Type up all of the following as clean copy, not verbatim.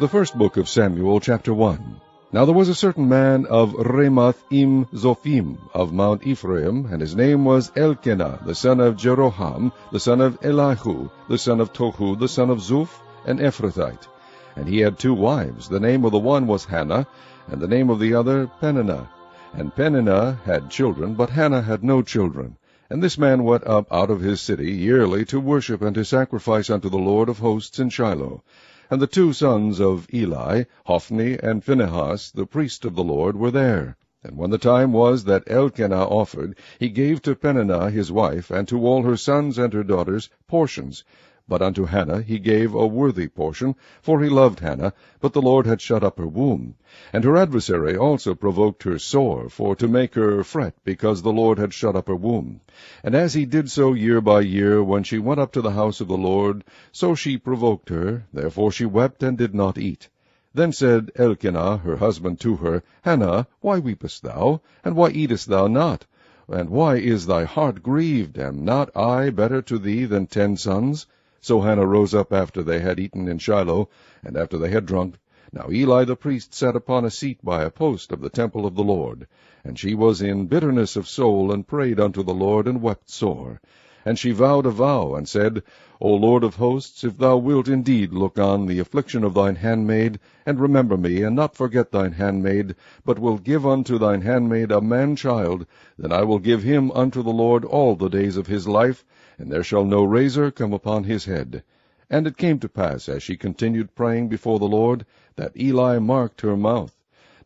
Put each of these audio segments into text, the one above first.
The first book of Samuel, chapter 1. Now there was a certain man of Ramath-im-Zophim of Mount Ephraim, and his name was Elkanah, the son of Jeroham, the son of Elihu, the son of Tohu, the son of Zuph, an Ephrathite. And he had 2 wives. The name of the one was Hannah, and the name of the other Peninnah. And Peninnah had children, but Hannah had no children. And this man went up out of his city yearly to worship and to sacrifice unto the Lord of hosts in Shiloh. And the 2 sons of Eli, Hophni and Phinehas, the priest of the Lord, were there. And when the time was that Elkanah offered, he gave to Peninnah his wife, and to all her sons and her daughters, portions. But unto Hannah he gave a worthy portion, for he loved Hannah, but the Lord had shut up her womb. And her adversary also provoked her sore, for to make her fret, because the Lord had shut up her womb. And as he did so year by year, when she went up to the house of the Lord, so she provoked her, therefore she wept and did not eat. Then said Elkanah her husband to her, Hannah, why weepest thou, and why eatest thou not? And why is thy heart grieved? Am not I better to thee than 10 sons? So Hannah rose up after they had eaten in Shiloh, and after they had drunk. Now Eli the priest sat upon a seat by a post of the temple of the Lord. And she was in bitterness of soul, and prayed unto the Lord, and wept sore. And she vowed a vow, and said, O Lord of hosts, if thou wilt indeed look on the affliction of thine handmaid, and remember me, and not forget thine handmaid, but will give unto thine handmaid a man-child, then I will give him unto the Lord all the days of his life, and there shall no razor come upon his head. And it came to pass, as she continued praying before the Lord, that Eli marked her mouth.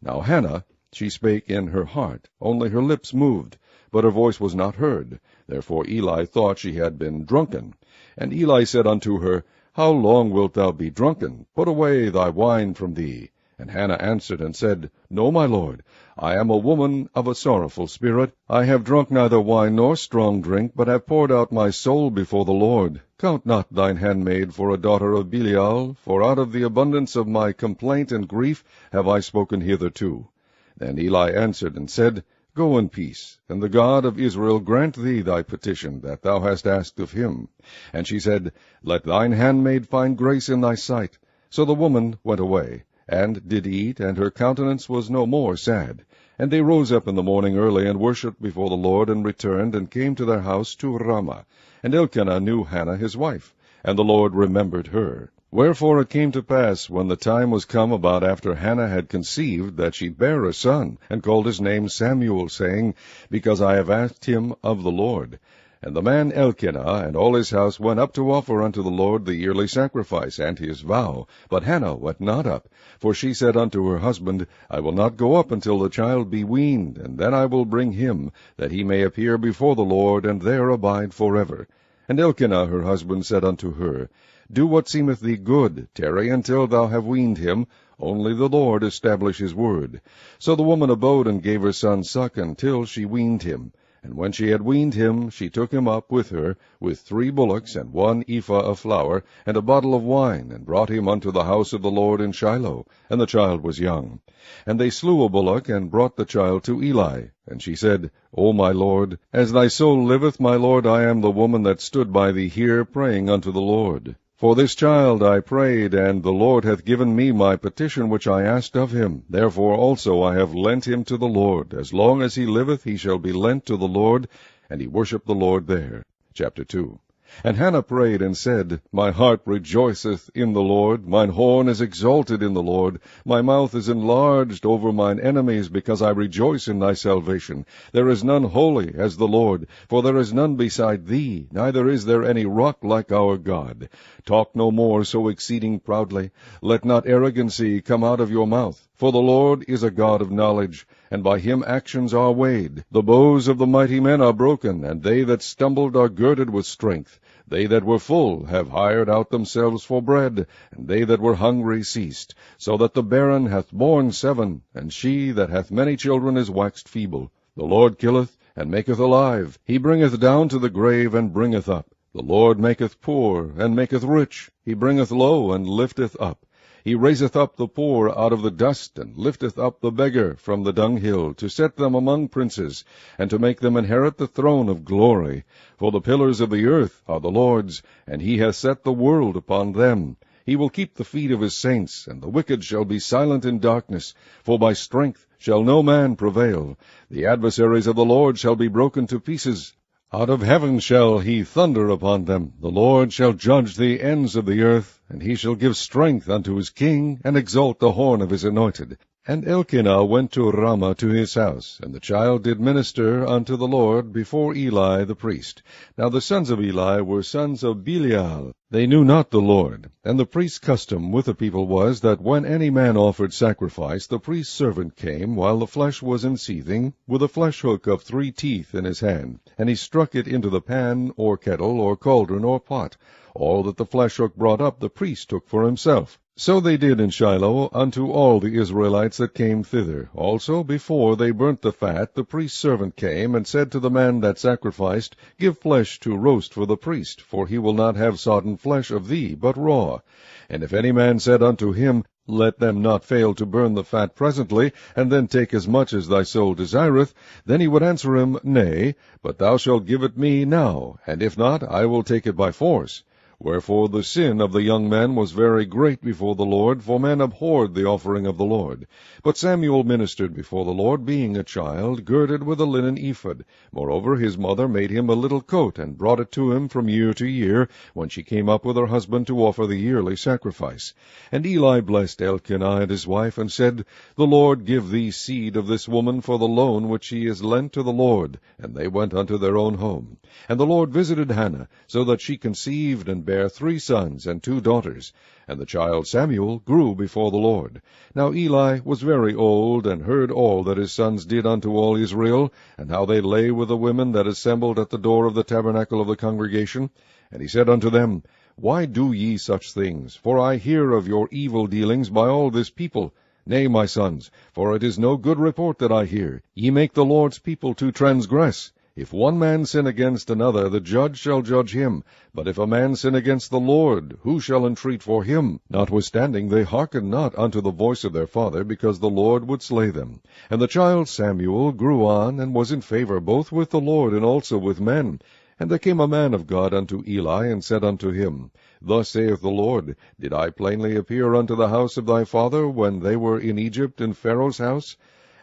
Now Hannah, she spake in her heart, only her lips moved, but her voice was not heard. Therefore Eli thought she had been drunken. And Eli said unto her, How long wilt thou be drunken? Put away thy wine from thee. And Hannah answered and said, No, my lord, I am a woman of a sorrowful spirit. I have drunk neither wine nor strong drink, but have poured out my soul before the Lord. Count not thine handmaid for a daughter of Belial, for out of the abundance of my complaint and grief have I spoken hitherto. Then Eli answered and said, Go in peace, and the God of Israel grant thee thy petition that thou hast asked of him. And she said, Let thine handmaid find grace in thy sight. So the woman went away, and did eat, and her countenance was no more sad. And they rose up in the morning early, and worshipped before the Lord, and returned, and came to their house to Ramah. And Elkanah knew Hannah his wife, and the Lord remembered her. Wherefore it came to pass, when the time was come about after Hannah had conceived, that she bare a son, and called his name Samuel, saying, Because I have asked him of the Lord. And the man Elkanah and all his house went up to offer unto the Lord the yearly sacrifice and his vow. But Hannah went not up, for she said unto her husband, I will not go up until the child be weaned, and then I will bring him, that he may appear before the Lord, and there abide forever. And Elkanah her husband said unto her, Do what seemeth thee good, tarry until thou have weaned him, only the Lord establish his word. So the woman abode and gave her son suck until she weaned him. And when she had weaned him, she took him up with her, with 3 bullocks, and 1 ephah of flour, and a bottle of wine, and brought him unto the house of the Lord in Shiloh. And the child was young. And they slew a bullock, and brought the child to Eli. And she said, O my lord, as thy soul liveth, my lord, I am the woman that stood by thee here, praying unto the Lord. For this child I prayed, and the Lord hath given me my petition which I asked of him. Therefore also I have lent him to the Lord. As long as he liveth, he shall be lent to the Lord. And he worshipped the Lord there. Chapter 2. And Hannah prayed and said, My heart rejoiceth in the Lord, mine horn is exalted in the Lord, my mouth is enlarged over mine enemies, because I rejoice in thy salvation. There is none holy as the Lord, for there is none beside thee, neither is there any rock like our God. Talk no more so exceeding proudly. Let not arrogancy come out of your mouth. For the Lord is a God of knowledge, and by him actions are weighed. The bows of the mighty men are broken, and they that stumbled are girded with strength. They that were full have hired out themselves for bread, and they that were hungry ceased. So that the barren hath borne 7, and she that hath many children is waxed feeble. The Lord killeth, and maketh alive. He bringeth down to the grave, and bringeth up. The Lord maketh poor, and maketh rich. He bringeth low, and lifteth up. He raiseth up the poor out of the dust, and lifteth up the beggar from the dunghill, to set them among princes, and to make them inherit the throne of glory. For the pillars of the earth are the Lord's, and he hath set the world upon them. He will keep the feet of his saints, and the wicked shall be silent in darkness. For by strength shall no man prevail. The adversaries of the Lord shall be broken to pieces. Out of heaven shall he thunder upon them. The Lord shall judge the ends of the earth, and he shall give strength unto his king, and exalt the horn of his anointed. And Elkanah went to Ramah to his house, and the child did minister unto the Lord before Eli the priest. Now the sons of Eli were sons of Belial. They knew not the Lord. And the priest's custom with the people was, that when any man offered sacrifice, the priest's servant came, while the flesh was in seething, with a flesh hook of 3 teeth in his hand, and he struck it into the pan, or kettle, or cauldron, or pot. All that the flesh hook brought up the priest took for himself. So they did in Shiloh unto all the Israelites that came thither. Also, before they burnt the fat, the priest's servant came, and said to the man that sacrificed, Give flesh to roast for the priest, for he will not have sodden flesh of thee, but raw. And if any man said unto him, Let them not fail to burn the fat presently, and then take as much as thy soul desireth, then he would answer him, Nay, but thou shalt give it me now, and if not, I will take it by force. Wherefore the sin of the young man was very great before the Lord, for men abhorred the offering of the Lord. But Samuel ministered before the Lord, being a child, girded with a linen ephod. Moreover his mother made him a little coat, and brought it to him from year to year, when she came up with her husband to offer the yearly sacrifice. And Eli blessed Elkanah and his wife, and said, The Lord give thee seed of this woman for the loan which she is lent to the Lord. And they went unto their own home. And the Lord visited Hannah, so that she conceived and bare 3 sons and 2 daughters. And the child Samuel grew before the Lord. Now Eli was very old, and heard all that his sons did unto all Israel, and how they lay with the women that assembled at the door of the tabernacle of the congregation. And he said unto them, Why do ye such things? For I hear of your evil dealings by all this people. Nay, my sons, for it is no good report that I hear. Ye make the Lord's people to transgress. If one man sin against another, the judge shall judge him. But if a man sin against the Lord, who shall entreat for him? Notwithstanding they hearkened not unto the voice of their father, because the Lord would slay them. And the child Samuel grew on, and was in favor both with the Lord and also with men. And there came a man of God unto Eli, and said unto him, Thus saith the Lord, Did I plainly appear unto the house of thy father, when they were in Egypt in Pharaoh's house?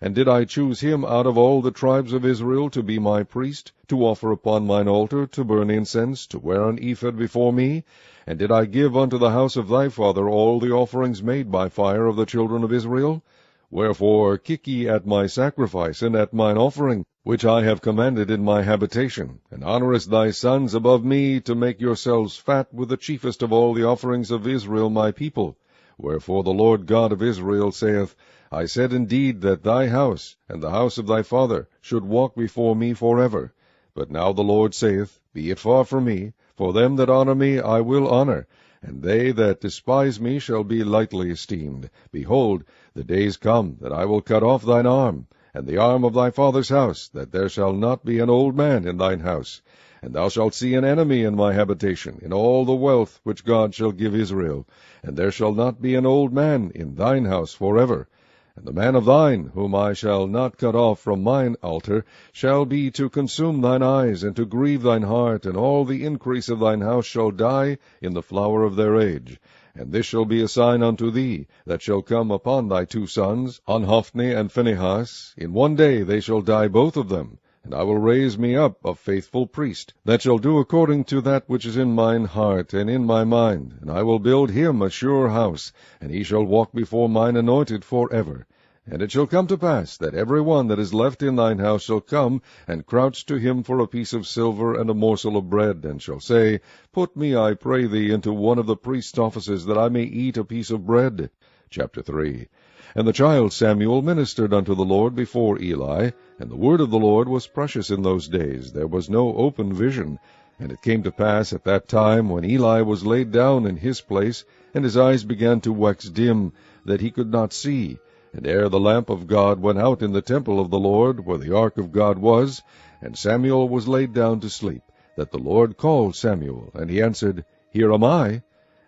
And did I choose him out of all the tribes of Israel to be my priest, to offer upon mine altar, to burn incense, to wear an ephod before me? And did I give unto the house of thy father all the offerings made by fire of the children of Israel? Wherefore kick ye at my sacrifice, and at mine offering, which I have commanded in my habitation, and honourest thy sons above me, to make yourselves fat with the chiefest of all the offerings of Israel my people? Wherefore the Lord God of Israel saith, I said indeed that thy house, and the house of thy father, should walk before me forever. But now the Lord saith, Be it far from me, for them that honour me I will honour, and they that despise me shall be lightly esteemed. Behold, the days come, that I will cut off thine arm, and the arm of thy father's house, that there shall not be an old man in thine house. And thou shalt see an enemy in my habitation, in all the wealth which God shall give Israel. And there shall not be an old man in thine house forever. And the man of thine, whom I shall not cut off from mine altar, shall be to consume thine eyes, and to grieve thine heart, and all the increase of thine house shall die in the flower of their age. And this shall be a sign unto thee, that shall come upon thy 2 sons, on Hophni and Phinehas. In one day they shall die both of them. And I will raise me up a faithful priest, that shall do according to that which is in mine heart and in my mind. And I will build him a sure house, and he shall walk before mine anointed forever. And it shall come to pass, that every one that is left in thine house shall come, and crouch to him for a piece of silver and a morsel of bread, and shall say, Put me, I pray thee, into one of the priest's offices, that I may eat a piece of bread. Chapter 3. And the child Samuel ministered unto the Lord before Eli, and the word of the Lord was precious in those days. There was no open vision. And it came to pass at that time, when Eli was laid down in his place, and his eyes began to wax dim, that he could not see. And ere the lamp of God went out in the temple of the Lord, where the ark of God was, and Samuel was laid down to sleep, that the Lord called Samuel. And he answered, Here am I.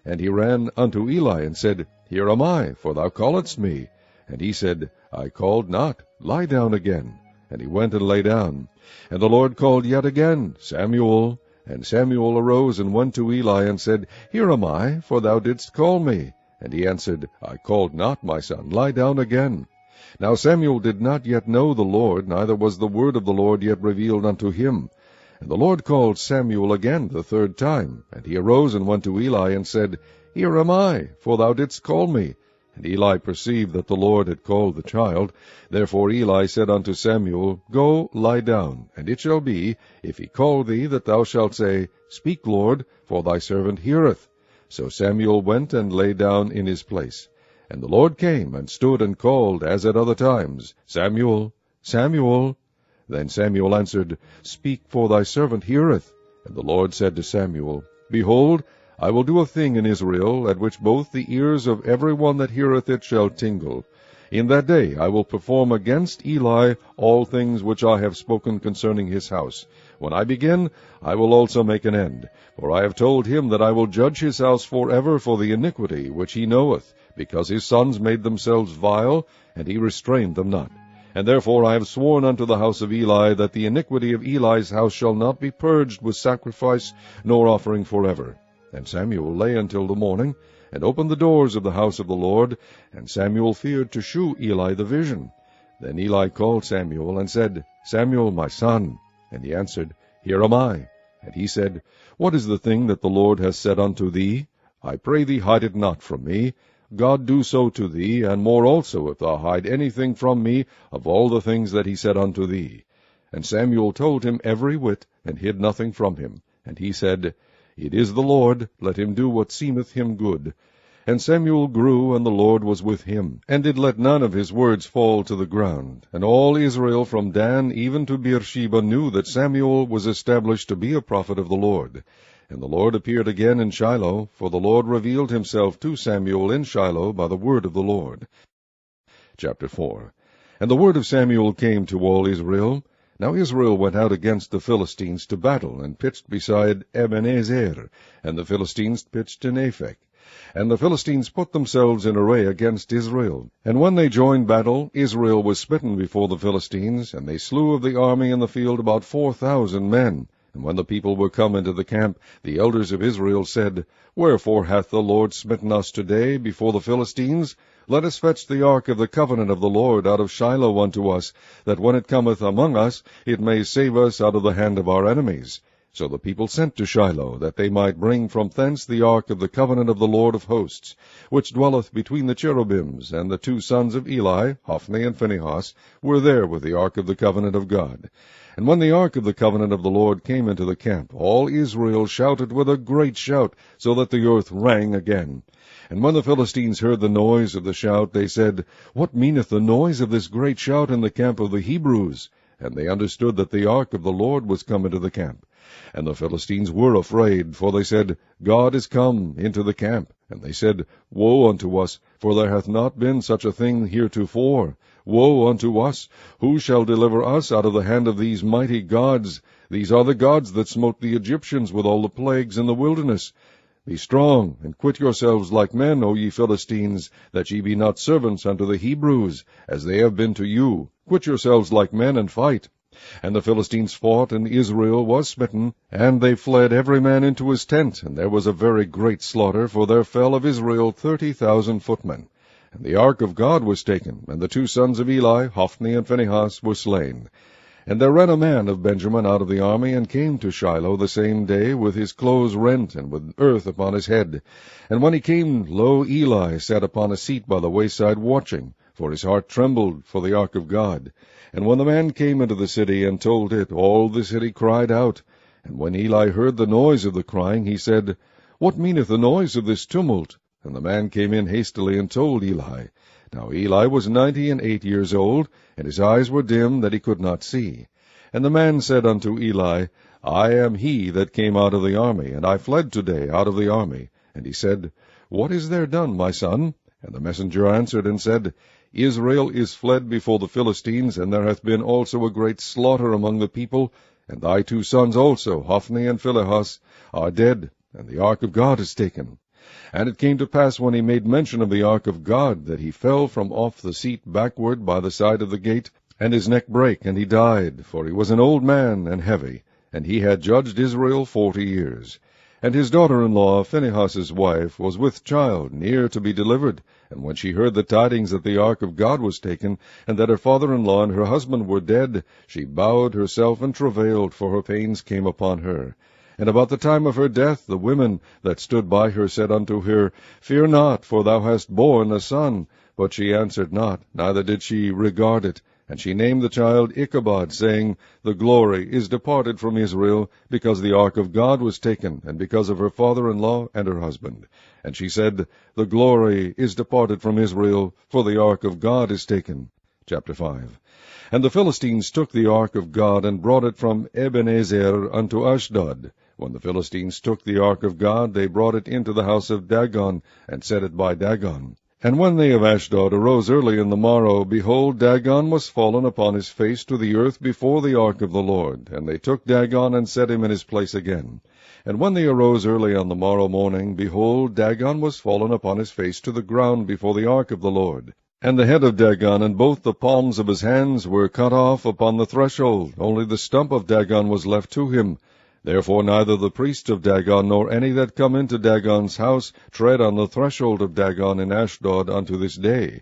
And he ran unto Eli, and said, Here am I, for thou calledst me. And he said, I called not, lie down again. And he went and lay down. And the Lord called yet again, Samuel. And Samuel arose and went to Eli, and said, Here am I, for thou didst call me. And he answered, I called not, my son, lie down again. Now Samuel did not yet know the Lord, neither was the word of the Lord yet revealed unto him. And the Lord called Samuel again the third time. And he arose and went to Eli, and said, Here am I, for thou didst call me. And Eli perceived that the Lord had called the child. Therefore Eli said unto Samuel, Go, lie down, and it shall be, if he call thee, that thou shalt say, Speak, Lord, for thy servant heareth. So Samuel went and lay down in his place. And the Lord came and stood and called, as at other times, Samuel, Samuel. Then Samuel answered, Speak, for thy servant heareth. And the Lord said to Samuel, Behold, I will do a thing in Israel, at which both the ears of every one that heareth it shall tingle. In that day I will perform against Eli all things which I have spoken concerning his house. When I begin, I will also make an end. For I have told him that I will judge his house forever for the iniquity which he knoweth, because his sons made themselves vile, and he restrained them not. And therefore I have sworn unto the house of Eli, that the iniquity of Eli's house shall not be purged with sacrifice nor offering forever. And Samuel lay until the morning, and opened the doors of the house of the Lord, and Samuel feared to shew Eli the vision. Then Eli called Samuel, and said, Samuel, my son. And he answered, Here am I. And he said, What is the thing that the Lord has said unto thee? I pray thee hide it not from me. God do so to thee, and more also, if thou hide anything from me of all the things that he said unto thee. And Samuel told him every whit, and hid nothing from him. And he said, It is the Lord, let him do what seemeth him good. And Samuel grew, and the Lord was with him, and did let none of his words fall to the ground. And all Israel from Dan even to Beersheba knew that Samuel was established to be a prophet of the Lord. And the Lord appeared again in Shiloh, for the Lord revealed himself to Samuel in Shiloh by the word of the Lord. Chapter 4. And the word of Samuel came to all Israel. Now Israel went out against the Philistines to battle, and pitched beside Ebenezer, and the Philistines pitched in Aphek. And the Philistines put themselves in array against Israel. And when they joined battle, Israel was smitten before the Philistines, and they slew of the army in the field about 4,000 men. And when the people were come into the camp, the elders of Israel said, Wherefore hath the Lord smitten us today before the Philistines? Let us fetch the ark of the covenant of the Lord out of Shiloh unto us, that when it cometh among us, it may save us out of the hand of our enemies. So the people sent to Shiloh, that they might bring from thence the ark of the covenant of the Lord of hosts, which dwelleth between the cherubims. And the two sons of Eli, Hophni and Phinehas, were there with the ark of the covenant of God. And when the ark of the covenant of the Lord came into the camp, all Israel shouted with a great shout, so that the earth rang again. And when the Philistines heard the noise of the shout, they said, What meaneth the noise of this great shout in the camp of the Hebrews? And they understood that the ark of the Lord was come into the camp. And the Philistines were afraid, for they said, God is come into the camp. And they said, Woe unto us, for there hath not been such a thing heretofore. Woe unto us! Who shall deliver us out of the hand of these mighty gods? These are the gods that smote the Egyptians with all the plagues in the wilderness. Be strong, and quit yourselves like men, O ye Philistines, that ye be not servants unto the Hebrews, as they have been to you. Quit yourselves like men, and fight. And the Philistines fought, and Israel was smitten, and they fled every man into his tent, and there was a very great slaughter, for there fell of Israel 30,000 footmen. And the ark of God was taken, and the two sons of Eli, Hophni and Phinehas, were slain. And there ran a man of Benjamin out of the army, and came to Shiloh the same day, with his clothes rent, and with earth upon his head. And when he came, lo, Eli sat upon a seat by the wayside watching, for his heart trembled for the ark of God. And when the man came into the city, and told it, all the city cried out. And when Eli heard the noise of the crying, he said, What meaneth the noise of this tumult? And the man came in hastily, and told Eli. Now Eli was 98 years old, and his eyes were dim, that he could not see. And the man said unto Eli, I am he that came out of the army, and I fled today out of the army. And he said, What is there done, my son? And the messenger answered and said, Israel is fled before the Philistines, and there hath been also a great slaughter among the people, and thy two sons also, Hophni and Phinehas, are dead, and the ark of God is taken. And it came to pass, when he made mention of the ark of God, that he fell from off the seat backward by the side of the gate, and his neck brake, and he died, for he was an old man and heavy. and he had judged Israel 40 years. And his daughter-in-law, Phinehas's wife, was with child, near to be delivered. And when she heard the tidings that the ark of God was taken, and that her father-in-law and her husband were dead, she bowed herself and travailed, for her pains came upon her. And about the time of her death, the women that stood by her said unto her, Fear not, for thou hast borne a son. But she answered not, neither did she regard it. And she named the child Ichabod, saying, The glory is departed from Israel, because the ark of God was taken, and because of her father-in-law and her husband. And she said, The glory is departed from Israel, for the ark of God is taken. Chapter 5. And the Philistines took the ark of God, and brought it from Ebenezer unto Ashdod. When the Philistines took the ark of God, they brought it into the house of Dagon, and set it by Dagon. And when they of Ashdod arose early in the morrow, behold, Dagon was fallen upon his face to the earth before the ark of the Lord. And they took Dagon, and set him in his place again. And when they arose early on the morrow morning, behold, Dagon was fallen upon his face to the ground before the ark of the Lord. And the head of Dagon and both the palms of his hands were cut off upon the threshold, only the stump of Dagon was left to him. Therefore neither the priests of Dagon, nor any that come into Dagon's house, tread on the threshold of Dagon in Ashdod unto this day.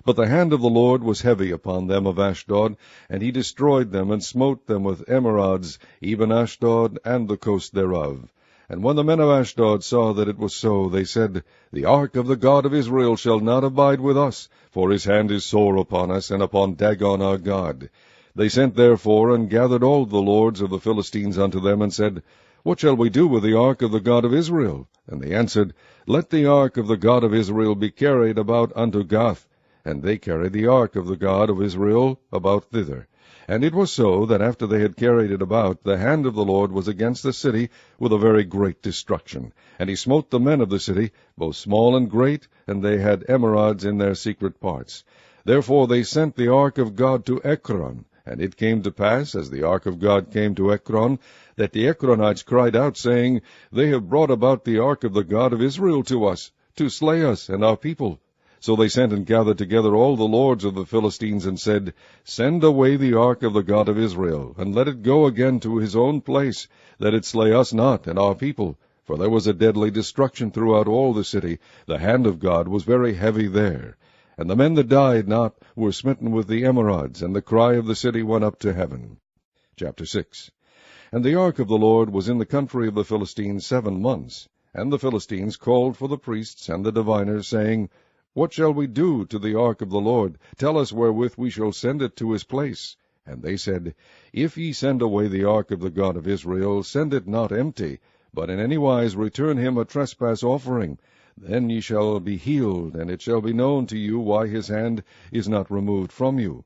But the hand of the Lord was heavy upon them of Ashdod, and he destroyed them, and smote them with emerods, even Ashdod and the coast thereof. And when the men of Ashdod saw that it was so, they said, The ark of the God of Israel shall not abide with us, for his hand is sore upon us, and upon Dagon our God. They sent therefore, and gathered all the lords of the Philistines unto them, and said, What shall we do with the ark of the God of Israel? And they answered, Let the ark of the God of Israel be carried about unto Gath. And they carried the ark of the God of Israel about thither. And it was so, that after they had carried it about, the hand of the Lord was against the city with a very great destruction. And he smote the men of the city, both small and great, and they had emerods in their secret parts. Therefore they sent the ark of God to Ekron. And it came to pass, as the ark of God came to Ekron, that the Ekronites cried out, saying, They have brought about the ark of the God of Israel to us, to slay us and our people. So they sent and gathered together all the lords of the Philistines, and said, Send away the ark of the God of Israel, and let it go again to his own place, that it slay us not and our people. For there was a deadly destruction throughout all the city. The hand of God was very heavy there. And the men that died not were smitten with the emerods, and the cry of the city went up to heaven. Chapter 6. And the ark of the Lord was in the country of the Philistines 7 months. And the Philistines called for the priests and the diviners, saying, What shall we do to the ark of the Lord? Tell us wherewith we shall send it to his place. And they said, If ye send away the ark of the God of Israel, send it not empty, but in any wise return him a trespass offering. Then ye shall be healed, and it shall be known to you why his hand is not removed from you.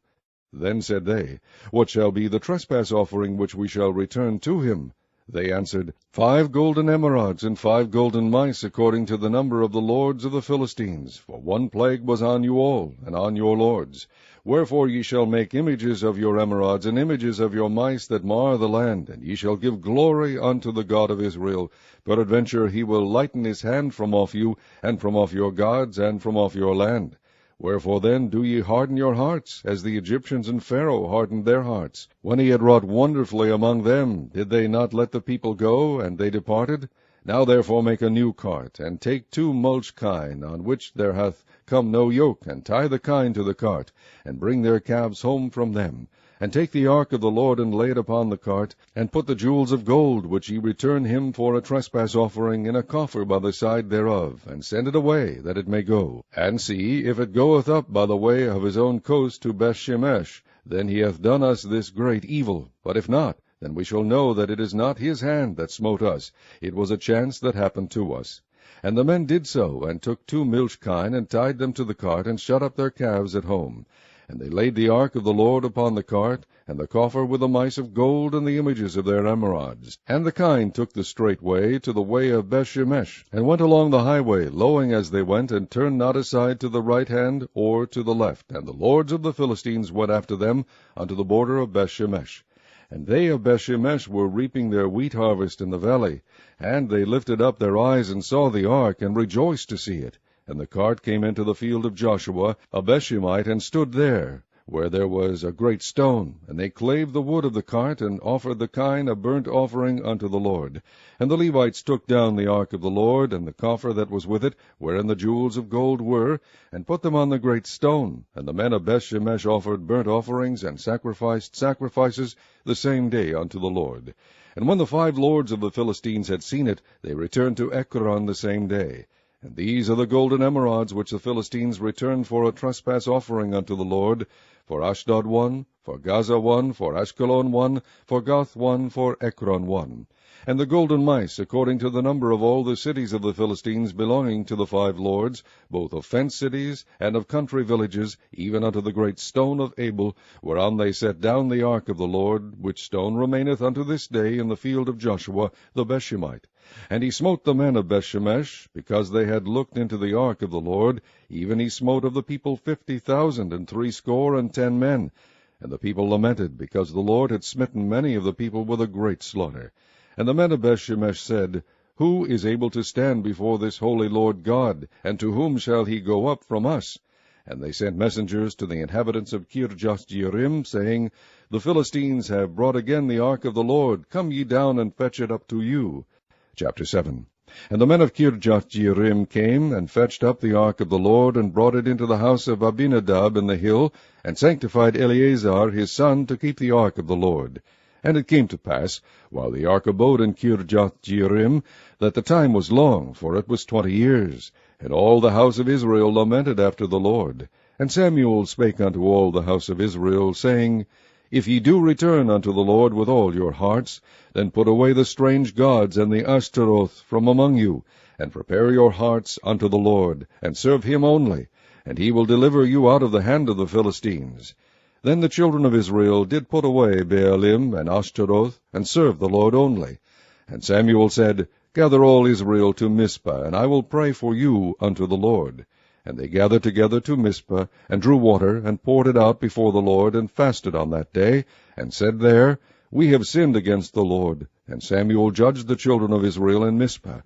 Then said they, What shall be the trespass offering which we shall return to him? They answered, 5 golden emerods, and 5 golden mice, according to the number of the lords of the Philistines. For one plague was on you all, and on your lords. Wherefore ye shall make images of your emerods, and images of your mice that mar the land, and ye shall give glory unto the God of Israel. Peradventure he will lighten his hand from off you, and from off your gods, and from off your land. Wherefore then do ye harden your hearts, as the Egyptians and Pharaoh hardened their hearts? When he had wrought wonderfully among them, did they not let the people go, and they departed? Now therefore make a new cart, and take 2 mulch kine, on which there hath come no yoke, and tie the kine to the cart, and bring their calves home from them. And take the ark of the Lord, and lay it upon the cart, and put the jewels of gold, which ye return him for a trespass offering, in a coffer by the side thereof, and send it away, that it may go. And see, if it goeth up by the way of his own coast to Bethshemesh, then he hath done us this great evil. But if not, then we shall know that it is not his hand that smote us. It was a chance that happened to us. And the men did so, and took 2 milch kine, and tied them to the cart, and shut up their calves at home. And they laid the ark of the Lord upon the cart, and the coffer with the mice of gold, and the images of their emerods. And the kine took the straight way to the way of Bethshemesh, and went along the highway, lowing as they went, and turned not aside to the right hand or to the left. And the lords of the Philistines went after them unto the border of Bethshemesh. And they of Bethshemesh were reaping their wheat harvest in the valley. And they lifted up their eyes, and saw the ark, and rejoiced to see it. And the cart came into the field of Joshua, a Bethshemite, and stood there. where there was a great stone, and they clave the wood of the cart, and offered the kine a burnt offering unto the Lord. And the Levites took down the ark of the Lord, and the coffer that was with it, wherein the jewels of gold were, and put them on the great stone. And the men of Bethshemesh offered burnt offerings, and sacrificed sacrifices the same day unto the Lord. And when the 5 lords of the Philistines had seen it, they returned to Ekron the same day. And these are the golden emerods which the Philistines returned for a trespass offering unto the Lord, for Ashdod 1, for Gaza 1, for Ashkelon 1, for Gath 1, for Ekron 1. And the golden mice, according to the number of all the cities of the Philistines belonging to the 5 lords, both of fenced cities and of country villages, even unto the great stone of Abel, whereon they set down the ark of the Lord, which stone remaineth unto this day in the field of Joshua the Bethshemite. And he smote the men of Bethshemesh, because they had looked into the ark of the Lord, even he smote of the people 50,000 and 60 men. And the people lamented, because the Lord had smitten many of the people with a great slaughter. And the men of Bethshemesh said, Who is able to stand before this holy Lord God, and to whom shall he go up from us? And they sent messengers to the inhabitants of Kirjath-jearim, saying, The Philistines have brought again the ark of the Lord. Come ye down and fetch it up to you. Chapter 7. And the men of Kirjath-jearim came, and fetched up the ark of the Lord, and brought it into the house of Abinadab in the hill, and sanctified Eleazar his son to keep the ark of the Lord. And it came to pass, while the ark abode in Kirjath-jearim, that the time was long, for it was 20 years. And all the house of Israel lamented after the Lord. And Samuel spake unto all the house of Israel, saying, If ye do return unto the Lord with all your hearts, then put away the strange gods and the Ashtaroth from among you, and prepare your hearts unto the Lord, and serve him only, and he will deliver you out of the hand of the Philistines. Then the children of Israel did put away Baalim and Ashtaroth, and serve the Lord only. And Samuel said, Gather all Israel to Mizpah, and I will pray for you unto the Lord. And they gathered together to Mizpah, and drew water, and poured it out before the Lord, and fasted on that day, and said there, We have sinned against the Lord. And Samuel judged the children of Israel in Mizpah.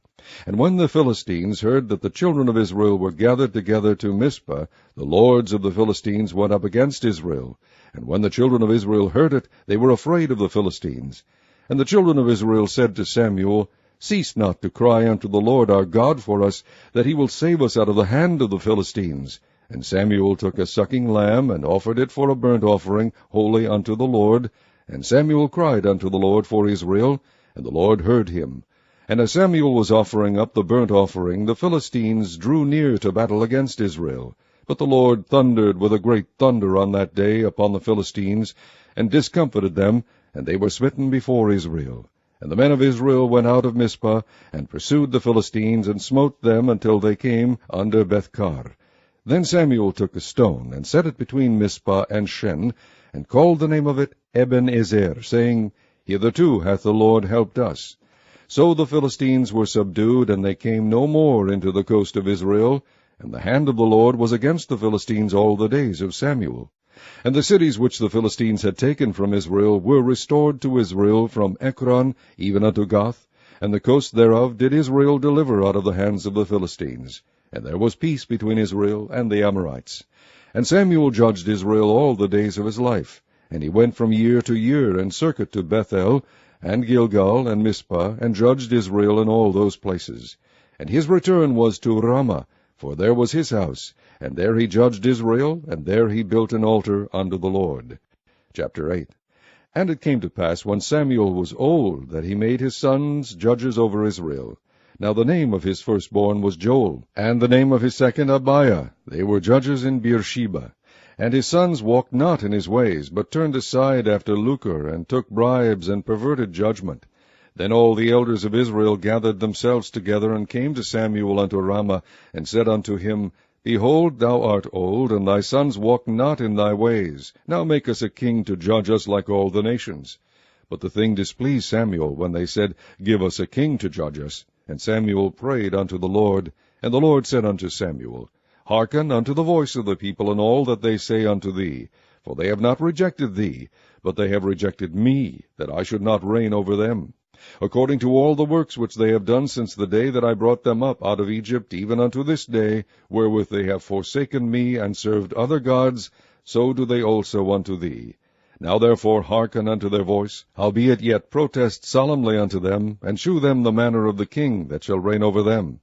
And when the Philistines heard that the children of Israel were gathered together to Mizpah, the lords of the Philistines went up against Israel. And when the children of Israel heard it, they were afraid of the Philistines. And the children of Israel said to Samuel, Cease not to cry unto the Lord our God for us, that he will save us out of the hand of the Philistines. And Samuel took a sucking lamb, and offered it for a burnt offering, holy unto the Lord. And Samuel cried unto the Lord for Israel, and the Lord heard him. And as Samuel was offering up the burnt offering, the Philistines drew near to battle against Israel. But the Lord thundered with a great thunder on that day upon the Philistines, and discomfited them, and they were smitten before Israel. And the men of Israel went out of Mizpah, and pursued the Philistines, and smote them until they came under Bethkar. Then Samuel took a stone, and set it between Mizpah and Shen, and called the name of it Ebenezer, saying, Hitherto hath the Lord helped us. So the Philistines were subdued, and they came no more into the coast of Israel, and the hand of the Lord was against the Philistines all the days of Samuel. And the cities which the Philistines had taken from Israel were restored to Israel from Ekron even unto Gath, and the coast thereof did Israel deliver out of the hands of the Philistines. And there was peace between Israel and the Amorites. And Samuel judged Israel all the days of his life. And he went from year to year, and circuit to Bethel, and Gilgal, and Mizpah, and judged Israel in all those places. And his return was to Ramah, for there was his house, and there he judged Israel, and there he built an altar unto the Lord. Chapter 8. And it came to pass, when Samuel was old, that he made his sons judges over Israel. Now the name of his firstborn was Joel, and the name of his second Abiah. They were judges in Beersheba. And his sons walked not in his ways, but turned aside after lucre, and took bribes, and perverted judgment. Then all the elders of Israel gathered themselves together, and came to Samuel unto Ramah, and said unto him, Behold, thou art old, and thy sons walk not in thy ways. Now make us a king to judge us like all the nations. But the thing displeased Samuel, when they said, Give us a king to judge us. And Samuel prayed unto the Lord. And the Lord said unto Samuel, Hearken unto the voice of the people in all that they say unto thee. For they have not rejected thee, but they have rejected me, that I should not reign over them. According to all the works which they have done since the day that I brought them up out of Egypt, even unto this day, wherewith they have forsaken me, and served other gods, so do they also unto thee. Now therefore hearken unto their voice, howbeit yet protest solemnly unto them, and shew them the manner of the king that shall reign over them.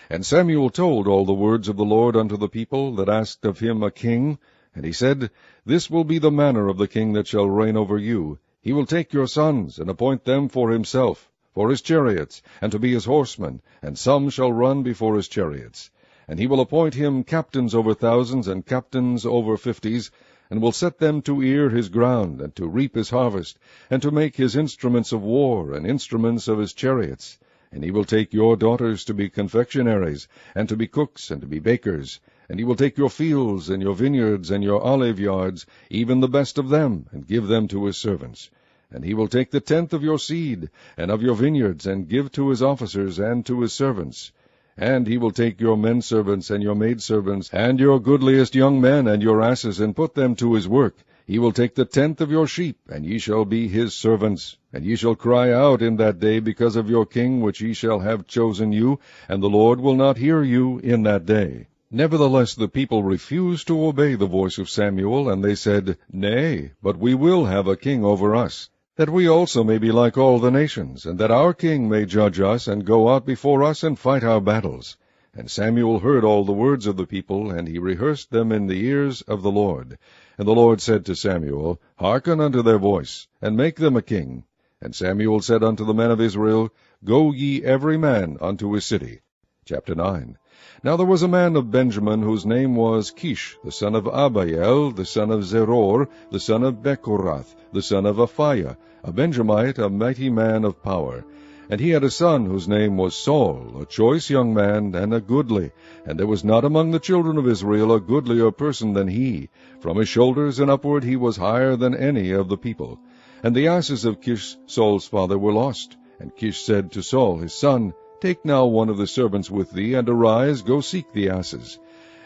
And Samuel told all the words of the Lord unto the people that asked of him a king. And he said, This will be the manner of the king that shall reign over you. He will take your sons, and appoint them for himself, for his chariots, and to be his horsemen, and some shall run before his chariots. And he will appoint him captains over thousands, and captains over 50s, and will set them to ear his ground, and to reap his harvest, and to make his instruments of war, and instruments of his chariots. And he will take your daughters to be confectionaries, and to be cooks, and to be bakers. And he will take your fields, and your vineyards, and your olive yards, even the best of them, and give them to his servants. And he will take the tenth of your seed, and of your vineyards, and give to his officers, and to his servants. And he will take your men-servants, and your maidservants, and your goodliest young men, and your asses, and put them to his work. He will take the tenth of your sheep, and ye shall be his servants. And ye shall cry out in that day because of your king, which ye shall have chosen you, and the Lord will not hear you in that day. Nevertheless the people refused to obey the voice of Samuel, and they said, Nay, but we will have a king over us, that we also may be like all the nations, and that our king may judge us, and go out before us, and fight our battles. And Samuel heard all the words of the people, and he rehearsed them in the ears of the Lord. And the Lord said to Samuel, Hearken unto their voice, and make them a king. And Samuel said unto the men of Israel, Go ye every man unto his city. Chapter 9. Now there was a man of Benjamin, whose name was Kish, the son of Abiel, the son of Zeror, the son of Bechorath, the son of Aphiah, a Benjamite, a mighty man of power. And he had a son whose name was Saul, a choice young man, and a goodly. And there was not among the children of Israel a goodlier person than he. From his shoulders and upward he was higher than any of the people. And the asses of Kish, Saul's father, were lost. And Kish said to Saul his son, Take now one of the servants with thee, and arise, go seek the asses.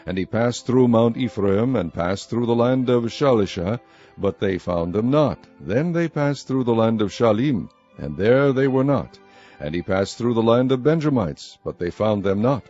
And he passed through Mount Ephraim, and passed through the land of Shalisha, but they found them not. Then they passed through the land of Shalim, and there they were not. And he passed through the land of Benjamites, but they found them not.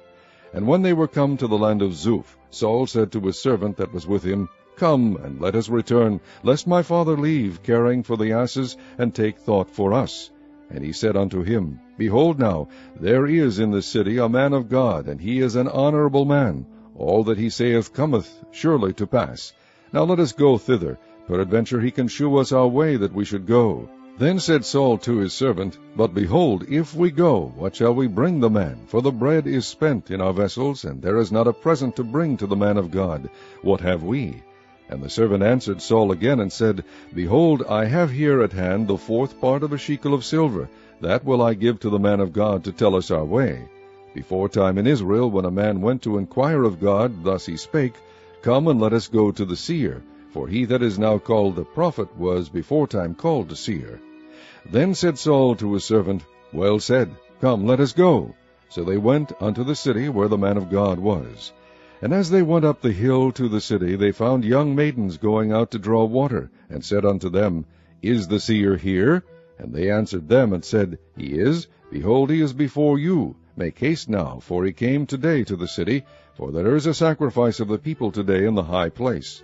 And when they were come to the land of Zuph, Saul said to his servant that was with him, Come, and let us return, lest my father leave, caring for the asses, and take thought for us. And he said unto him, Behold now, there is in the city a man of God, and he is an honorable man. All that he saith cometh surely to pass. Now let us go thither. Peradventure he can shew us our way that we should go. Then said Saul to his servant, But behold, if we go, what shall we bring the man? For the bread is spent in our vessels, and there is not a present to bring to the man of God. What have we? And the servant answered Saul again, and said, Behold, I have here at hand the 4th part of a shekel of silver. That will I give to the man of God to tell us our way. Before time in Israel, when a man went to inquire of God, thus he spake, Come and let us go to the seer. For he that is now called the prophet was before time called the seer. Then said Saul to his servant, Well said, come, let us go. So they went unto the city where the man of God was. And as they went up the hill to the city, they found young maidens going out to draw water, and said unto them, Is the seer here? And they answered them, and said, He is. Behold, he is before you. Make haste now, for he came today to the city, for there is a sacrifice of the people today in the high place.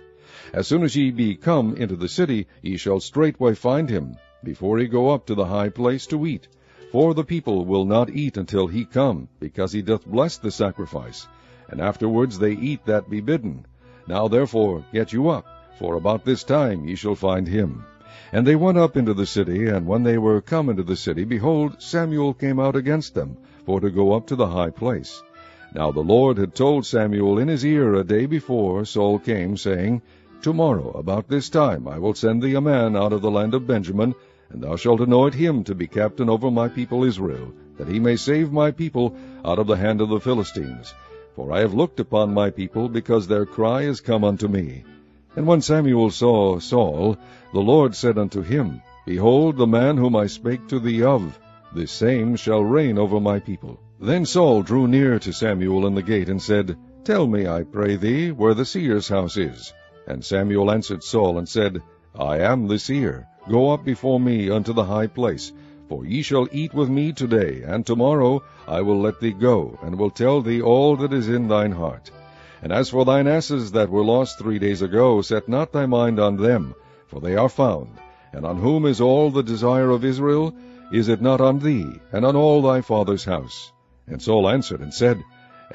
As soon as ye be come into the city, ye shall straightway find him, before he go up to the high place to eat. For the people will not eat until he come, because he doth bless the sacrifice. And afterwards they eat that be bidden. Now therefore get you up, for about this time ye shall find him. And they went up into the city, and when they were come into the city, behold, Samuel came out against them, for to go up to the high place. Now the Lord had told Samuel in his ear a day before Saul came, saying, Tomorrow about this time I will send thee a man out of the land of Benjamin, and thou shalt anoint him to be captain over my people Israel, that he may save my people out of the hand of the Philistines. For I have looked upon my people, because their cry is come unto me. And when Samuel saw Saul, the Lord said unto him, Behold, the man whom I spake to thee of, this same shall reign over my people. Then Saul drew near to Samuel in the gate, and said, Tell me, I pray thee, where the seer's house is. And Samuel answered Saul, and said, I am the seer. Go up before me unto the high place, for ye shall eat with me today, and tomorrow I will let thee go, and will tell thee all that is in thine heart. And as for thine asses that were lost 3 days ago, set not thy mind on them, for they are found. And on whom is all the desire of Israel? Is it not on thee, and on all thy father's house? And Saul answered and said,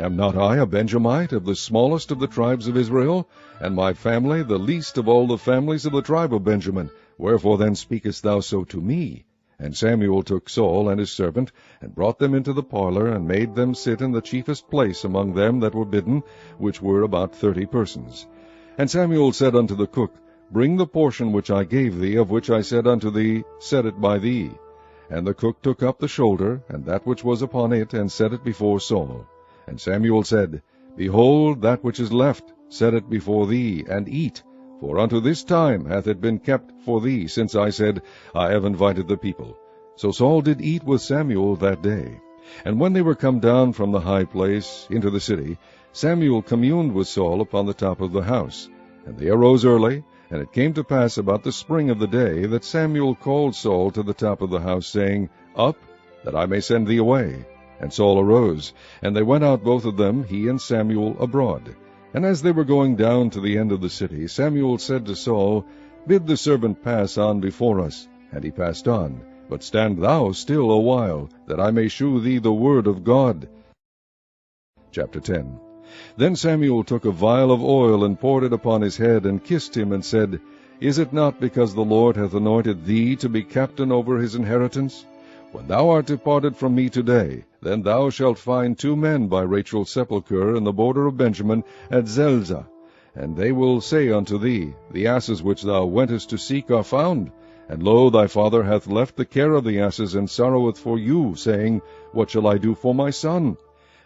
Am not I a Benjamite, of the smallest of the tribes of Israel, and my family the least of all the families of the tribe of Benjamin? Wherefore then speakest thou so to me? And Samuel took Saul and his servant, and brought them into the parlor, and made them sit in the chiefest place among them that were bidden, which were about 30 persons. And Samuel said unto the cook, Bring the portion which I gave thee, of which I said unto thee, Set it by thee. And the cook took up the shoulder, and that which was upon it, and set it before Saul. And Samuel said, Behold, that which is left, set it before thee, and eat. For unto this time hath it been kept for thee, since I said, I have invited the people. So Saul did eat with Samuel that day. And when they were come down from the high place into the city, Samuel communed with Saul upon the top of the house. And they arose early, and it came to pass about the spring of the day, that Samuel called Saul to the top of the house, saying, Up, that I may send thee away. And Saul arose, and they went out both of them, he and Samuel, abroad. And as they were going down to the end of the city, Samuel said to Saul, Bid the servant pass on before us. And he passed on. But stand thou still a while, that I may shew thee the word of God. Chapter 10. Then Samuel took a vial of oil, and poured it upon his head, and kissed him, and said, Is it not because the Lord hath anointed thee to be captain over his inheritance? When thou art departed from me today, then thou shalt find 2 men by Rachel's sepulchre in the border of Benjamin at Zelzah. And they will say unto thee, The asses which thou wentest to seek are found. And lo, thy father hath left the care of the asses, and sorroweth for you, saying, What shall I do for my son?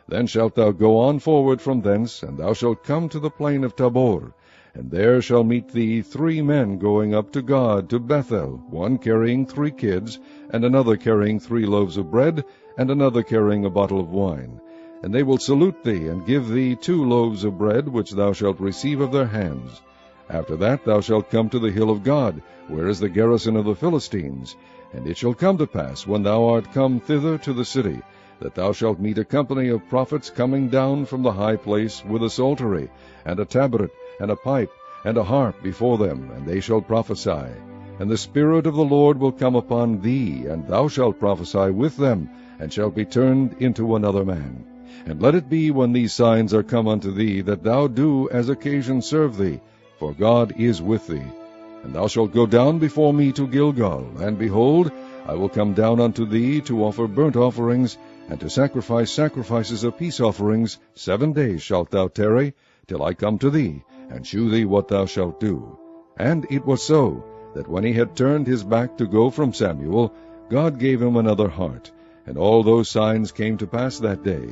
Then shalt thou go on forward from thence, and thou shalt come to the plain of Tabor. And there shall meet thee 3 men going up to God to Bethel, one carrying 3 kids, and another carrying 3 loaves of bread, and another carrying a bottle of wine. And they will salute thee, and give thee 2 loaves of bread, which thou shalt receive of their hands. After that thou shalt come to the hill of God, where is the garrison of the Philistines. And it shall come to pass, when thou art come thither to the city, that thou shalt meet a company of prophets coming down from the high place, with a psaltery, and a tabret, and a pipe, and a harp before them, and they shall prophesy. And the Spirit of the Lord will come upon thee, and thou shalt prophesy with them, and shalt be turned into another man. And let it be, when these signs are come unto thee, that thou do as occasion serve thee, for God is with thee. And thou shalt go down before me to Gilgal, and behold, I will come down unto thee to offer burnt offerings, and to sacrifice sacrifices of peace offerings. 7 days shalt thou tarry, till I come to thee, and shew thee what thou shalt do. And it was so, that when he had turned his back to go from Samuel, God gave him another heart. And all those signs came to pass that day.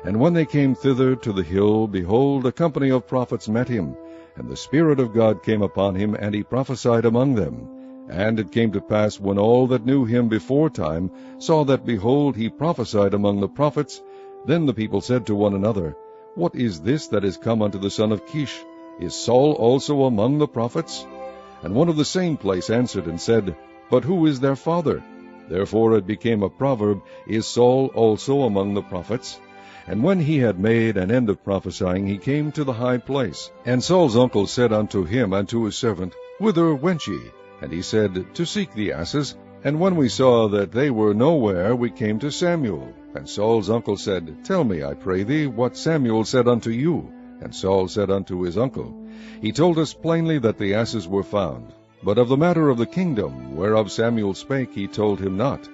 And when they came thither to the hill, behold, a company of prophets met him. And the Spirit of God came upon him, and he prophesied among them. And it came to pass, when all that knew him before time saw that, behold, he prophesied among the prophets, then the people said to one another, What is this that is come unto the son of Kish? Is Saul also among the prophets? And one of the same place answered and said, But who is their father? Therefore it became a proverb, Is Saul also among the prophets? And when he had made an end of prophesying, he came to the high place. And Saul's uncle said unto him and to his servant, Whither went ye? And he said, To seek the asses. And when we saw that they were nowhere, we came to Samuel. And Saul's uncle said, Tell me, I pray thee, what Samuel said unto you. And Saul said unto his uncle, He told us plainly that the asses were found. But of the matter of the kingdom, whereof Samuel spake, he told him not.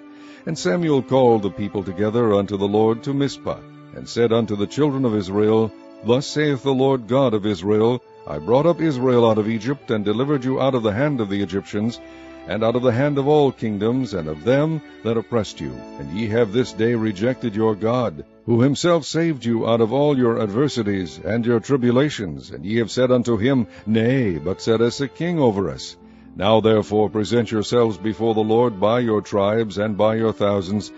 And Samuel called the people together unto the Lord to Mizpah, and said unto the children of Israel, Thus saith the Lord God of Israel, I brought up Israel out of Egypt, and delivered you out of the hand of the Egyptians, and out of the hand of all kingdoms, and of them that oppressed you. And ye have this day rejected your God, who himself saved you out of all your adversities and your tribulations. And ye have said unto him, Nay, but set us a king over us. Now therefore present yourselves before the Lord by your tribes and by your thousands.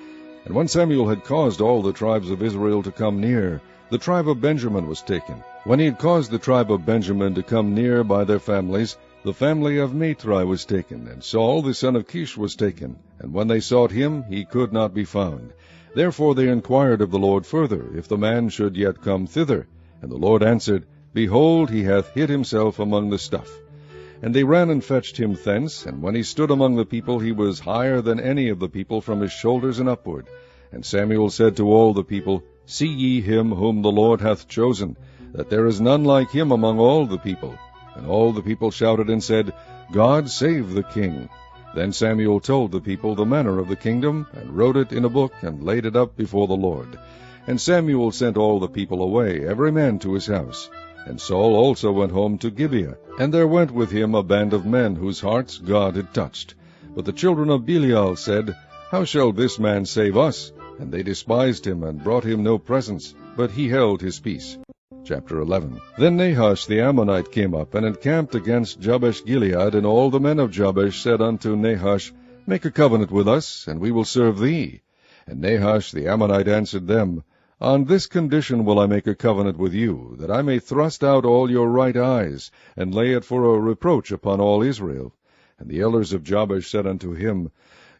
And when Samuel had caused all the tribes of Israel to come near, the tribe of Benjamin was taken. When he had caused the tribe of Benjamin to come near by their families, the family of Matri was taken, and Saul the son of Kish was taken. And when they sought him, he could not be found. Therefore they inquired of the Lord further, if the man should yet come thither. And the Lord answered, Behold, he hath hid himself among the stuff. And they ran and fetched him thence, and when he stood among the people, he was higher than any of the people from his shoulders and upward. And Samuel said to all the people, See ye him whom the Lord hath chosen, that there is none like him among all the people. And all the people shouted and said, God save the king. Then Samuel told the people the manner of the kingdom, and wrote it in a book, and laid it up before the Lord. And Samuel sent all the people away, every man to his house. And Saul also went home to Gibeah, and there went with him a band of men whose hearts God had touched. But the children of Belial said, How shall this man save us? And they despised him, and brought him no presents, but he held his peace. Chapter 11. Then Nahash the Ammonite came up, and encamped against Jabesh-Gilead, and all the men of Jabesh said unto Nahash, Make a covenant with us, and we will serve thee. And Nahash the Ammonite answered them, On this condition will I make a covenant with you, that I may thrust out all your right eyes, and lay it for a reproach upon all Israel. And the elders of Jabesh said unto him,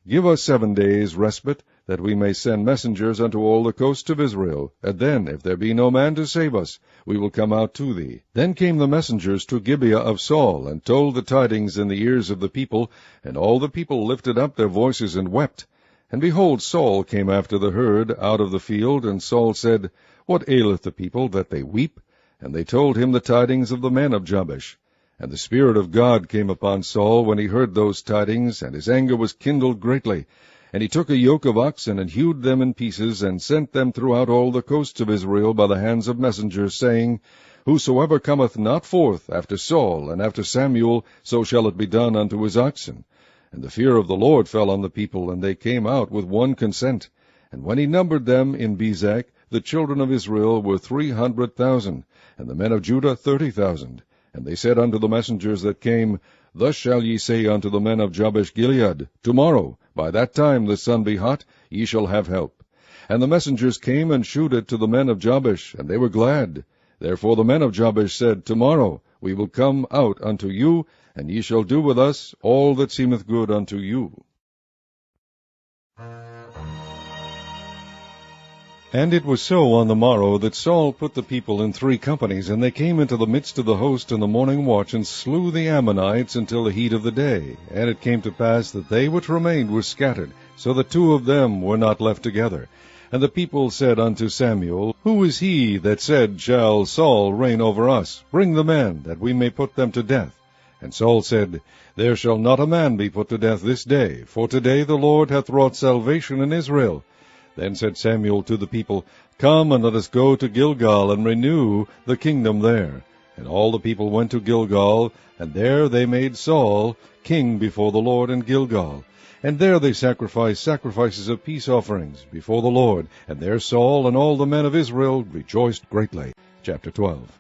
Give us 7 days' respite, that we may send messengers unto all the coasts of Israel, and then, if there be no man to save us, we will come out to thee. Then came the messengers to Gibeah of Saul, and told the tidings in the ears of the people, and all the people lifted up their voices and wept. And behold, Saul came after the herd out of the field, and Saul said, What aileth the people, that they weep? And they told him the tidings of the men of Jabesh. And the Spirit of God came upon Saul when he heard those tidings, and his anger was kindled greatly. And he took a yoke of oxen, and hewed them in pieces, and sent them throughout all the coasts of Israel by the hands of messengers, saying, Whosoever cometh not forth after Saul and after Samuel, so shall it be done unto his oxen. And the fear of the Lord fell on the people, and they came out with one consent. And when he numbered them in Bezek, the children of Israel were 300,000, and the men of Judah 30,000. And they said unto the messengers that came, Thus shall ye say unto the men of Jabesh-Gilead, Tomorrow, by that time the sun be hot, ye shall have help. And the messengers came and shewed it to the men of Jabesh, and they were glad. Therefore the men of Jabesh said, Tomorrow we will come out unto you, and ye shall do with us all that seemeth good unto you. And it was so on the morrow that Saul put the people in 3 companies, and they came into the midst of the host in the morning watch, and slew the Ammonites until the heat of the day. And it came to pass that they which remained were scattered, so that 2 of them were not left together. And the people said unto Samuel, Who is he that said, Shall Saul reign over us? Bring the men, that we may put them to death. And Saul said, There shall not a man be put to death this day, for today the Lord hath wrought salvation in Israel. Then said Samuel to the people, Come, and let us go to Gilgal, and renew the kingdom there. And all the people went to Gilgal, and there they made Saul king before the Lord in Gilgal. And there they sacrificed sacrifices of peace offerings before the Lord. And there Saul and all the men of Israel rejoiced greatly. Chapter 12.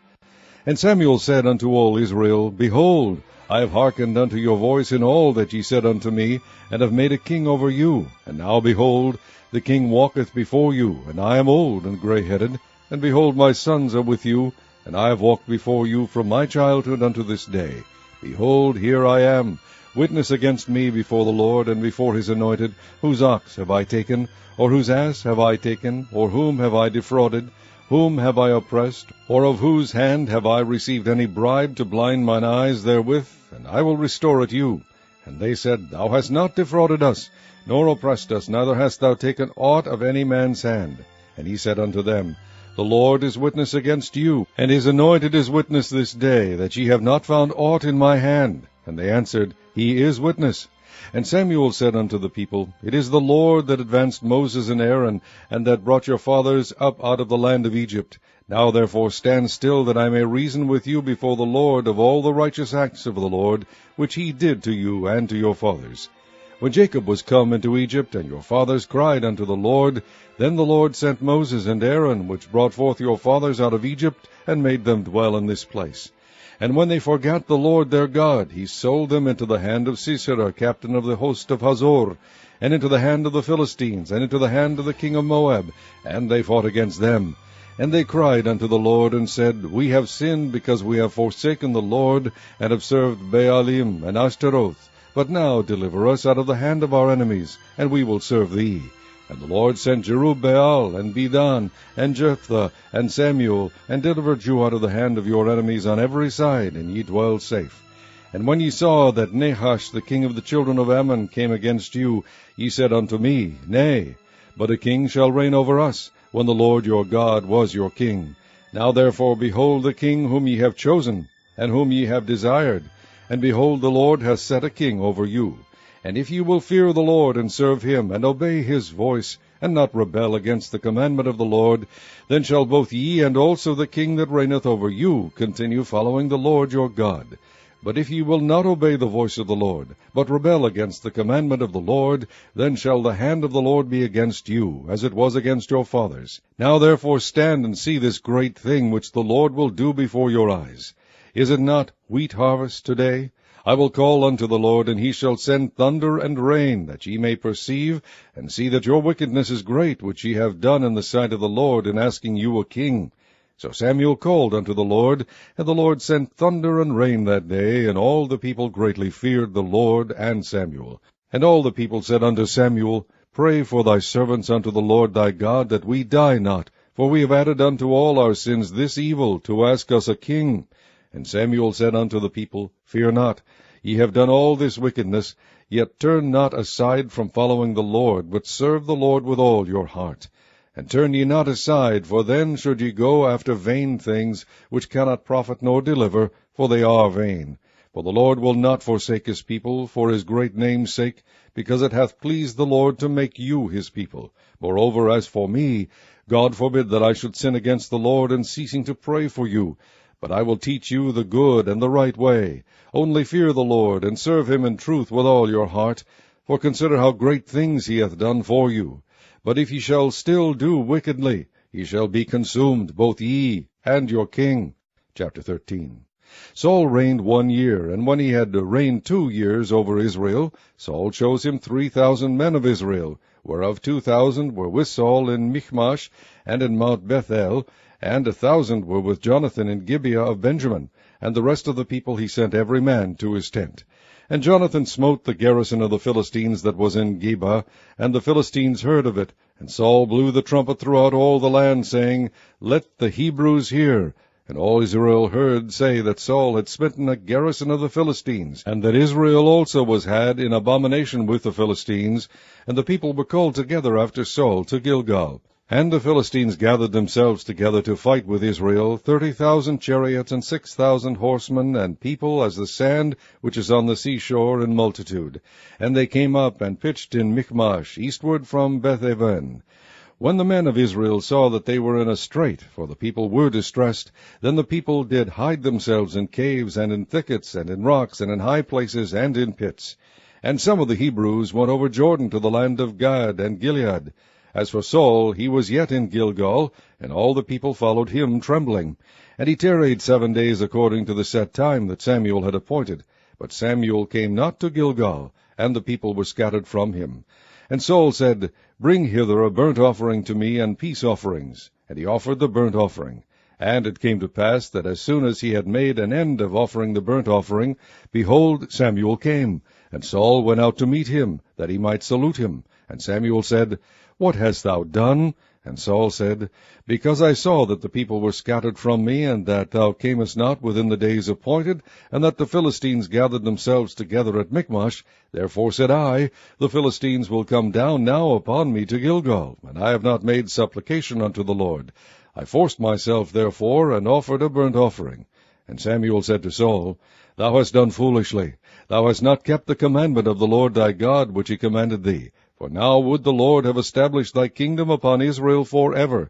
And Samuel said unto all Israel, Behold, I have hearkened unto your voice in all that ye said unto me, and have made a king over you. And now, behold, the king walketh before you, and I am old and grey-headed. And behold, my sons are with you, and I have walked before you from my childhood unto this day. Behold, here I am. Witness against me before the Lord, and before his anointed, whose ox have I taken, or whose ass have I taken, or whom have I defrauded? Whom have I oppressed, or of whose hand have I received any bribe to blind mine eyes therewith? And I will restore it you. And they said, Thou hast not defrauded us, nor oppressed us, neither hast thou taken aught of any man's hand. And he said unto them, The Lord is witness against you, and his anointed is witness this day, that ye have not found aught in my hand. And they answered, He is witness. And Samuel said unto the people, It is the Lord that advanced Moses and Aaron, and that brought your fathers up out of the land of Egypt. Now therefore stand still, that I may reason with you before the Lord of all the righteous acts of the Lord, which he did to you and to your fathers. When Jacob was come into Egypt, and your fathers cried unto the Lord, then the Lord sent Moses and Aaron, which brought forth your fathers out of Egypt, and made them dwell in this place. And when they forgat the Lord their God, he sold them into the hand of Sisera, captain of the host of Hazor, and into the hand of the Philistines, and into the hand of the king of Moab, and they fought against them. And they cried unto the Lord, and said, We have sinned, because we have forsaken the Lord, and have served Baalim and Ashtaroth. But now deliver us out of the hand of our enemies, and we will serve thee. And the Lord sent Jerubbaal, and Bedan, and Jephthah, and Samuel, and delivered you out of the hand of your enemies on every side, and ye dwell safe. And when ye saw that Nahash the king of the children of Ammon came against you, ye said unto me, Nay, but a king shall reign over us, when the Lord your God was your king. Now therefore behold the king whom ye have chosen, and whom ye have desired. And behold, the Lord hath set a king over you. And if ye will fear the Lord, and serve him, and obey his voice, and not rebel against the commandment of the Lord, then shall both ye and also the king that reigneth over you continue following the Lord your God. But if ye will not obey the voice of the Lord, but rebel against the commandment of the Lord, then shall the hand of the Lord be against you, as it was against your fathers. Now therefore stand and see this great thing which the Lord will do before your eyes. Is it not wheat harvest today? I will call unto the Lord, and he shall send thunder and rain, that ye may perceive, and see that your wickedness is great, which ye have done in the sight of the Lord, in asking you a king. So Samuel called unto the Lord, and the Lord sent thunder and rain that day, and all the people greatly feared the Lord and Samuel. And all the people said unto Samuel, Pray for thy servants unto the Lord thy God, that we die not, for we have added unto all our sins this evil, to ask us a king. And Samuel said unto the people, Fear not, ye have done all this wickedness, yet turn not aside from following the Lord, but serve the Lord with all your heart. And turn ye not aside, for then should ye go after vain things, which cannot profit nor deliver, for they are vain. For the Lord will not forsake his people, for his great name's sake, because it hath pleased the Lord to make you his people. Moreover, as for me, God forbid that I should sin against the Lord in ceasing to pray for you. But I will teach you the good and the right way. Only fear the Lord, and serve him in truth with all your heart. For consider how great things he hath done for you. But if ye shall still do wickedly, ye shall be consumed, both ye and your king. Chapter 13. Saul reigned 1 year, and when he had reigned 2 years over Israel, Saul chose him 3,000 men of Israel, whereof 2,000 were with Saul in Michmash and in Mount Bethel, and 1,000 were with Jonathan in Gibeah of Benjamin, and the rest of the people he sent every man to his tent. And Jonathan smote the garrison of the Philistines that was in Geba, and the Philistines heard of it. And Saul blew the trumpet throughout all the land, saying, Let the Hebrews hear. And all Israel heard say that Saul had smitten a garrison of the Philistines, and that Israel also was had in abomination with the Philistines. And the people were called together after Saul to Gilgal. And the Philistines gathered themselves together to fight with Israel, 30,000 chariots, and 6,000 horsemen, and people as the sand which is on the seashore in multitude. And they came up and pitched in Michmash, eastward from Beth-aven. When the men of Israel saw that they were in a strait, for the people were distressed, then the people did hide themselves in caves, and in thickets, and in rocks, and in high places, and in pits. And some of the Hebrews went over Jordan to the land of Gad and Gilead. As for Saul, he was yet in Gilgal, and all the people followed him trembling. And he tarried 7 days according to the set time that Samuel had appointed. But Samuel came not to Gilgal, and the people were scattered from him. And Saul said, Bring hither a burnt offering to me, and peace offerings. And he offered the burnt offering. And it came to pass that as soon as he had made an end of offering the burnt offering, behold, Samuel came. And Saul went out to meet him, that he might salute him. And Samuel said, What hast thou done? And Saul said, Because I saw that the people were scattered from me, and that thou camest not within the days appointed, and that the Philistines gathered themselves together at Michmash, therefore said I, The Philistines will come down now upon me to Gilgal, and I have not made supplication unto the Lord. I forced myself, therefore, and offered a burnt offering. And Samuel said to Saul, Thou hast done foolishly. Thou hast not kept the commandment of the Lord thy God, which he commanded thee. For now would the Lord have established thy kingdom upon Israel forever.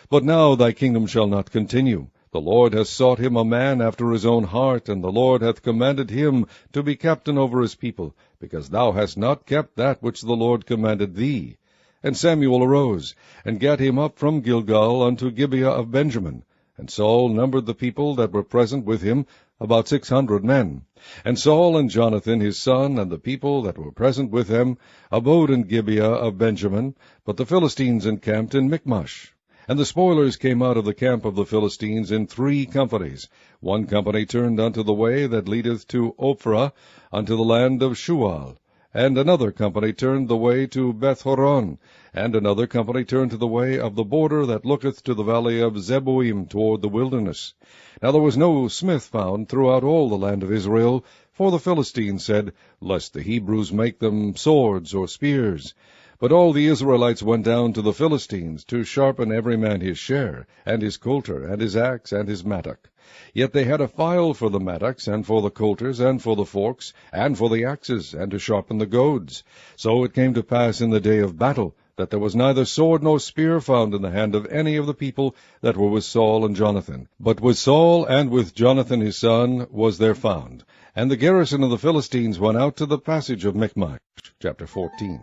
But now thy kingdom shall not continue. The Lord hath sought him a man after his own heart, and the Lord hath commanded him to be captain over his people, because thou hast not kept that which the Lord commanded thee. And Samuel arose, and gat him up from Gilgal unto Gibeah of Benjamin. And Saul numbered the people that were present with him, about 600 men. And Saul and Jonathan his son, and the people that were present with them, abode in Gibeah of Benjamin, but the Philistines encamped in Michmash. And the spoilers came out of the camp of the Philistines in 3 companies. 1 company turned unto the way that leadeth to Ophrah, unto the land of Shual. And another company turned the way to Beth-horon, And another company turned to the way of the border that looketh to the valley of Zeboim toward the wilderness. Now there was no smith found throughout all the land of Israel, for the Philistines said, Lest the Hebrews make them swords or spears. But all the Israelites went down to the Philistines, to sharpen every man his share, and his coulter, and his axe, and his mattock. Yet they had a file for the mattocks, and for the coulters, and for the forks, and for the axes, and to sharpen the goads. So it came to pass in the day of battle, that there was neither sword nor spear found in the hand of any of the people that were with Saul and Jonathan. But with Saul and with Jonathan his son was there found. And the garrison of the Philistines went out to the passage of Michmash. Chapter 14.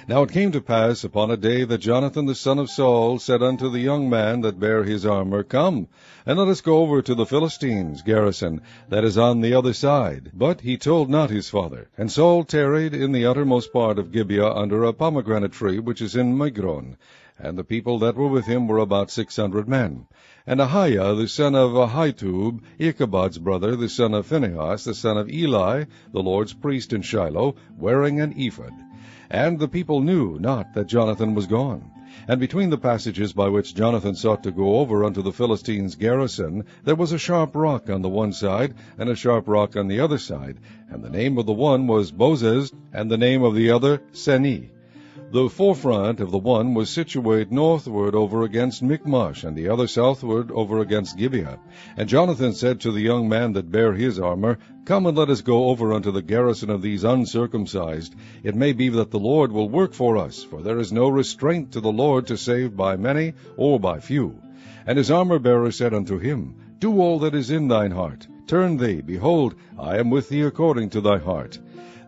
Now it came to pass upon a day that Jonathan the son of Saul said unto the young man that bare his armor, Come, and let us go over to the Philistines' garrison that is on the other side. But he told not his father. And Saul tarried in the uttermost part of Gibeah under a pomegranate tree which is in Migron. And the people that were with him were about 600 men. And Ahiah the son of Ahitub, Ichabod's brother, the son of Phinehas, the son of Eli, the Lord's priest in Shiloh, wearing an ephod. And the people knew not that Jonathan was gone. And between the passages by which Jonathan sought to go over unto the Philistines' garrison, there was a sharp rock on the one side, and a sharp rock on the other side. And the name of the one was Bozez, and the name of the other Seni. The forefront of the one was situate northward over against Michmash, and the other southward over against Gibeah. And Jonathan said to the young man that bare his armor, Come and let us go over unto the garrison of these uncircumcised. It may be that the Lord will work for us, for there is no restraint to the Lord to save by many or by few. And his armor-bearer said unto him, Do all that is in thine heart. Turn thee, behold, I am with thee according to thy heart.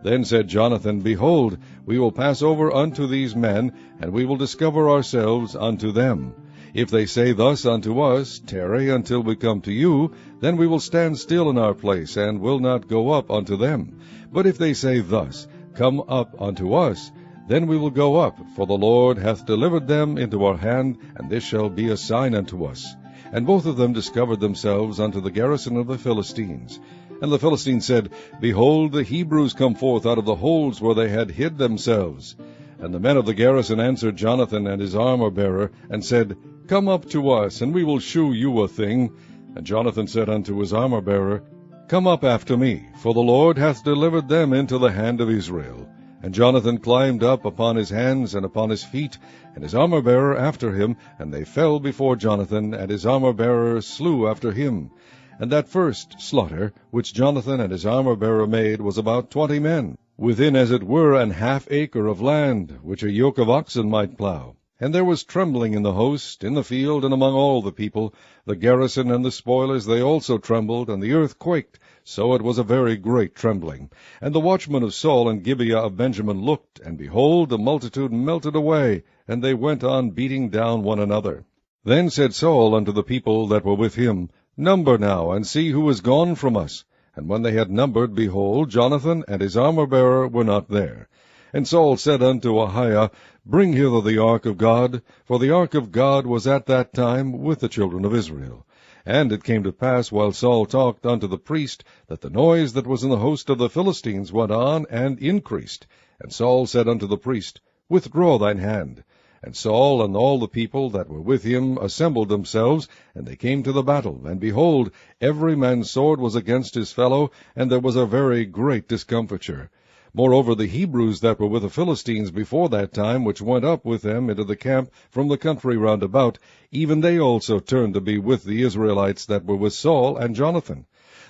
Then said Jonathan, Behold, we will pass over unto these men, and we will discover ourselves unto them. If they say thus unto us, Tarry until we come to you, then we will stand still in our place, and will not go up unto them. But if they say thus, Come up unto us, then we will go up, for the Lord hath delivered them into our hand, and this shall be a sign unto us. And both of them discovered themselves unto the garrison of the Philistines. And the Philistines said, Behold, the Hebrews come forth out of the holes where they had hid themselves. And the men of the garrison answered Jonathan and his armor-bearer, and said, Come up to us, and we will shew you a thing. And Jonathan said unto his armor-bearer, Come up after me, for the Lord hath delivered them into the hand of Israel. And Jonathan climbed up upon his hands and upon his feet, and his armor-bearer after him, and they fell before Jonathan, and his armor-bearer slew after him. And that first slaughter, which Jonathan and his armor-bearer made, was about 20 men, within as it were an half acre of land, which a yoke of oxen might plow. And there was trembling in the host, in the field, and among all the people. The garrison and the spoilers, they also trembled, and the earth quaked. So it was a very great trembling. And the watchmen of Saul and Gibeah of Benjamin looked, and behold, the multitude melted away, and they went on beating down one another. Then said Saul unto the people that were with him, Number now, and see who is gone from us. And when they had numbered, behold, Jonathan and his armor-bearer were not there. And Saul said unto Ahiah, Bring hither the ark of God, for the ark of God was at that time with the children of Israel. And it came to pass, while Saul talked unto the priest, that the noise that was in the host of the Philistines went on and increased. And Saul said unto the priest, Withdraw thine hand. And Saul and all the people that were with him assembled themselves, and they came to the battle. And behold, every man's sword was against his fellow, and there was a very great discomfiture. Moreover, the Hebrews that were with the Philistines before that time, which went up with them into the camp from the country round about, even they also turned to be with the Israelites that were with Saul and Jonathan.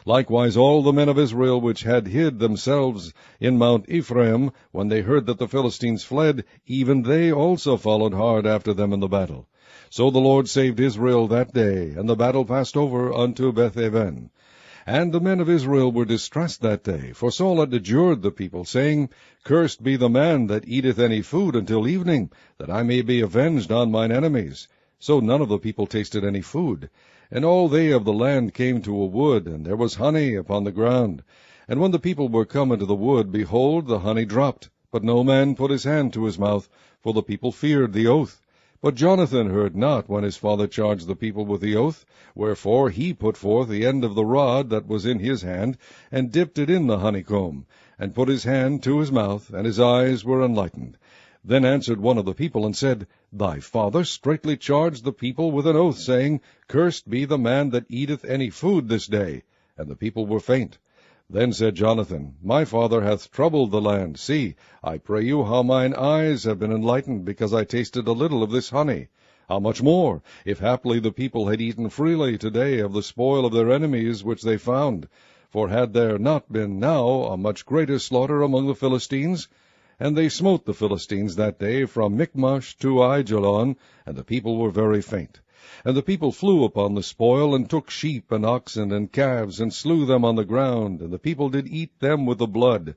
Likewise all the men of Israel which had hid themselves in Mount Ephraim, when they heard that the Philistines fled, even they also followed hard after them in the battle. So the Lord saved Israel that day, and the battle passed over unto Beth-aven. And the men of Israel were distressed that day, for Saul had adjured the people, saying, Cursed be the man that eateth any food until evening, that I may be avenged on mine enemies. So none of the people tasted any food. And all they of the land came to a wood, and there was honey upon the ground. And when the people were come into the wood, behold, the honey dropped. But no man put his hand to his mouth, for the people feared the oath. But Jonathan heard not when his father charged the people with the oath. Wherefore he put forth the end of the rod that was in his hand, and dipped it in the honeycomb, and put his hand to his mouth, and his eyes were enlightened. Then answered one of the people, and said, Thy father straitly charged the people with an oath, saying, Cursed be the man that eateth any food this day. And the people were faint. Then said Jonathan, My father hath troubled the land. See, I pray you, how mine eyes have been enlightened, because I tasted a little of this honey. How much more, if haply the people had eaten freely today of the spoil of their enemies which they found? For had there not been now a much greater slaughter among the Philistines? And they smote the Philistines that day from Michmash to Aijalon, and the people were very faint. And the people flew upon the spoil, and took sheep and oxen and calves, and slew them on the ground, and the people did eat them with the blood.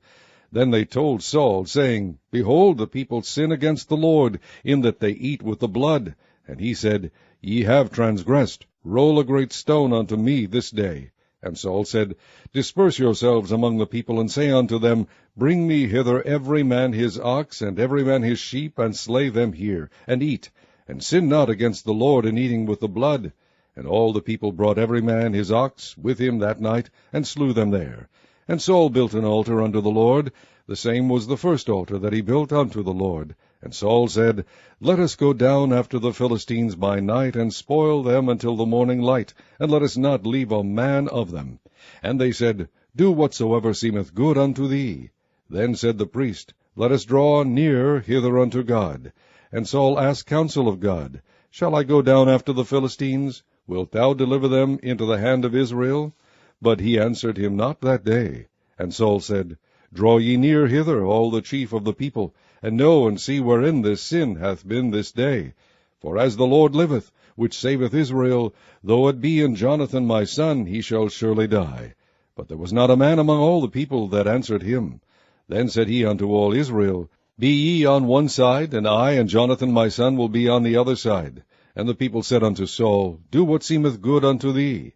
Then they told Saul, saying, Behold, the people sin against the Lord, in that they eat with the blood. And he said, Ye have transgressed. Roll a great stone unto me this day. And Saul said, Disperse yourselves among the people, and say unto them, Bring me hither every man his ox, and every man his sheep, and slay them here, and eat, and sin not against the Lord in eating with the blood. And all the people brought every man his ox with him that night, and slew them there. And Saul built an altar unto the Lord. The same was the first altar that he built unto the Lord. And Saul said, Let us go down after the Philistines by night, and spoil them until the morning light, and let us not leave a man of them. And they said, Do whatsoever seemeth good unto thee. Then said the priest, Let us draw near hither unto God. And Saul asked counsel of God, Shall I go down after the Philistines? Wilt thou deliver them into the hand of Israel? But he answered him not that day. And Saul said, Draw ye near hither, all the chief of the people, and know and see wherein this sin hath been this day. For as the Lord liveth, which saveth Israel, though it be in Jonathan my son, he shall surely die. But there was not a man among all the people that answered him. Then said he unto all Israel, Be ye on one side, and I and Jonathan my son will be on the other side. And the people said unto Saul, Do what seemeth good unto thee.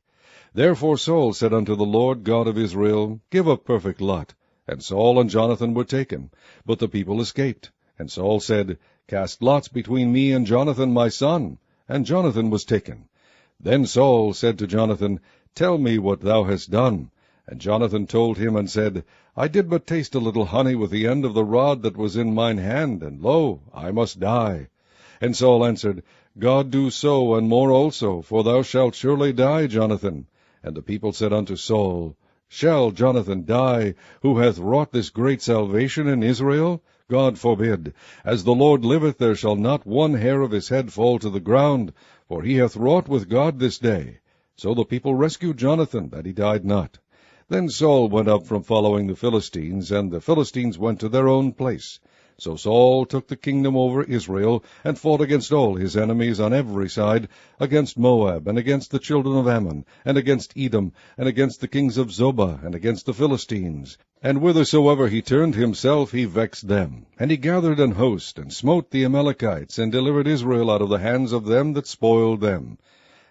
Therefore Saul said unto the Lord God of Israel, Give a perfect lot. And Saul and Jonathan were taken, but the people escaped. And Saul said, Cast lots between me and Jonathan my son. And Jonathan was taken. Then Saul said to Jonathan, Tell me what thou hast done. And Jonathan told him, and said, I did but taste a little honey with the end of the rod that was in mine hand, and lo, I must die. And Saul answered, God do so, and more also, for thou shalt surely die, Jonathan. And the people said unto Saul, Shall Jonathan die, who hath wrought this great salvation in Israel? God forbid. As the Lord liveth, there shall not one hair of his head fall to the ground, for he hath wrought with God this day. So the people rescued Jonathan, that he died not. Then Saul went up from following the Philistines, and the Philistines went to their own place. So Saul took the kingdom over Israel, and fought against all his enemies on every side, against Moab, and against the children of Ammon, and against Edom, and against the kings of Zobah, and against the Philistines. And whithersoever he turned himself, he vexed them. And he gathered an host, and smote the Amalekites, and delivered Israel out of the hands of them that spoiled them.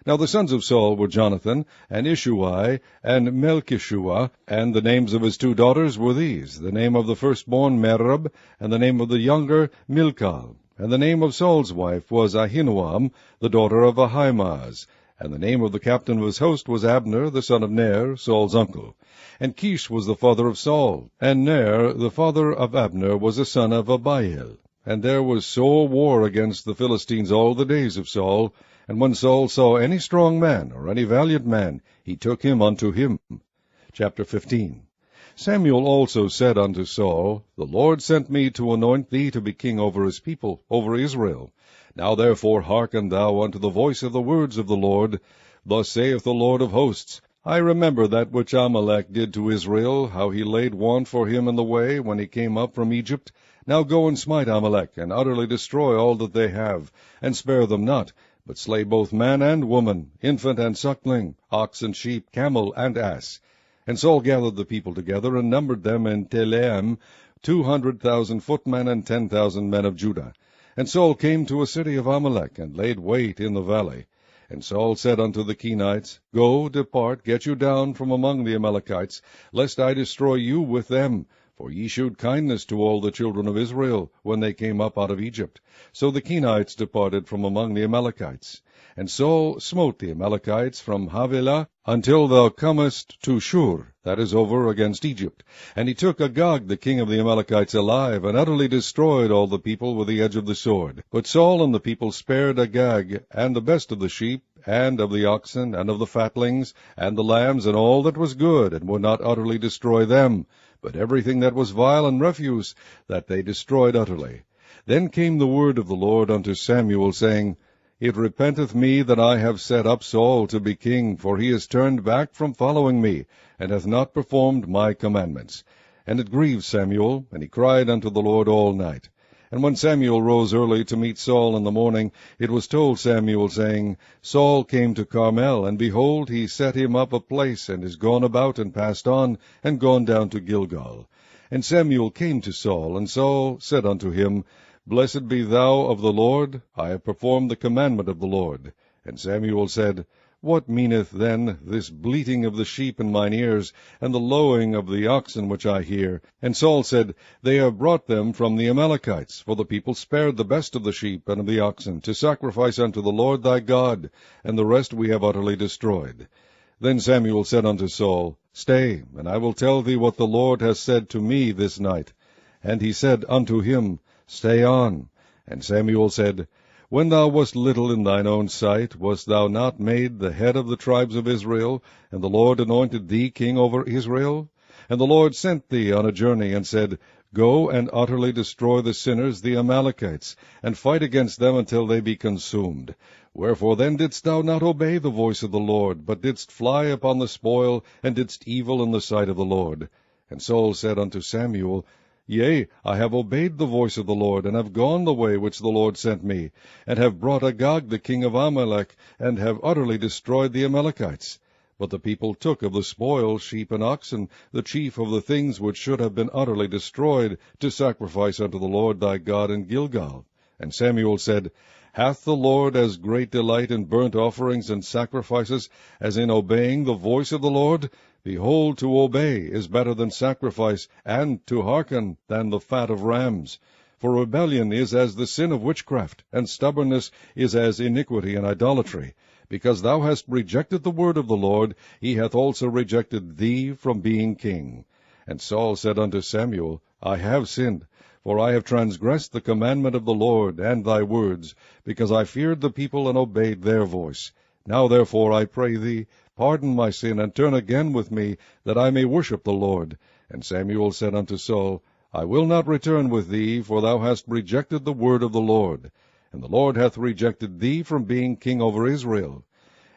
Now the sons of Saul were Jonathan, and Ishuai, and Melchishua, and the names of his 2 daughters were these, the name of the firstborn Merab, and the name of the younger Milcah. And the name of Saul's wife was Ahinoam, the daughter of Ahimaaz. And the name of the captain of his host was Abner, the son of Ner, Saul's uncle. And Kish was the father of Saul, and Ner, the father of Abner, was a son of Abiel. And there was sore war against the Philistines all the days of Saul. And when Saul saw any strong man, or any valiant man, he took him unto him. Chapter 15. Samuel also said unto Saul, The Lord sent me to anoint thee to be king over his people, over Israel. Now therefore hearken thou unto the voice of the words of the Lord. Thus saith the Lord of hosts, I remember that which Amalek did to Israel, how he laid want for him in the way, when he came up from Egypt. Now go and smite Amalek, and utterly destroy all that they have, and spare them not, but slay both man and woman, infant and suckling, ox and sheep, camel and ass. And Saul gathered the people together, and numbered them in Telaim, 200,000 footmen, and 10,000 men of Judah. And Saul came to a city of Amalek, and laid wait in the valley. And Saul said unto the Kenites, Go, depart, get you down from among the Amalekites, lest I destroy you with them, For ye shewed kindness to all the children of Israel, when they came up out of Egypt. So the Kenites departed from among the Amalekites. And Saul smote the Amalekites from Havilah until thou comest to Shur, that is over against Egypt. And he took Agag the king of the Amalekites alive, and utterly destroyed all the people with the edge of the sword. But Saul and the people spared Agag, and the best of the sheep, and of the oxen, and of the fatlings, and the lambs, and all that was good, and would not utterly destroy them, but everything that was vile and refuse, that they destroyed utterly. Then came the word of the Lord unto Samuel, saying, It repenteth me that I have set up Saul to be king, for he is turned back from following me, and hath not performed my commandments. And it grieved Samuel, and he cried unto the Lord all night. And when Samuel rose early to meet Saul in the morning, it was told Samuel, saying, Saul came to Carmel, and behold, he set him up a place, and is gone about, and passed on, and gone down to Gilgal. And Samuel came to Saul, and Saul said unto him, Blessed be thou of the Lord, I have performed the commandment of the Lord. And Samuel said, What meaneth then this bleating of the sheep in mine ears, and the lowing of the oxen which I hear? And Saul said, They have brought them from the Amalekites, for the people spared the best of the sheep and of the oxen, to sacrifice unto the Lord thy God, and the rest we have utterly destroyed. Then Samuel said unto Saul, Stay, and I will tell thee what the Lord hath said to me this night. And he said unto him, Stay on. And Samuel said, When thou wast little in thine own sight, wast thou not made the head of the tribes of Israel, and the Lord anointed thee king over Israel? And the Lord sent thee on a journey, and said, Go and utterly destroy the sinners, the Amalekites, and fight against them until they be consumed. Wherefore then didst thou not obey the voice of the Lord, but didst fly upon the spoil, and didst evil in the sight of the Lord? And Saul said unto Samuel, Yea, I have obeyed the voice of the Lord, and have gone the way which the Lord sent me, and have brought Agag the king of Amalek, and have utterly destroyed the Amalekites. But the people took of the spoil sheep and oxen, the chief of the things which should have been utterly destroyed, to sacrifice unto the Lord thy God in Gilgal. And Samuel said, Hath the Lord as great delight in burnt offerings and sacrifices as in obeying the voice of the Lord? Behold, to obey is better than sacrifice, and to hearken than the fat of rams. For rebellion is as the sin of witchcraft, and stubbornness is as iniquity and idolatry. Because thou hast rejected the word of the Lord, he hath also rejected thee from being king. And Saul said unto Samuel, I have sinned, for I have transgressed the commandment of the Lord, and thy words, because I feared the people and obeyed their voice. Now therefore, I pray thee, pardon my sin, and turn again with me, that I may worship the Lord. And Samuel said unto Saul, I will not return with thee, for thou hast rejected the word of the Lord. And the Lord hath rejected thee from being king over Israel.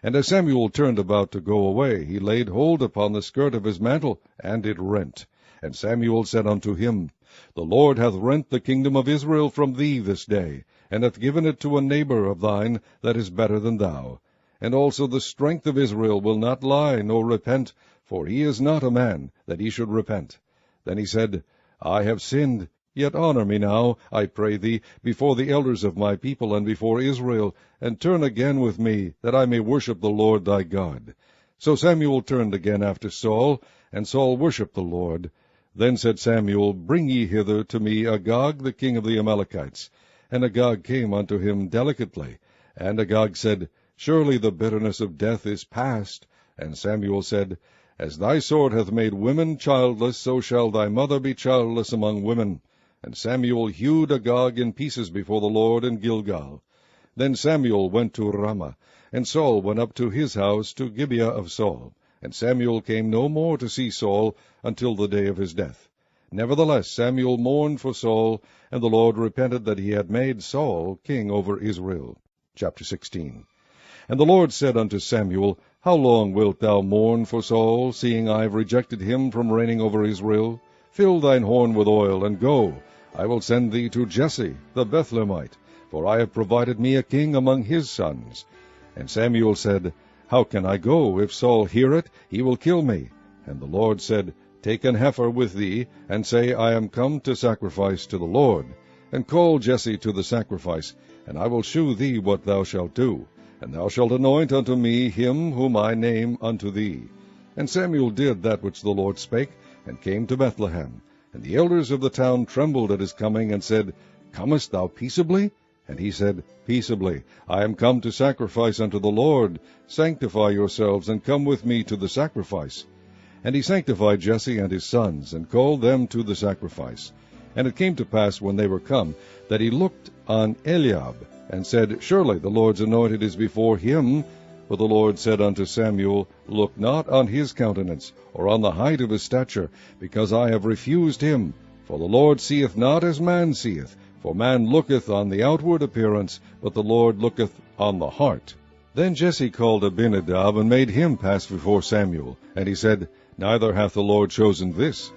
And as Samuel turned about to go away, he laid hold upon the skirt of his mantle, and it rent. And Samuel said unto him, The Lord hath rent the kingdom of Israel from thee this day, and hath given it to a neighbor of thine that is better than thou. And also the strength of Israel will not lie, nor repent, for he is not a man, that he should repent. Then he said, I have sinned, yet honor me now, I pray thee, before the elders of my people, and before Israel, and turn again with me, that I may worship the Lord thy God. So Samuel turned again after Saul, and Saul worshipped the Lord. Then said Samuel, Bring ye hither to me Agag the king of the Amalekites. And Agag came unto him delicately. And Agag said, Surely the bitterness of death is past. And Samuel said, As thy sword hath made women childless, so shall thy mother be childless among women. And Samuel hewed Agag in pieces before the Lord in Gilgal. Then Samuel went to Ramah, and Saul went up to his house to Gibeah of Saul. And Samuel came no more to see Saul until the day of his death. Nevertheless Samuel mourned for Saul, and the Lord repented that he had made Saul king over Israel. Chapter 16. And the Lord said unto Samuel, How long wilt thou mourn for Saul, seeing I have rejected him from reigning over Israel? Fill thine horn with oil, and go. I will send thee to Jesse the Bethlehemite, for I have provided me a king among his sons. And Samuel said, How can I go? If Saul hear it, he will kill me. And the Lord said, Take an heifer with thee, and say, I am come to sacrifice to the Lord. And call Jesse to the sacrifice, and I will shew thee what thou shalt do. And thou shalt anoint unto me him whom I name unto thee. And Samuel did that which the Lord spake, and came to Bethlehem. And the elders of the town trembled at his coming, and said, Comest thou peaceably? And he said, Peaceably. I am come to sacrifice unto the Lord. Sanctify yourselves, and come with me to the sacrifice. And he sanctified Jesse and his sons, and called them to the sacrifice. And it came to pass, when they were come, that he looked on Eliab, and said, Surely the Lord's anointed is before him. But the Lord said unto Samuel, Look not on his countenance, or on the height of his stature, because I have refused him. For the Lord seeth not as man seeth. For man looketh on the outward appearance, but the Lord looketh on the heart. Then Jesse called Abinadab, and made him pass before Samuel. And he said, Neither hath the Lord chosen this.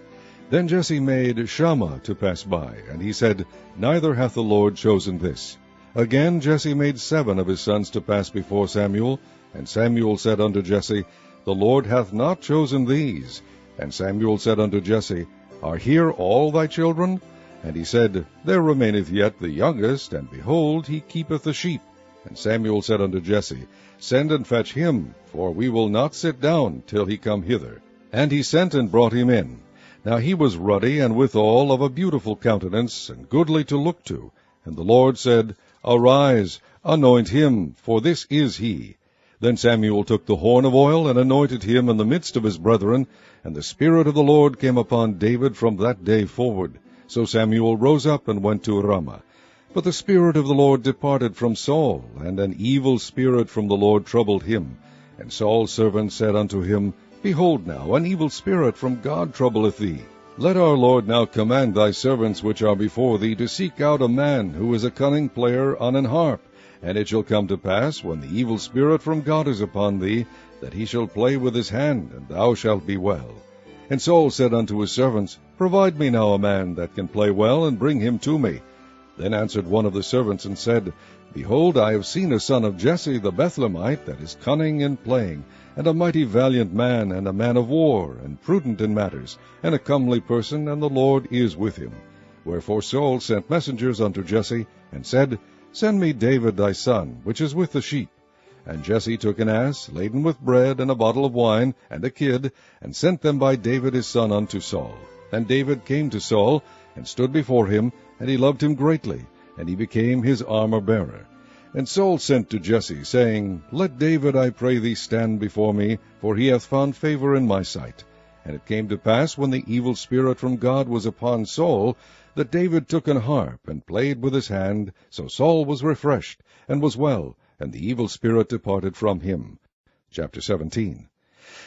Then Jesse made Shammah to pass by, and he said, Neither hath the Lord chosen this. Again Jesse made 7 of his sons to pass before Samuel. And Samuel said unto Jesse, The Lord hath not chosen these. And Samuel said unto Jesse, Are here all thy children? And he said, There remaineth yet the youngest, and behold, he keepeth the sheep. And Samuel said unto Jesse, Send and fetch him, for we will not sit down till he come hither. And he sent and brought him in. Now he was ruddy, and withal of a beautiful countenance, and goodly to look to. And the Lord said, Arise, anoint him, for this is he. Then Samuel took the horn of oil, and anointed him in the midst of his brethren. And the Spirit of the Lord came upon David from that day forward. So Samuel rose up and went to Ramah. But the Spirit of the Lord departed from Saul, and an evil spirit from the Lord troubled him. And Saul's servants said unto him, Behold now, an evil spirit from God troubleth thee. Let our Lord now command thy servants which are before thee to seek out a man who is a cunning player on an harp. And it shall come to pass, when the evil spirit from God is upon thee, that he shall play with his hand, and thou shalt be well. And Saul said unto his servants, Provide me now a man that can play well, and bring him to me. Then answered one of the servants, and said, Behold, I have seen a son of Jesse the Bethlehemite, that is cunning in playing, and a mighty valiant man, and a man of war, and prudent in matters, and a comely person, and the Lord is with him. Wherefore Saul sent messengers unto Jesse, and said, Send me David thy son, which is with the sheep. And Jesse took an ass, laden with bread, and a bottle of wine, and a kid, and sent them by David his son unto Saul. And David came to Saul, and stood before him, and he loved him greatly, and he became his armor-bearer. And Saul sent to Jesse, saying, Let David, I pray thee, stand before me, for he hath found favor in my sight. And it came to pass, when the evil spirit from God was upon Saul, that David took an harp, and played with his hand. So Saul was refreshed, and was well, and the evil spirit departed from him. Chapter 17.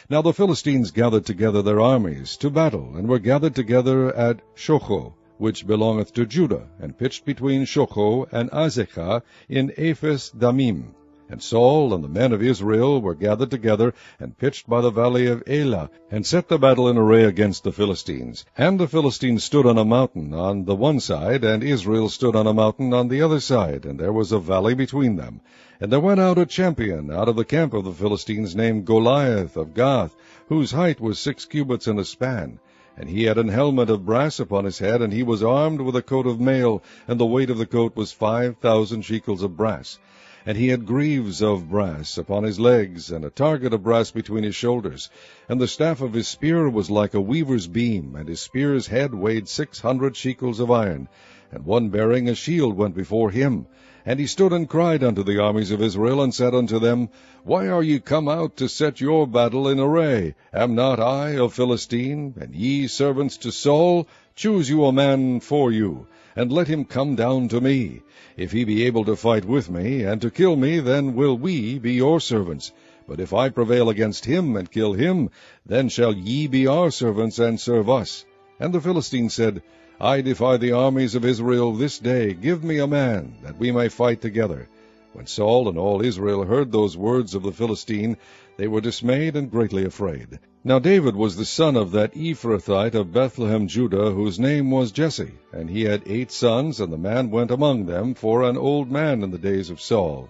Now the Philistines gathered together their armies to battle, and were gathered together at Shocho, which belongeth to Judah, and pitched between Shocho and Azekah in Ephes Damim. And Saul and the men of Israel were gathered together, and pitched by the valley of Elah, and set the battle in array against the Philistines. And the Philistines stood on a mountain on the one side, and Israel stood on a mountain on the other side, and there was a valley between them. And there went out a champion out of the camp of the Philistines, named Goliath of Gath, whose height was 6 cubits and a span. And he had an helmet of brass upon his head, and he was armed with a coat of mail, and the weight of the coat was 5,000 shekels of brass. And he had greaves of brass upon his legs, and a target of brass between his shoulders. And the staff of his spear was like a weaver's beam, and his spear's head weighed 600 shekels of iron. And one bearing a shield went before him. And he stood and cried unto the armies of Israel, and said unto them, Why are ye come out to set your battle in array? Am not I a Philistine, and ye servants to Saul? Choose you a man for you, and let him come down to me. If he be able to fight with me, and to kill me, then will we be your servants. But if I prevail against him, and kill him, then shall ye be our servants, and serve us. And the Philistines said, I defy the armies of Israel this day. Give me a man, that we may fight together. When Saul and all Israel heard those words of the Philistine, they were dismayed and greatly afraid. Now David was the son of that Ephrathite of Bethlehem, Judah, whose name was Jesse. And he had 8 sons, and the man went among them for an old man in the days of Saul.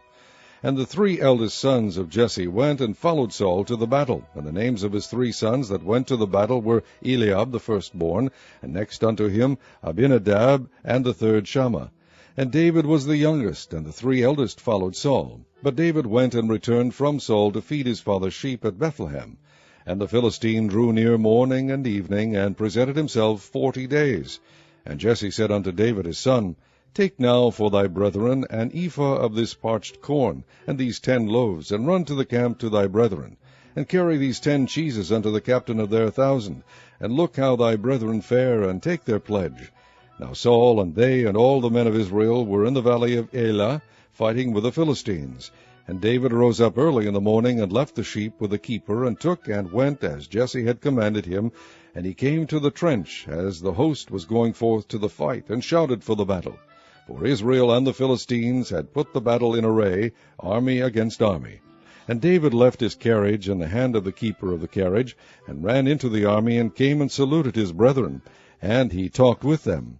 And the 3 eldest sons of Jesse went and followed Saul to the battle. And the names of his 3 sons that went to the battle were Eliab the firstborn, and next unto him Abinadab, and the 3rd Shammah. And David was the youngest, and the 3 eldest followed Saul. But David went and returned from Saul to feed his father's sheep at Bethlehem. And the Philistine drew near morning and evening, and presented himself 40 days. And Jesse said unto David his son, Take now for thy brethren an ephah of this parched corn, and these 10 loaves, and run to the camp to thy brethren. And carry these 10 cheeses unto the captain of their 1,000, and look how thy brethren fare, and take their pledge. Now Saul and they and all the men of Israel were in the valley of Elah, fighting with the Philistines. And David rose up early in the morning, and left the sheep with the keeper, and took and went as Jesse had commanded him. And he came to the trench, as the host was going forth to the fight, and shouted for the battle. For Israel and the Philistines had put the battle in array, army against army. And David left his carriage in the hand of the keeper of the carriage, and ran into the army, and came and saluted his brethren, and he talked with them.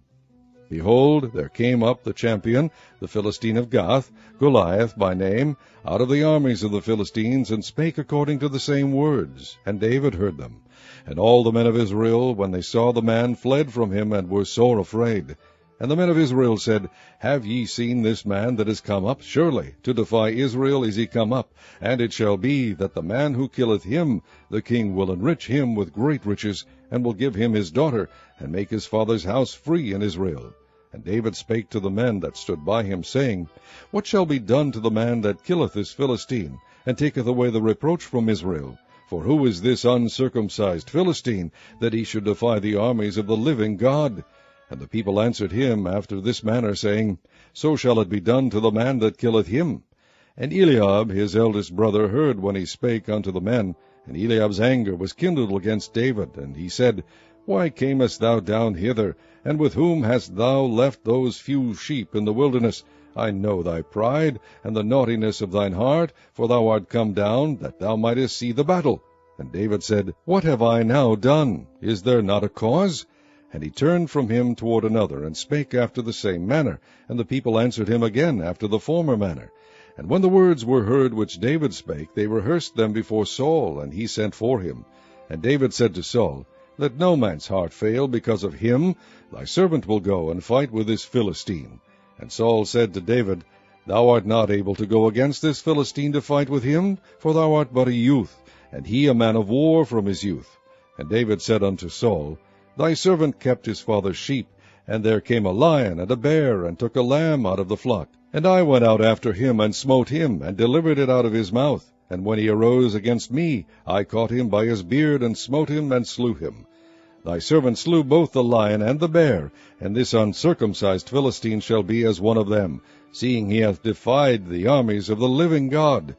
Behold, there came up the champion, the Philistine of Gath, Goliath by name, out of the armies of the Philistines, and spake according to the same words. And David heard them. And all the men of Israel, when they saw the man, fled from him, and were sore afraid. And the men of Israel said, Have ye seen this man that is come up? Surely to defy Israel is he come up. And it shall be that the man who killeth him, the king will enrich him with great riches, and will give him his daughter, and make his father's house free in Israel. And David spake to the men that stood by him, saying, What shall be done to the man that killeth this Philistine, and taketh away the reproach from Israel? For who is this uncircumcised Philistine, that he should defy the armies of the living God? And the people answered him after this manner, saying, So shall it be done to the man that killeth him. And Eliab his eldest brother heard when he spake unto the men. And Eliab's anger was kindled against David. And he said, Why camest thou down hither? And with whom hast thou left those few sheep in the wilderness? I know thy pride, and the naughtiness of thine heart, for thou art come down, that thou mightest see the battle. And David said, What have I now done? Is there not a cause? And he turned from him toward another, and spake after the same manner. And the people answered him again after the former manner. And when the words were heard which David spake, they rehearsed them before Saul, and he sent for him. And David said to Saul, Let no man's heart fail because of him. Thy servant will go and fight with this Philistine. And Saul said to David, Thou art not able to go against this Philistine to fight with him, for thou art but a youth, and he a man of war from his youth. And David said unto Saul, Thy servant kept his father's sheep, and there came a lion and a bear, and took a lamb out of the flock. And I went out after him, and smote him, and delivered it out of his mouth. And when he arose against me, I caught him by his beard, and smote him, and slew him. Thy servant slew both the lion and the bear, and this uncircumcised Philistine shall be as one of them, seeing he hath defied the armies of the living God.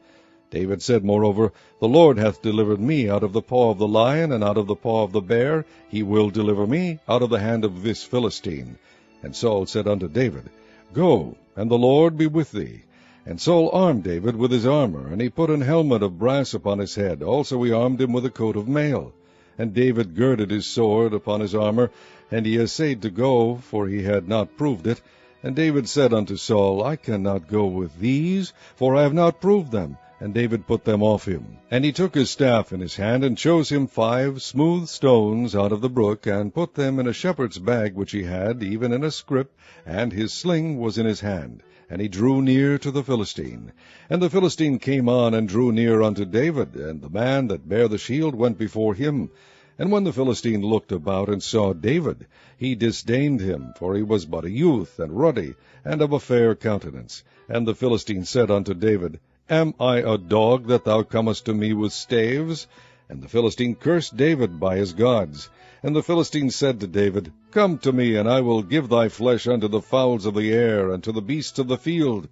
David said moreover, The Lord hath delivered me out of the paw of the lion, and out of the paw of the bear. He will deliver me out of the hand of this Philistine. And Saul said unto David, Go, and the Lord be with thee. And Saul armed David with his armor, and he put an helmet of brass upon his head. Also he armed him with a coat of mail. And David girded his sword upon his armor, and he essayed to go, for he had not proved it. And David said unto Saul, I cannot go with these, for I have not proved them. And David put them off him. And he took his staff in his hand, and chose him 5 smooth stones out of the brook, and put them in a shepherd's bag which he had, even in a scrip, and his sling was in his hand. And he drew near to the Philistine. And the Philistine came on, and drew near unto David, and the man that bare the shield went before him. And when the Philistine looked about and saw David, he disdained him, for he was but a youth, and ruddy, and of a fair countenance. And the Philistine said unto David, Am I a dog that thou comest to me with staves? And the Philistine cursed David by his gods. And the Philistine said to David, Come to me, and I will give thy flesh unto the fowls of the air, and to the beasts of the field.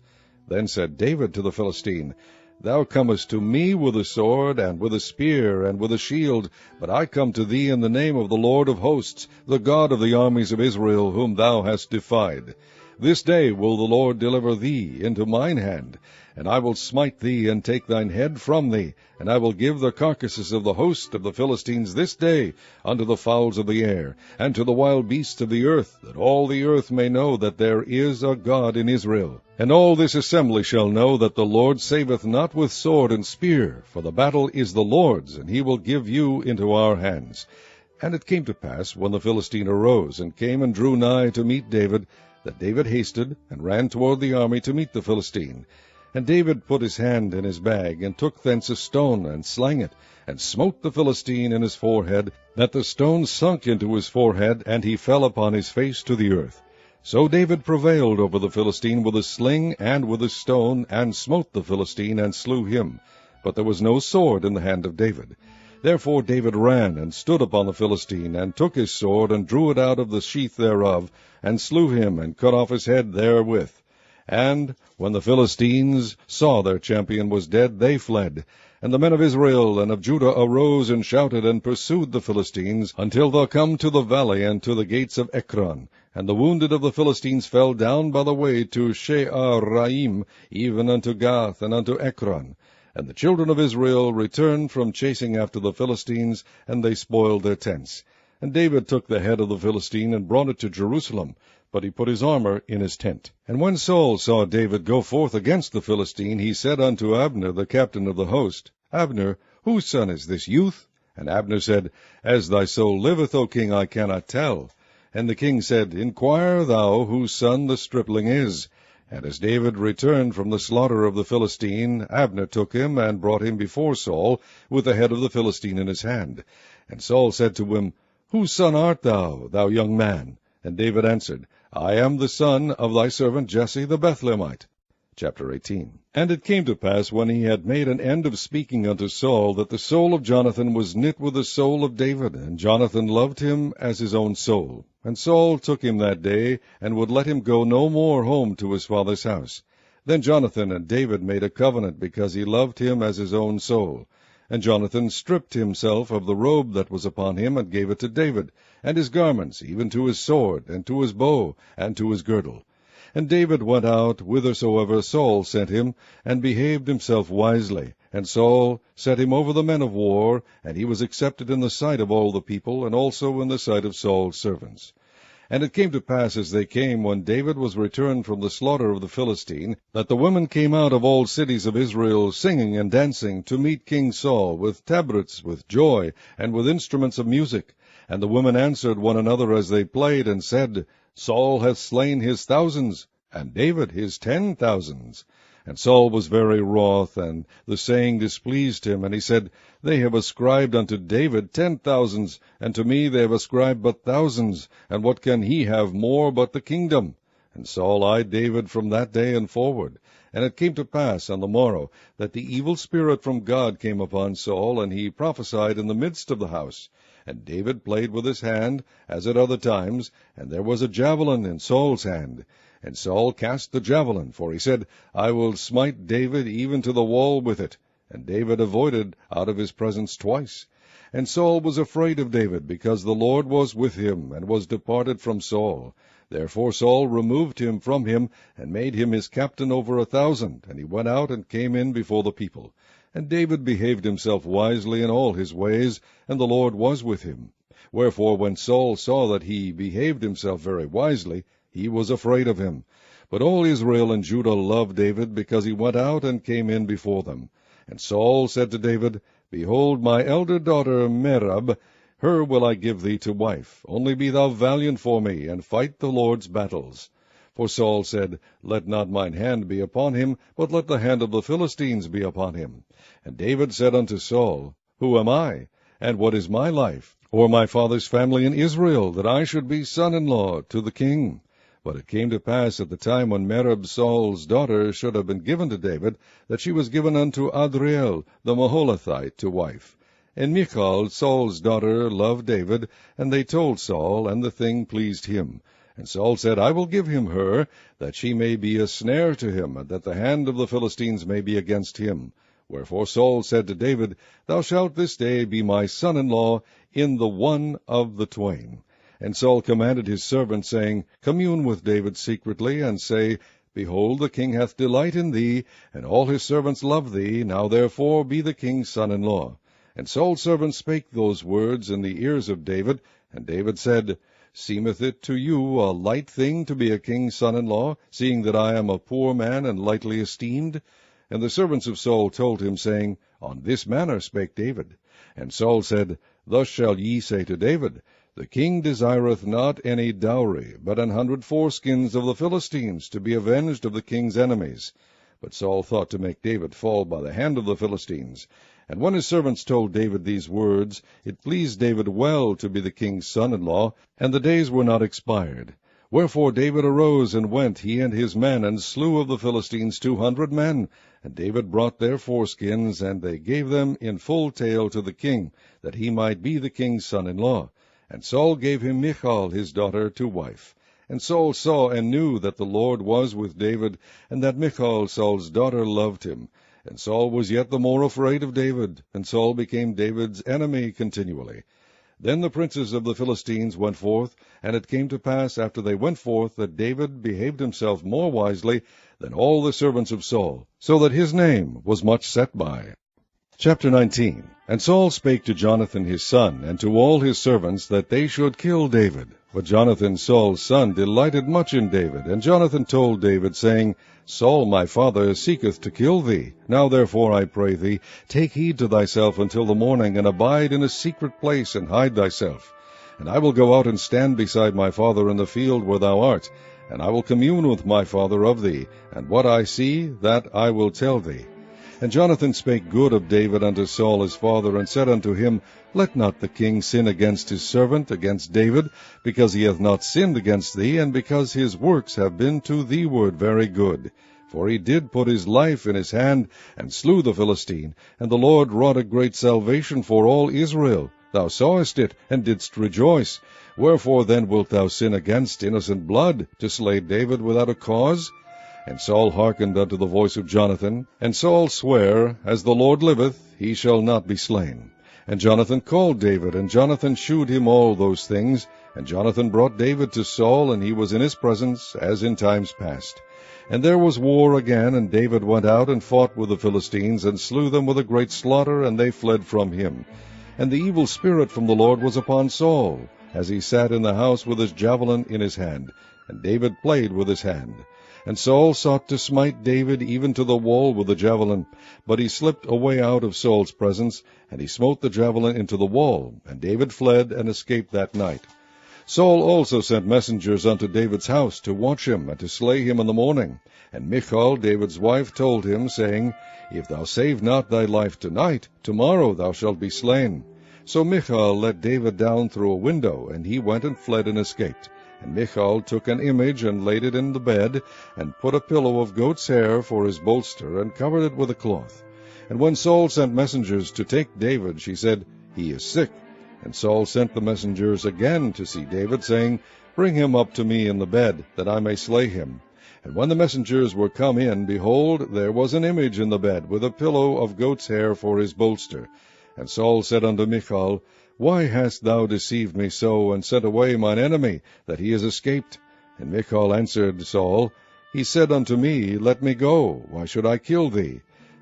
Then said David to the Philistine, Thou comest to me with a sword, and with a spear, and with a shield, but I come to thee in the name of the Lord of hosts, the God of the armies of Israel, whom thou hast defied. This day will the Lord deliver thee into mine hand, and I will smite thee, and take thine head from thee, and I will give the carcasses of the host of the Philistines this day unto the fowls of the air, and to the wild beasts of the earth, that all the earth may know that there is a God in Israel. And all this assembly shall know that the Lord saveth not with sword and spear, for the battle is the Lord's, and he will give you into our hands. And it came to pass, when the Philistine arose, and came and drew nigh to meet David, that David hasted, and ran toward the army to meet the Philistine. And David put his hand in his bag, and took thence a stone, and slang it, and smote the Philistine in his forehead, that the stone sunk into his forehead, and he fell upon his face to the earth. So David prevailed over the Philistine with a sling and with a stone, and smote the Philistine, and slew him. But there was no sword in the hand of David. Therefore David ran, and stood upon the Philistine, and took his sword, and drew it out of the sheath thereof, and slew him, and cut off his head therewith. And when the Philistines saw their champion was dead, they fled. And the men of Israel and of Judah arose and shouted, and pursued the Philistines, until they come to the valley and to the gates of Ekron. And the wounded of the Philistines fell down by the way to She'araim, even unto Gath and unto Ekron. And the children of Israel returned from chasing after the Philistines, and they spoiled their tents. And David took the head of the Philistine, and brought it to Jerusalem, but he put his armor in his tent. And when Saul saw David go forth against the Philistine, he said unto Abner, the captain of the host, Abner, whose son is this youth? And Abner said, As thy soul liveth, O king, I cannot tell. And the king said, Inquire thou whose son the stripling is. And as David returned from the slaughter of the Philistine, Abner took him, and brought him before Saul, with the head of the Philistine in his hand. And Saul said to him, Whose son art thou, thou young man? And David answered, I am the son of thy servant Jesse the Bethlehemite. Chapter 18. And it came to pass, when he had made an end of speaking unto Saul, that the soul of Jonathan was knit with the soul of David, and Jonathan loved him as his own soul. And Saul took him that day, and would let him go no more home to his father's house. Then Jonathan and David made a covenant, because he loved him as his own soul. And Jonathan stripped himself of the robe that was upon him, and gave it to David, and his garments, even to his sword, and to his bow, and to his girdle. And David went out whithersoever Saul sent him, and behaved himself wisely. And Saul set him over the men of war, and he was accepted in the sight of all the people, and also in the sight of Saul's servants. And it came to pass, as they came, when David was returned from the slaughter of the Philistine, that the women came out of all cities of Israel, singing and dancing, to meet King Saul, with tabrets, with joy, and with instruments of music. And the women answered one another as they played, and said, Saul hath slain his thousands, and David his 10,000s. And Saul was very wroth, and the saying displeased him. And he said, They have ascribed unto David 10,000s, and to me they have ascribed but thousands, and what can he have more but the kingdom? And Saul eyed David from that day and forward. And it came to pass on the morrow, that the evil spirit from God came upon Saul, and he prophesied in the midst of the house. And David played with his hand, as at other times, and there was a javelin in Saul's hand. And Saul cast the javelin, for he said, I will smite David even to the wall with it. And David avoided out of his presence twice. And Saul was afraid of David, because the Lord was with him, and was departed from Saul. Therefore Saul removed him from him, and made him his captain over 1,000. And he went out and came in before the people. And David behaved himself wisely in all his ways, and the Lord was with him. Wherefore when Saul saw that he behaved himself very wisely, he was afraid of him. But all Israel and Judah loved David, because he went out and came in before them. And Saul said to David, Behold, my elder daughter Merab, her will I give thee to wife. Only be thou valiant for me, and fight the Lord's battles. For Saul said, Let not mine hand be upon him, but let the hand of the Philistines be upon him. And David said unto Saul, Who am I, and what is my life, or my father's family in Israel, that I should be son-in-law to the king? But it came to pass at the time when Merab Saul's daughter should have been given to David, that she was given unto Adriel the Maholathite to wife. And Michal, Saul's daughter, loved David, and they told Saul, and the thing pleased him. And Saul said, I will give him her, that she may be a snare to him, and that the hand of the Philistines may be against him. Wherefore Saul said to David, Thou shalt this day be my son-in-law in the one of the twain. And Saul commanded his servants, saying, Commune with David secretly, and say, Behold, the king hath delight in thee, and all his servants love thee. Now therefore be the king's son-in-law. And Saul's servants spake those words in the ears of David. And David said, Seemeth it to you a light thing to be a king's son-in-law, seeing that I am a poor man and lightly esteemed? And the servants of Saul told him, saying, On this manner spake David. And Saul said, Thus shall ye say to David, The king desireth not any dowry, but 100 foreskins of the Philistines, to be avenged of the king's enemies. But Saul thought to make David fall by the hand of the Philistines. And when his servants told David these words, it pleased David well to be the king's son-in-law, and the days were not expired. Wherefore David arose and went, he and his men, and slew of the Philistines 200 men. And David brought their foreskins, and they gave them in full tale to the king, that he might be the king's son-in-law. And Saul gave him Michal his daughter to wife. And Saul saw and knew that the Lord was with David, and that Michal Saul's daughter loved him. And Saul was yet the more afraid of David, and Saul became David's enemy continually. Then the princes of the Philistines went forth, and it came to pass after they went forth that David behaved himself more wisely than all the servants of Saul, so that his name was much set by. Chapter 19. And Saul spake to Jonathan his son, and to all his servants, that they should kill David. But Jonathan Saul's son delighted much in David. And Jonathan told David, saying, Saul my father seeketh to kill thee. Now therefore, I pray thee, take heed to thyself until the morning, and abide in a secret place, and hide thyself. And I will go out and stand beside my father in the field where thou art, and I will commune with my father of thee, and what I see, that I will tell thee. And Jonathan spake good of David unto Saul his father, and said unto him, Let not the king sin against his servant, against David, because he hath not sinned against thee, and because his works have been to thee ward very good. For he did put his life in his hand, and slew the Philistine, and the Lord wrought a great salvation for all Israel. Thou sawest it, and didst rejoice. Wherefore then wilt thou sin against innocent blood, to slay David without a cause? And Saul hearkened unto the voice of Jonathan, and Saul sware, As the Lord liveth, he shall not be slain. And Jonathan called David, and Jonathan shewed him all those things. And Jonathan brought David to Saul, and he was in his presence, as in times past. And there was war again, and David went out and fought with the Philistines, and slew them with a great slaughter, and they fled from him. And the evil spirit from the Lord was upon Saul, as he sat in the house with his javelin in his hand, and David played with his hand. And Saul sought to smite David even to the wall with the javelin, but he slipped away out of Saul's presence, and he smote the javelin into the wall, and David fled and escaped that night. Saul also sent messengers unto David's house to watch him, and to slay him in the morning. And Michal, David's wife, told him, saying, If thou save not thy life tonight, tomorrow thou shalt be slain. So Michal let David down through a window, and he went and fled and escaped. And Michal took an image, and laid it in the bed, and put a pillow of goat's hair for his bolster, and covered it with a cloth. And when Saul sent messengers to take David, she said, He is sick. And Saul sent the messengers again to see David, saying, Bring him up to me in the bed, that I may slay him. And when the messengers were come in, behold, there was an image in the bed, with a pillow of goat's hair for his bolster. And Saul said unto Michal, Why hast thou deceived me so, and sent away mine enemy, that he is escaped? And Michal answered Saul, He said unto me, Let me go, why should I kill thee?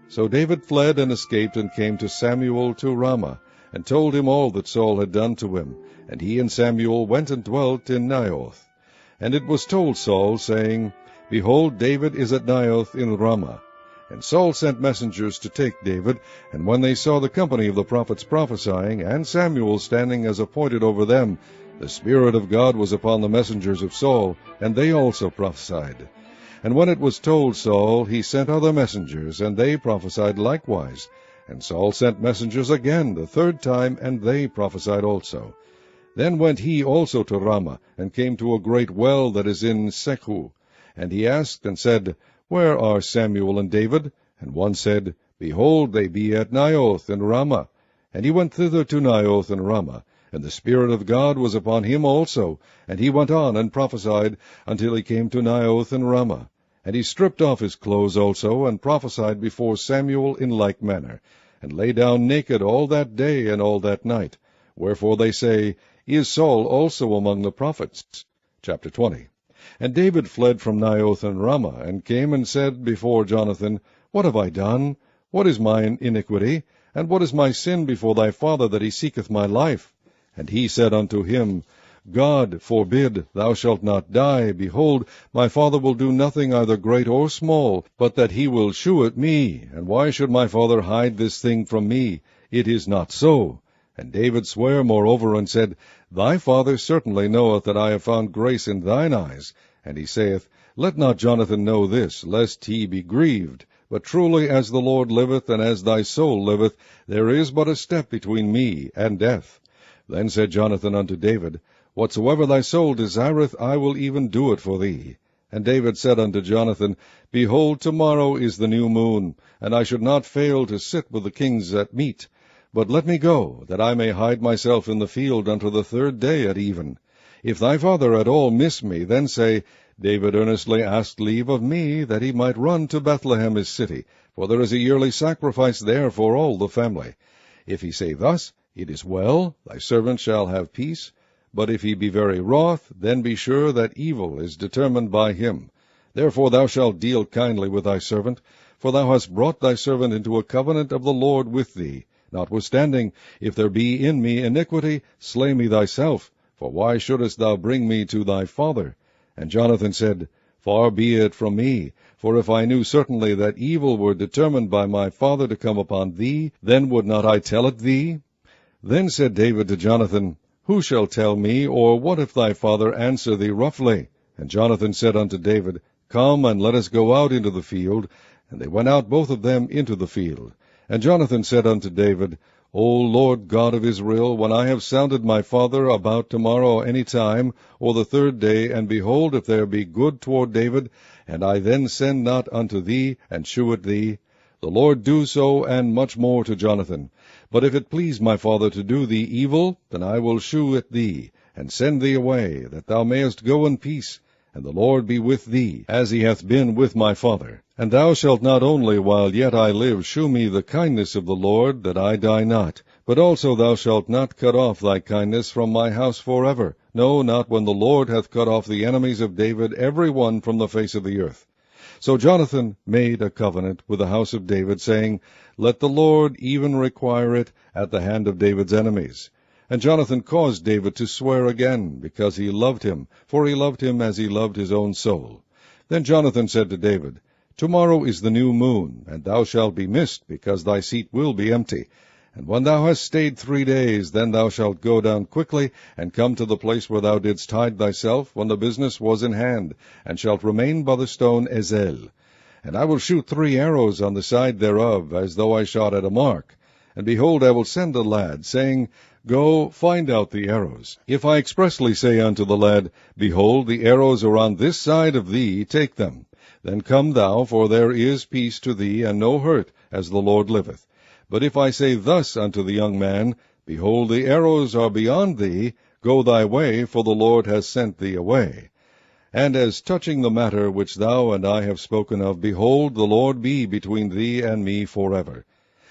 So David fled and escaped, and came to Samuel to Ramah, and told him all that Saul had done to him. And he and Samuel went and dwelt in Naioth. And it was told Saul, saying, Behold, David is at Naioth in Ramah. And Saul sent messengers to take David, and when they saw the company of the prophets prophesying, and Samuel standing as appointed over them, the Spirit of God was upon the messengers of Saul, and they also prophesied. And when it was told Saul, he sent other messengers, and they prophesied likewise. And Saul sent messengers again the third time, and they prophesied also. Then went he also to Ramah, and came to a great well that is in Sechu. And he asked and said, Where are Samuel and David? And one said, Behold, they be at Naioth in Ramah. And he went thither to Naioth in Ramah, and the Spirit of God was upon him also. And he went on and prophesied until he came to Naioth in Ramah. And he stripped off his clothes also, and prophesied before Samuel in like manner, and lay down naked all that day and all that night. Wherefore they say, Is Saul also among the prophets? Chapter 20. And David fled from Naioth and Ramah, and came and said before Jonathan, What have I done? What is mine iniquity? And what is my sin before thy father, that he seeketh my life? And he said unto him, God forbid, thou shalt not die. Behold, my father will do nothing either great or small, but that he will shew it me. And why should my father hide this thing from me? It is not so. And David sware moreover, and said, Thy father certainly knoweth that I have found grace in thine eyes. And he saith, Let not Jonathan know this, lest he be grieved. But truly as the Lord liveth, and as thy soul liveth, there is but a step between me and death. Then said Jonathan unto David, Whatsoever thy soul desireth, I will even do it for thee. And David said unto Jonathan, Behold, tomorrow is the new moon, and I should not fail to sit with the kings at meat. But let me go, that I may hide myself in the field unto the 3rd day at even. If thy father at all miss me, then say, David earnestly asked leave of me, that he might run to Bethlehem his city, for there is a yearly sacrifice there for all the family. If he say thus, It is well, thy servant shall have peace. But if he be very wroth, then be sure that evil is determined by him. Therefore thou shalt deal kindly with thy servant, for thou hast brought thy servant into a covenant of the Lord with thee. Notwithstanding, if there be in me iniquity, slay me thyself, for why shouldest thou bring me to thy father? And Jonathan said, Far be it from me, for if I knew certainly that evil were determined by my father to come upon thee, then would not I tell it thee? Then said David to Jonathan, Who shall tell me, or what if thy father answer thee roughly? And Jonathan said unto David, Come, and let us go out into the field. And they went out both of them into the field. And Jonathan said unto David, O Lord God of Israel, when I have sounded my father about tomorrow any time, or the 3rd day, and behold, if there be good toward David, and I then send not unto thee, and shew it thee, the Lord do so, and much more to Jonathan. But if it please my father to do thee evil, then I will shew it thee, and send thee away, that thou mayest go in peace, and the Lord be with thee, as he hath been with my father. And thou shalt not only while yet I live shew me the kindness of the Lord, that I die not, but also thou shalt not cut off thy kindness from my house forever, no, not when the Lord hath cut off the enemies of David every one from the face of the earth. So Jonathan made a covenant with the house of David, saying, Let the Lord even require it at the hand of David's enemies. And Jonathan caused David to swear again, because he loved him, for he loved him as he loved his own soul. Then Jonathan said to David, Tomorrow is the new moon, and thou shalt be missed, because thy seat will be empty. And when thou hast stayed 3 days, then thou shalt go down quickly, and come to the place where thou didst hide thyself, when the business was in hand, and shalt remain by the stone Ezel. And I will shoot 3 arrows on the side thereof, as though I shot at a mark. And behold, I will send a lad, saying, Go, find out the arrows. If I expressly say unto the lad, Behold, the arrows are on this side of thee, take them. Then come thou, for there is peace to thee, and no hurt, as the Lord liveth. But if I say thus unto the young man, Behold, the arrows are beyond thee, go thy way, for the Lord has sent thee away. And as touching the matter which thou and I have spoken of, behold, the Lord be between thee and me forever.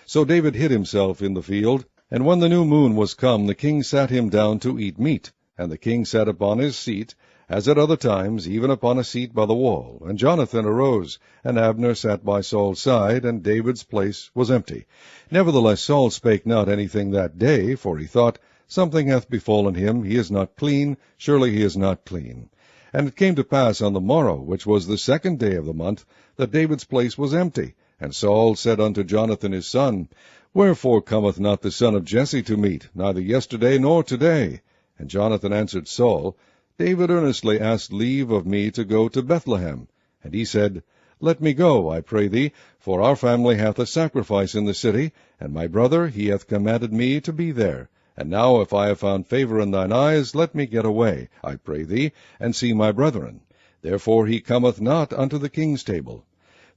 So David hid himself in the field, and when the new moon was come, the king sat him down to eat meat. And the king sat upon his seat, as at other times, even upon a seat by the wall. And Jonathan arose, and Abner sat by Saul's side, and David's place was empty. Nevertheless Saul spake not anything that day, for he thought, Something hath befallen him, he is not clean, surely he is not clean. And it came to pass on the morrow, which was the 2nd day of the month, that David's place was empty. And Saul said unto Jonathan his son, Wherefore cometh not the son of Jesse to meat, neither yesterday nor today? And Jonathan answered Saul, David earnestly asked leave of me to go to Bethlehem. And he said, Let me go, I pray thee, for our family hath a sacrifice in the city, and my brother, he hath commanded me to be there. And now if I have found favor in thine eyes, let me get away, I pray thee, and see my brethren. Therefore he cometh not unto the king's table.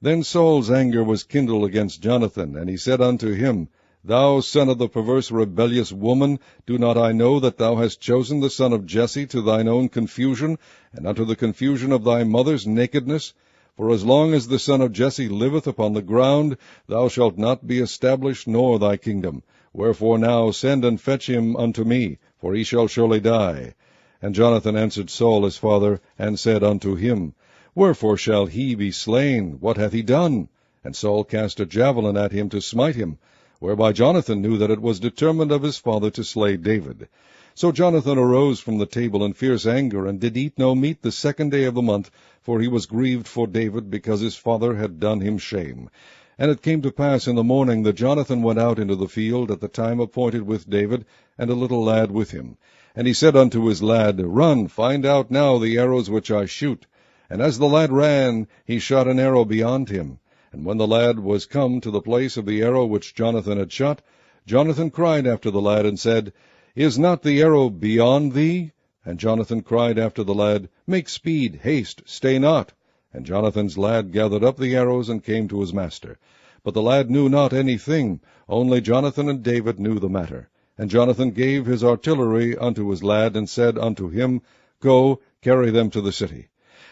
Then Saul's anger was kindled against Jonathan, and he said unto him, Thou son of the perverse rebellious woman, do not I know that thou hast chosen the son of Jesse to thine own confusion, and unto the confusion of thy mother's nakedness? For as long as the son of Jesse liveth upon the ground, thou shalt not be established, nor thy kingdom. Wherefore now send and fetch him unto me, for he shall surely die. And Jonathan answered Saul his father, and said unto him, Wherefore shall he be slain? What hath he done? And Saul cast a javelin at him to smite him, whereby Jonathan knew that it was determined of his father to slay David. So Jonathan arose from the table in fierce anger, and did eat no meat the 2nd day of the month, for he was grieved for David, because his father had done him shame. And it came to pass in the morning that Jonathan went out into the field at the time appointed with David, and a little lad with him. And he said unto his lad, Run, find out now the arrows which I shoot. And as the lad ran, he shot an arrow beyond him. And when the lad was come to the place of the arrow which Jonathan had shot, Jonathan cried after the lad, and said, Is not the arrow beyond thee? And Jonathan cried after the lad, Make speed, haste, stay not. And Jonathan's lad gathered up the arrows, and came to his master. But the lad knew not anything, only Jonathan and David knew the matter. And Jonathan gave his artillery unto his lad, and said unto him, Go, carry them to the city.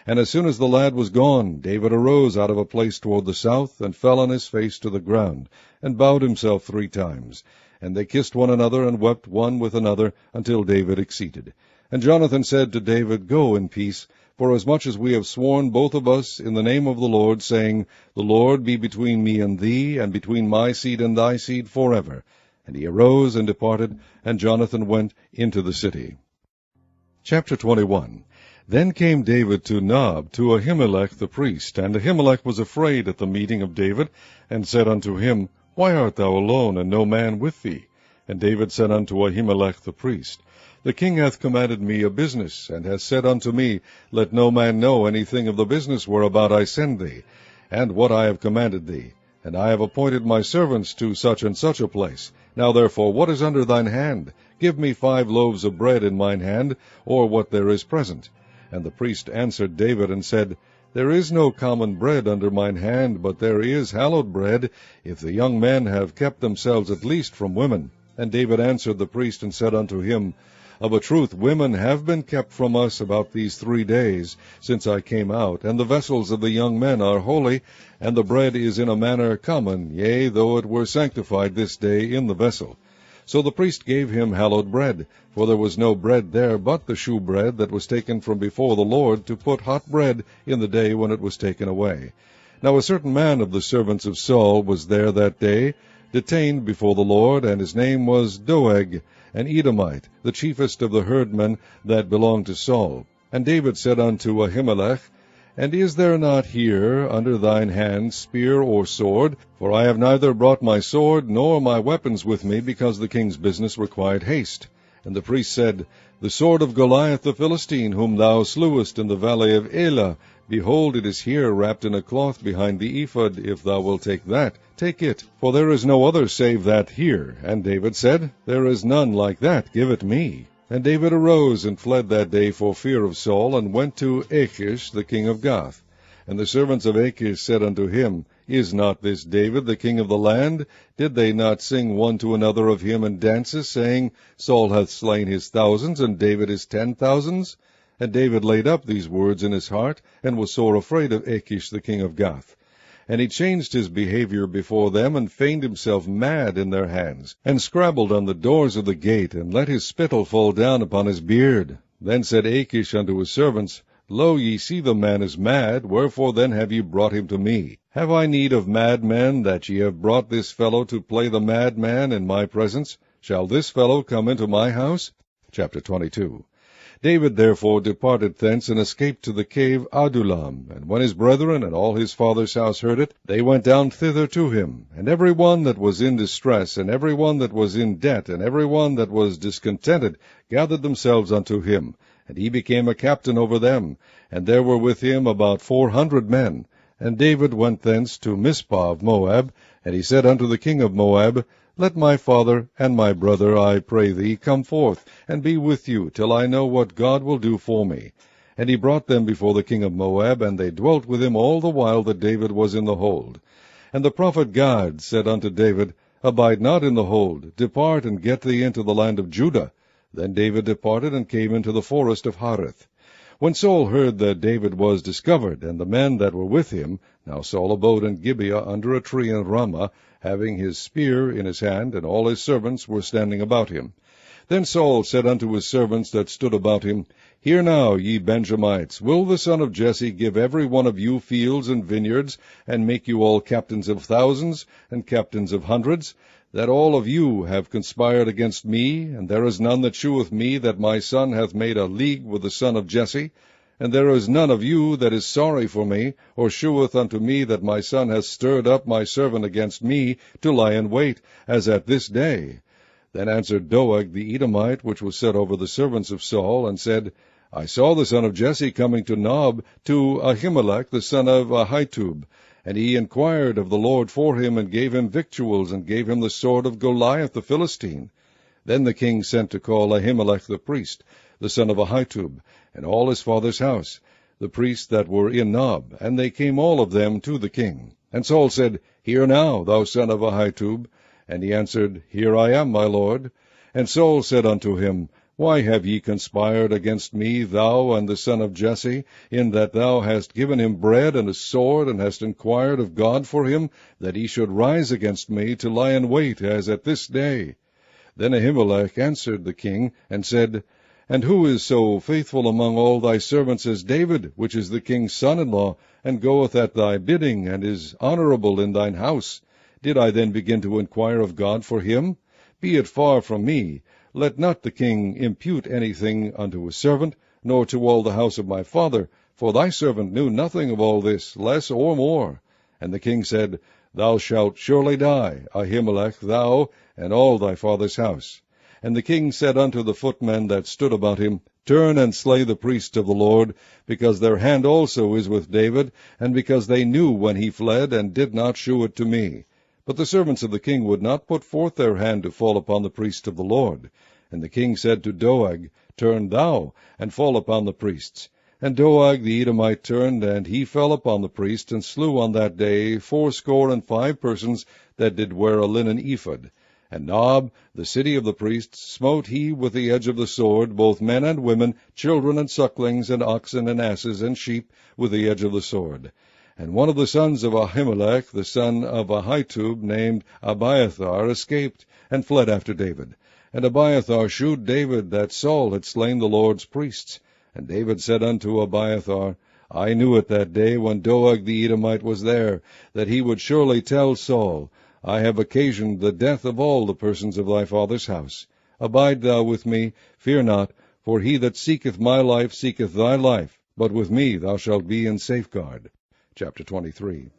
And as soon as the lad was gone, David arose out of a place toward the south, and fell on his face to the ground, and bowed himself 3 times. And they kissed one another, and wept one with another, until David exceeded. And Jonathan said to David, Go in peace, forasmuch as we have sworn both of us in the name of the Lord, saying, The Lord be between me and thee, and between my seed and thy seed forever. And he arose and departed, and Jonathan went into the city. Chapter 21. Then came David to Nob, to Ahimelech the priest. And Ahimelech was afraid at the meeting of David, and said unto him, Why art thou alone, and no man with thee? And David said unto Ahimelech the priest, The king hath commanded me a business, and hath said unto me, Let no man know anything of the business whereabout I send thee, and what I have commanded thee. And I have appointed my servants to such and such a place. Now therefore, what is under thine hand? Give me 5 loaves of bread in mine hand, or what there is present. And the priest answered David, and said, There is no common bread under mine hand, but there is hallowed bread, if the young men have kept themselves at least from women. And David answered the priest, and said unto him, Of a truth women have been kept from us about these 3 days, since I came out, and the vessels of the young men are holy, and the bread is in a manner common, yea, though it were sanctified this day in the vessel. So the priest gave him hallowed bread, for there was no bread there but the shewbread that was taken from before the Lord, to put hot bread in the day when it was taken away. Now a certain man of the servants of Saul was there that day, detained before the Lord, and his name was Doeg, an Edomite, the chiefest of the herdmen that belonged to Saul. And David said unto Ahimelech, And is there not here under thine hand spear or sword? For I have neither brought my sword nor my weapons with me, because the king's business required haste. And the priest said, The sword of Goliath the Philistine, whom thou slewest in the valley of Elah, behold, it is here wrapped in a cloth behind the ephod. If thou wilt take that, take it, for there is no other save that here. And David said, There is none like that, give it me. And David arose and fled that day for fear of Saul, and went to Achish the king of Gath. And the servants of Achish said unto him, Is not this David the king of the land? Did they not sing one to another of him in dances, saying, Saul hath slain his thousands, and David his 10,000s? And David laid up these words in his heart, and was sore afraid of Achish the king of Gath. And he changed his behavior before them, and feigned himself mad in their hands, and scrabbled on the doors of the gate, and let his spittle fall down upon his beard. Then said Achish unto his servants, Lo, ye see the man is mad, wherefore then have ye brought him to me? Have I need of madmen, that ye have brought this fellow to play the madman in my presence? Shall this fellow come into my house? Chapter 22. David therefore departed thence, and escaped to the cave Adullam. And when his brethren and all his father's house heard it, they went down thither to him. And every one that was in distress, and every one that was in debt, and every one that was discontented, gathered themselves unto him. And he became a captain over them. And there were with him about 400 men. And David went thence to Mizpah of Moab. And he said unto the king of Moab, Let my father and my brother, I pray thee, come forth, and be with you, till I know what God will do for me. And he brought them before the king of Moab, and they dwelt with him all the while that David was in the hold. And the prophet Gad said unto David, Abide not in the hold, depart and get thee into the land of Judah. Then David departed, and came into the forest of Hareth. When Saul heard that David was discovered, and the men that were with him, now Saul abode in Gibeah under a tree in Ramah, having his spear in his hand, and all his servants were standing about him. Then Saul said unto his servants that stood about him, Hear now, ye Benjamites, will the son of Jesse give every one of you fields and vineyards, and make you all captains of thousands, and captains of hundreds? That all of you have conspired against me, and there is none that sheweth me that my son hath made a league with the son of Jesse? And there is none of you that is sorry for me, or sheweth unto me that my son hath stirred up my servant against me, to lie in wait, as at this day. Then answered Doeg the Edomite, which was set over the servants of Saul, and said, I saw the son of Jesse coming to Nob, to Ahimelech the son of Ahitub. And he inquired of the Lord for him, and gave him victuals, and gave him the sword of Goliath the Philistine. Then the king sent to call Ahimelech the priest, the son of Ahitub, and all his father's house, the priests that were in Nob, and they came all of them to the king. And Saul said, Hear now, thou son of Ahitub. And he answered, Here I am, my lord. And Saul said unto him, Why have ye conspired against me, thou and the son of Jesse, in that thou hast given him bread and a sword, and hast inquired of God for him, that he should rise against me to lie in wait, as at this day? Then Ahimelech answered the king, and said, And who is so faithful among all thy servants as David, which is the king's son-in-law, and goeth at thy bidding, and is honorable in thine house? Did I then begin to inquire of God for him? Be it far from me. Let not the king impute anything unto his servant, nor to all the house of my father, for thy servant knew nothing of all this, less or more. And the king said, Thou shalt surely die, Ahimelech, thou, and all thy father's house. And the king said unto the footmen that stood about him, Turn and slay the priests of the Lord, because their hand also is with David, and because they knew when he fled, and did not shew it to me. But the servants of the king would not put forth their hand to fall upon the priests of the Lord. And the king said to Doeg, Turn thou, and fall upon the priests. And Doeg the Edomite turned, and he fell upon the priests, and slew on that day 75 persons that did wear a linen ephod. And Nob, the city of the priests, smote he with the edge of the sword, both men and women, children and sucklings, and oxen and asses and sheep, with the edge of the sword. And one of the sons of Ahimelech, the son of Ahitub, named Abiathar, escaped, and fled after David. And Abiathar shewed David that Saul had slain the Lord's priests. And David said unto Abiathar, I knew it that day when Doeg the Edomite was there, that he would surely tell Saul, I have occasioned the death of all the persons of thy father's house. Abide thou with me, fear not, for he that seeketh my life seeketh thy life, but with me thou shalt be in safeguard. Chapter 23.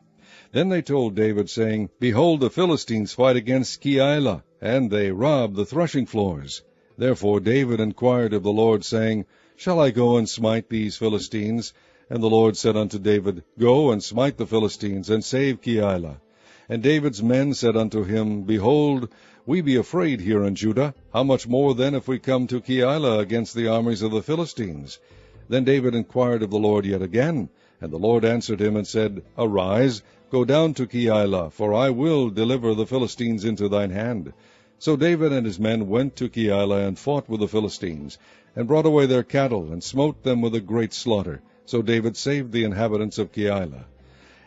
Then they told David, saying, Behold, the Philistines fight against Keilah, and they rob the threshing floors. Therefore David inquired of the Lord, saying, Shall I go and smite these Philistines? And the Lord said unto David, Go and smite the Philistines, and save Keilah. And David's men said unto him, Behold, we be afraid here in Judah. How much more then if we come to Keilah against the armies of the Philistines? Then David inquired of the Lord yet again. And the Lord answered him and said, Arise, go down to Keilah, for I will deliver the Philistines into thine hand. So David and his men went to Keilah, and fought with the Philistines, and brought away their cattle, and smote them with a great slaughter. So David saved the inhabitants of Keilah.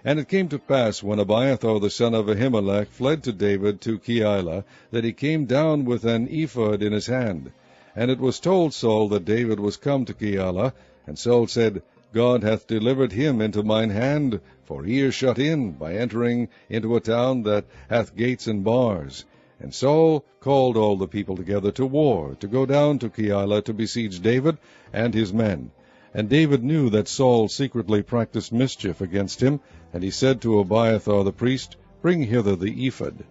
And it came to pass, when Abiathar the son of Ahimelech fled to David to Keilah, that he came down with an ephod in his hand. And it was told Saul that David was come to Keilah. And Saul said, God hath delivered him into mine hand, for he is shut in, by entering into a town that hath gates and bars. And Saul called all the people together to war, to go down to Keilah to besiege David and his men. And David knew that Saul secretly practiced mischief against him, and he said to Abiathar the priest, Bring hither the ephod.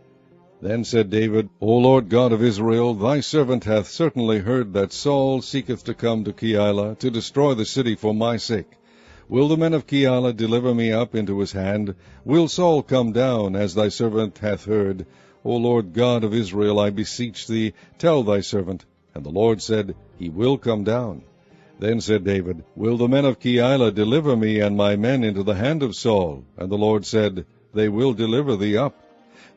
Then said David, O Lord God of Israel, thy servant hath certainly heard that Saul seeketh to come to Keilah, to destroy the city for my sake. Will the men of Keilah deliver me up into his hand? Will Saul come down, as thy servant hath heard? O Lord God of Israel, I beseech thee, tell thy servant. And the Lord said, He will come down. Then said David, Will the men of Keilah deliver me and my men into the hand of Saul? And the Lord said, They will deliver thee up.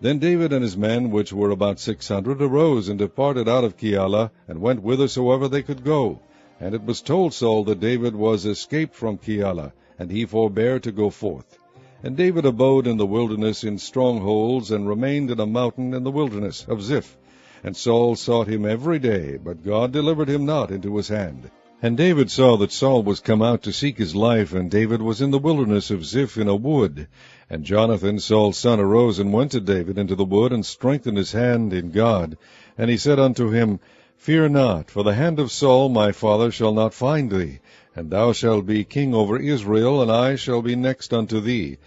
Then David and his men, which were about 600, arose and departed out of Keilah, and went whithersoever they could go. And it was told Saul that David was escaped from Keilah, and he forbare to go forth. And David abode in the wilderness in strongholds, and remained in a mountain in the wilderness of Ziph. And Saul sought him every day, but God delivered him not into his hand. And David saw that Saul was come out to seek his life, and David was in the wilderness of Ziph in a wood. And Jonathan, Saul's son, arose and went to David into the wood, and strengthened his hand in God. And he said unto him, Fear not, for the hand of Saul my father shall not find thee, and thou shalt be king over Israel, and I shall be next unto thee.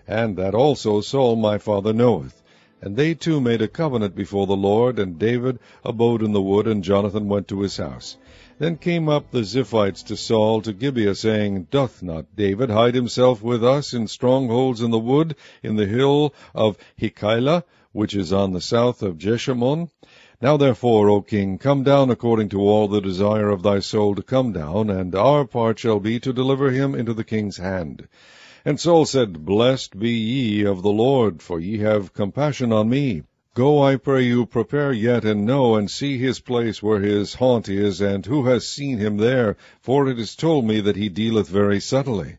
And that also Saul my father knoweth. And they two made a covenant before the Lord, and David abode in the wood, and Jonathan went to his house. Then came up the Ziphites to Saul to Gibeah, saying, Doth not David hide himself with us in strongholds in the wood, in the hill of Hekeilah, which is on the south of Jeshimon? Now therefore, O king, come down according to all the desire of thy soul to come down, and our part shall be to deliver him into the king's hand. And Saul said, Blessed be ye of the Lord, for ye have compassion on me. Go, I pray you, prepare yet, and know, and see his place where his haunt is, and who has seen him there, for it is told me that he dealeth very subtly.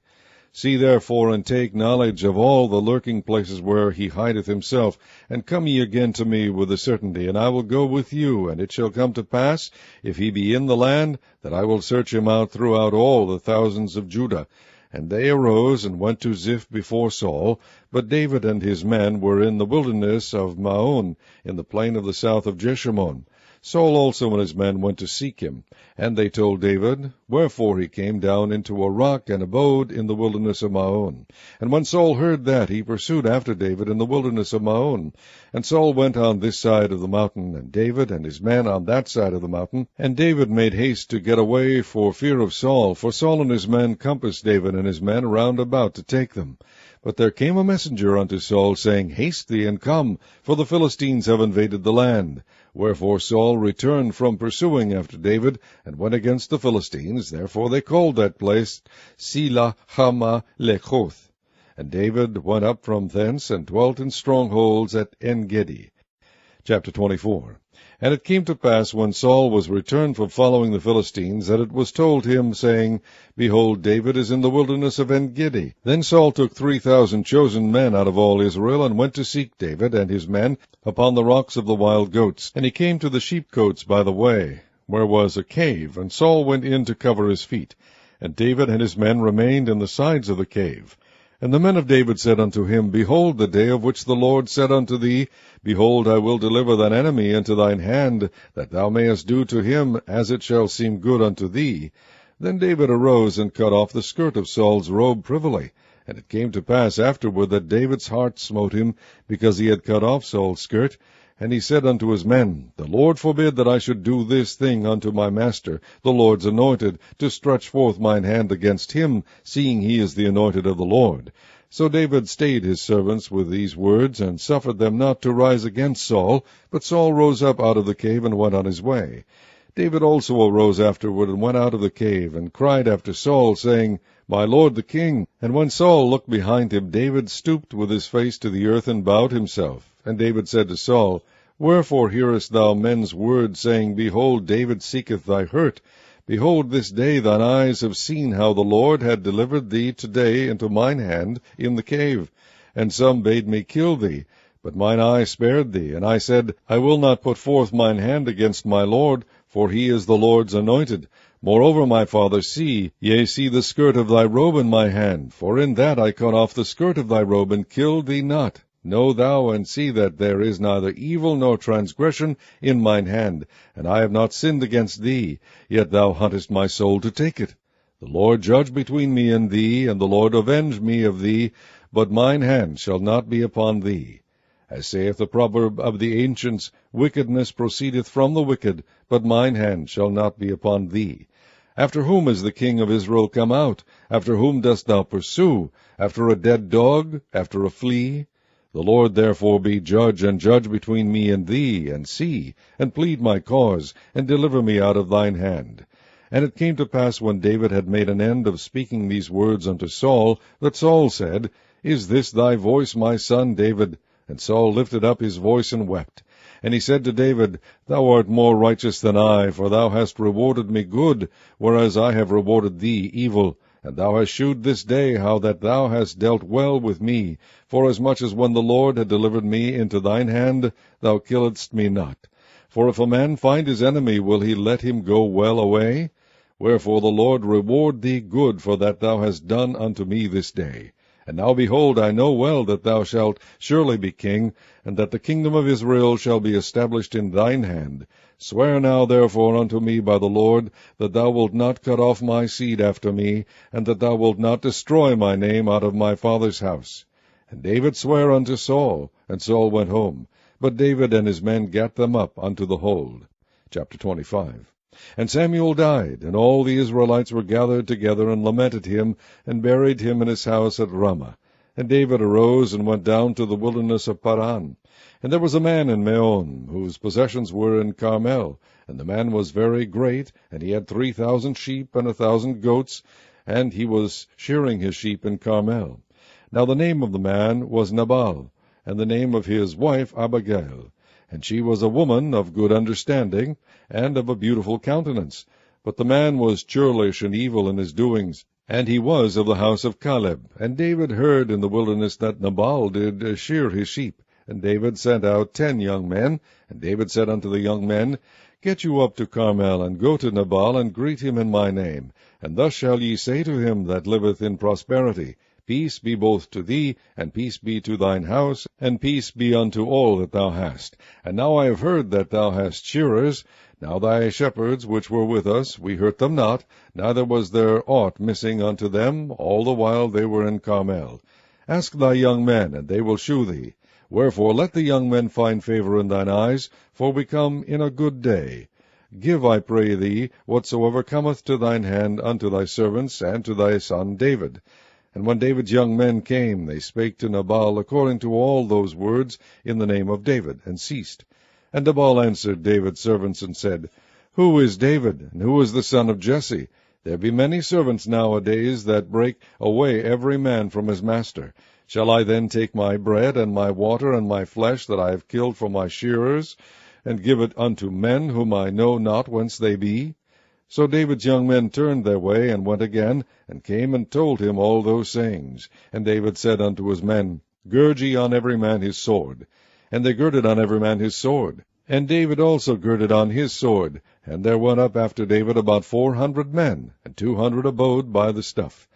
See therefore, and take knowledge of all the lurking places where he hideth himself, and come ye again to me with a certainty, and I will go with you. And it shall come to pass, if he be in the land, that I will search him out throughout all the thousands of Judah. And they arose and went to Ziph before Saul, but David and his men were in the wilderness of Maon, in the plain of the south of Jeshimon. Saul also and his men went to seek him. And they told David, wherefore he came down into a rock, and abode in the wilderness of Maon. And when Saul heard that, he pursued after David in the wilderness of Maon. And Saul went on this side of the mountain, and David and his men on that side of the mountain. And David made haste to get away for fear of Saul, for Saul and his men compassed David and his men round about to take them. But there came a messenger unto Saul, saying, Haste thee, and come, for the Philistines have invaded the land. Wherefore Saul returned from pursuing after David, and went against the Philistines. Therefore they called that place Selah Hama-lechoth. And David went up from thence, and dwelt in strongholds at En-gedi. Chapter 24. And it came to pass, when Saul was returned from following the Philistines, that it was told him, saying, Behold, David is in the wilderness of En-gedi. Then Saul took 3,000 chosen men out of all Israel, and went to seek David and his men upon the rocks of the wild goats. And he came to the sheepcotes by the way, where was a cave, and Saul went in to cover his feet. And David and his men remained in the sides of the cave. And the men of David said unto him, Behold, the day of which the Lord said unto thee, Behold, I will deliver thine enemy into thine hand, that thou mayest do to him as it shall seem good unto thee. Then David arose and cut off the skirt of Saul's robe privily. And it came to pass afterward that David's heart smote him, because he had cut off Saul's skirt. And he said unto his men, The Lord forbid that I should do this thing unto my master, the Lord's anointed, to stretch forth mine hand against him, seeing he is the anointed of the Lord. So David stayed his servants with these words, and suffered them not to rise against Saul. But Saul rose up out of the cave, and went on his way. David also arose afterward, and went out of the cave, and cried after Saul, saying, My lord the king. And when Saul looked behind him, David stooped with his face to the earth, and bowed himself. And David said to Saul, Wherefore hearest thou men's words, saying, Behold, David seeketh thy hurt? Behold, this day thine eyes have seen how the Lord had delivered thee today into mine hand in the cave. And some bade me kill thee, but mine eye spared thee. And I said, I will not put forth mine hand against my Lord, for he is the Lord's anointed. Moreover, my father, see the skirt of thy robe in my hand, for in that I cut off the skirt of thy robe, and killed thee not. Know thou and see that there is neither evil nor transgression in mine hand, and I have not sinned against thee, yet thou huntest my soul to take it. The Lord judge between me and thee, and the Lord avenge me of thee, but mine hand shall not be upon thee. As saith the proverb of the ancients, Wickedness proceedeth from the wicked, but mine hand shall not be upon thee. After whom is the king of Israel come out? After whom dost thou pursue? After a dead dog? After a flea? The Lord therefore be judge, and judge between me and thee, and see, and plead my cause, and deliver me out of thine hand. And it came to pass, when David had made an end of speaking these words unto Saul, that Saul said, Is this thy voice, my son David? And Saul lifted up his voice and wept. And he said to David, Thou art more righteous than I, for thou hast rewarded me good, whereas I have rewarded thee evil. And thou hast shewed this day how that thou hast dealt well with me, forasmuch as when the Lord had delivered me into thine hand, thou killedst me not. For if a man find his enemy, will he let him go well away? Wherefore the Lord reward thee good for that thou hast done unto me this day. And now behold, I know well that thou shalt surely be king, and that the kingdom of Israel shall be established in thine hand. Swear now therefore unto me by the Lord, that thou wilt not cut off my seed after me, and that thou wilt not destroy my name out of my father's house. And David sware unto Saul, and Saul went home. But David and his men gat them up unto the hold. Chapter 25. And Samuel died, and all the Israelites were gathered together, and lamented him, and buried him in his house at Ramah. And David arose, and went down to the wilderness of Paran. And there was a man in Meon, whose possessions were in Carmel. And the man was very great, and he had 3,000 sheep, and 1,000 goats, and he was shearing his sheep in Carmel. Now the name of the man was Nabal, and the name of his wife Abigail. And she was a woman of good understanding, and of a beautiful countenance. But the man was churlish and evil in his doings, and he was of the house of Caleb. And David heard in the wilderness that Nabal did shear his sheep. And David sent out 10 young men. And David said unto the young men, Get you up to Carmel, and go to Nabal, and greet him in my name. And thus shall ye say to him that liveth in prosperity, Peace be both to thee, and peace be to thine house, and peace be unto all that thou hast. And now I have heard that thou hast shearers. Now thy shepherds which were with us, we hurt them not, neither was there aught missing unto them, all the while they were in Carmel. Ask thy young men, and they will shew thee. Wherefore let the young men find favor in thine eyes, for we come in a good day. Give, I pray thee, whatsoever cometh to thine hand unto thy servants, and to thy son David. And when David's young men came, they spake to Nabal according to all those words in the name of David, and ceased. And Nabal answered David's servants, and said, Who is David, and who is the son of Jesse? There be many servants nowadays that break away every man from his master. Shall I then take my bread, and my water, and my flesh that I have killed for my shearers, and give it unto men whom I know not whence they be? So David's young men turned their way, and went again, and came and told him all those sayings. And David said unto his men, Gird ye on every man his sword. And they girded on every man his sword. And David also girded on his sword. And there went up after David about 400 men, and 200 abode by the stuff.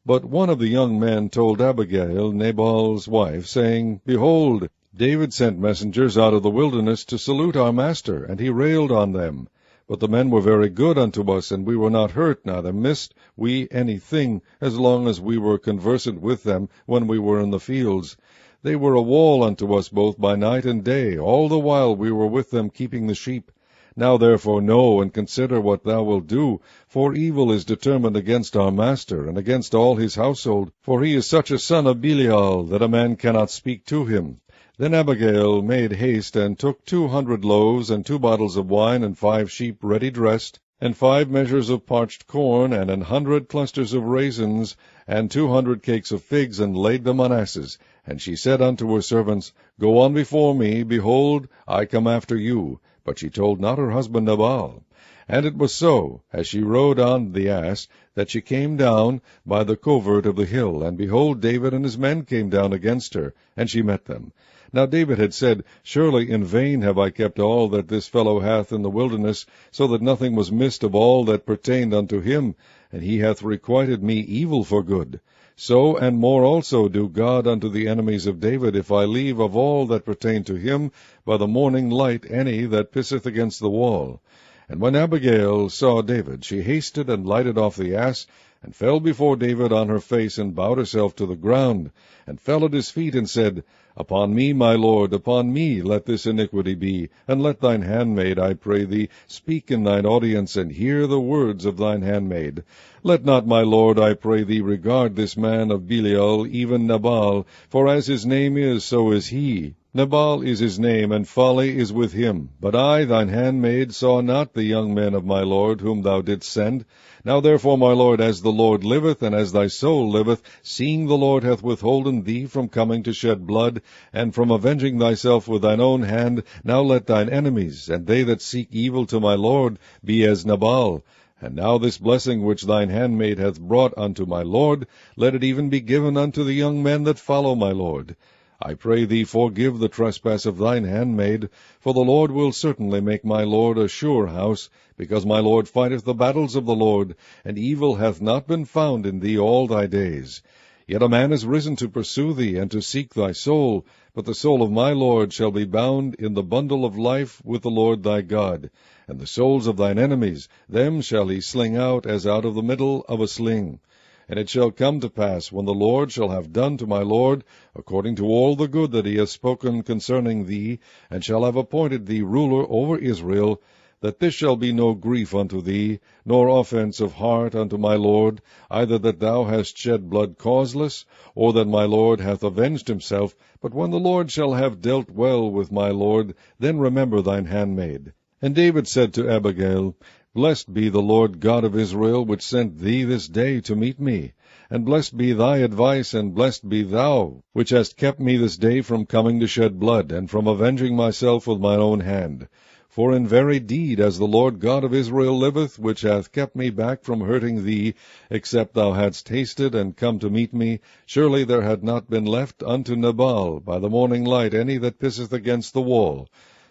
But one of the young men told Abigail, Nabal's wife, saying, Behold, David sent messengers out of the wilderness to salute our master, and he railed on them. But the men were very good unto us, and we were not hurt, neither missed we any thing, as long as we were conversant with them when we were in the fields. They were a wall unto us both by night and day, all the while we were with them keeping the sheep. Now therefore know and consider what thou wilt do, for evil is determined against our master, and against all his household, for he is such a son of Belial, that a man cannot speak to him. Then Abigail made haste, and took 200 loaves, and 2 bottles of wine, and 5 sheep ready dressed, and 5 measures of parched corn, and 100 clusters of raisins, and 200 cakes of figs, and laid them on asses. And she said unto her servants, Go on before me, behold, I come after you. But she told not her husband Nabal. And it was so, as she rode on the ass, that she came down by the covert of the hill, and behold, David and his men came down against her, and she met them. Now David had said, Surely in vain have I kept all that this fellow hath in the wilderness, so that nothing was missed of all that pertained unto him, and he hath requited me evil for good. So and more also do God unto the enemies of David, if I leave of all that pertain to him by the morning light any that pisseth against the wall. And when Abigail saw David, she hasted and lighted off the ass, and fell before David on her face, and bowed herself to the ground, and fell at his feet, and said, Upon me, my lord, upon me let this iniquity be, and let thine handmaid, I pray thee, speak in thine audience, and hear the words of thine handmaid. Let not my lord, I pray thee, regard this man of Belial, even Nabal, for as his name is, so is he. Nabal is his name, and folly is with him. But I, thine handmaid, saw not the young men of my lord, whom thou didst send. Now therefore, my lord, as the Lord liveth, and as thy soul liveth, seeing the Lord hath withholden thee from coming to shed blood, and from avenging thyself with thine own hand, now let thine enemies, and they that seek evil to my lord, be as Nabal. And now this blessing which thine handmaid hath brought unto my lord, let it even be given unto the young men that follow my lord. I pray thee, forgive the trespass of thine handmaid, for the Lord will certainly make my lord a sure house, because my lord fighteth the battles of the Lord, and evil hath not been found in thee all thy days. Yet a man is risen to pursue thee, and to seek thy soul, but the soul of my lord shall be bound in the bundle of life with the Lord thy God. And the souls of thine enemies, them shall he sling out as out of the middle of a sling. And it shall come to pass, when the Lord shall have done to my lord, according to all the good that he has spoken concerning thee, and shall have appointed thee ruler over Israel, that this shall be no grief unto thee, nor offence of heart unto my lord, either that thou hast shed blood causeless, or that my lord hath avenged himself. But when the Lord shall have dealt well with my lord, then remember thine handmaid. And David said to Abigail, Blessed be the Lord God of Israel, which sent thee this day to meet me. And blessed be thy advice, and blessed be thou, which hast kept me this day from coming to shed blood, and from avenging myself with mine own hand. For in very deed, as the Lord God of Israel liveth, which hath kept me back from hurting thee, except thou hadst hasted and come to meet me, surely there had not been left unto Nabal by the morning light any that pisseth against the wall.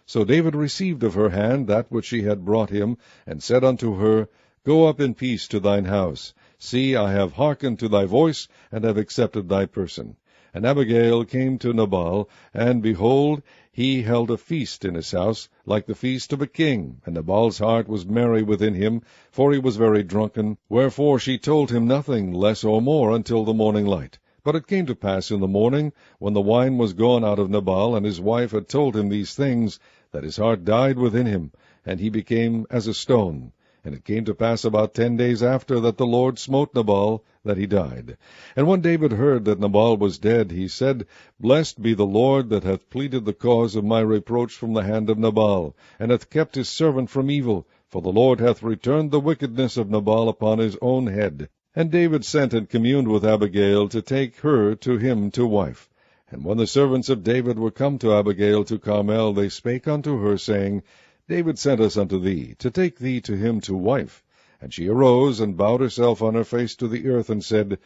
So David received of her hand that which she had brought him, and said unto her, Go up in peace to thine house. See, I have hearkened to thy voice, and have accepted thy person. And Abigail came to Nabal, and behold, he held a feast in his house, like the feast of a king. And Nabal's heart was merry within him, for he was very drunken. Wherefore she told him nothing less or more until the morning light. But it came to pass in the morning, when the wine was gone out of Nabal, and his wife had told him these things, that his heart died within him, and he became as a stone. And it came to pass about 10 days after that the Lord smote Nabal, that he died. And when David heard that Nabal was dead, he said, Blessed be the Lord, that hath pleaded the cause of my reproach from the hand of Nabal, and hath kept his servant from evil, for the Lord hath returned the wickedness of Nabal upon his own head. And David sent and communed with Abigail to take her to him to wife. And when the servants of David were come to Abigail to Carmel, they spake unto her, saying, David sent us unto thee, to take thee to him to wife. And she arose, and bowed herself on her face to the earth, and said,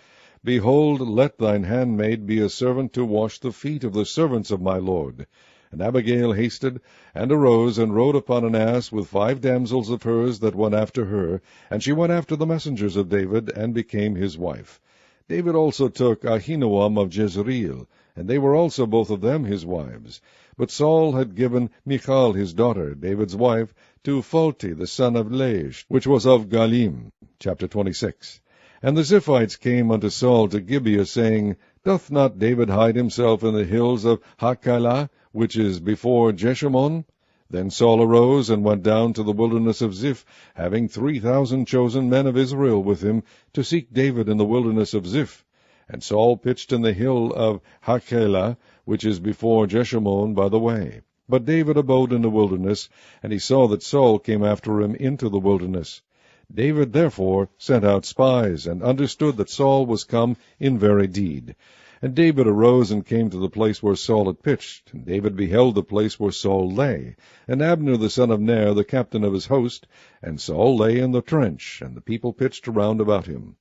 Behold, let thine handmaid be a servant to wash the feet of the servants of my lord. And Abigail hasted, and arose, and rode upon an ass with 5 damsels of hers that went after her, and she went after the messengers of David, and became his wife. David also took Ahinoam of Jezreel, and they were also both of them his wives. But Saul had given Michal his daughter, David's wife, to Phalti the son of Laish, which was of Galim. Chapter 26. And the Ziphites came unto Saul to Gibeah, saying, Doth not David hide himself in the hills of Hachilah, which is before Jeshimon? Then Saul arose, and went down to the wilderness of Ziph, having 3,000 chosen men of Israel with him, to seek David in the wilderness of Ziph. And Saul pitched in the hill of Hachilah, which is before Jeshimon by the way. But David abode in the wilderness, and he saw that Saul came after him into the wilderness. David therefore sent out spies, and understood that Saul was come in very deed. And David arose and came to the place where Saul had pitched. And David beheld the place where Saul lay, and Abner the son of Ner, the captain of his host. And Saul lay in the trench, and the people pitched around about him.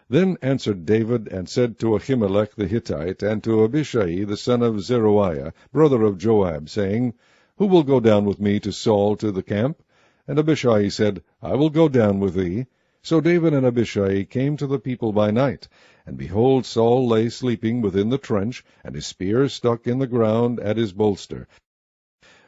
Then answered David, and said to Ahimelech the Hittite, and to Abishai the son of Zeruiah, brother of Joab, saying, Who will go down with me to Saul to the camp? And Abishai said, I will go down with thee. So David and Abishai came to the people by night. And behold, Saul lay sleeping within the trench, and his spear stuck in the ground at his bolster.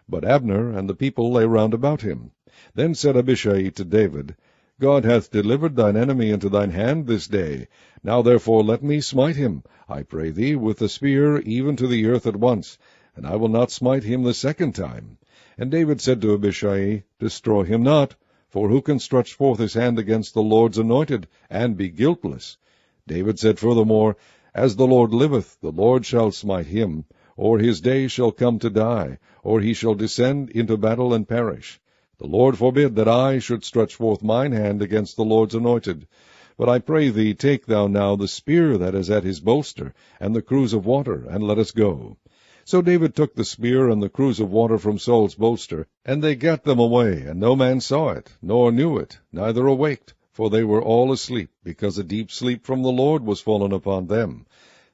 But Abner and the people lay round about him. Then said Abishai to David, God hath delivered thine enemy into thine hand this day. Now therefore let me smite him, I pray thee, with the spear, even to the earth at once, and I will not smite him the second time. And David said to Abishai, Destroy him not, for who can stretch forth his hand against the Lord's anointed, and be guiltless? David said furthermore, As the Lord liveth, the Lord shall smite him, or his day shall come to die, or he shall descend into battle and perish. The Lord forbid that I should stretch forth mine hand against the Lord's anointed. But I pray thee, take thou now the spear that is at his bolster, and the cruse of water, and let us go. So David took the spear and the cruse of water from Saul's bolster, and they gat them away, and no man saw it, nor knew it, neither awaked, for they were all asleep, because a deep sleep from the Lord was fallen upon them.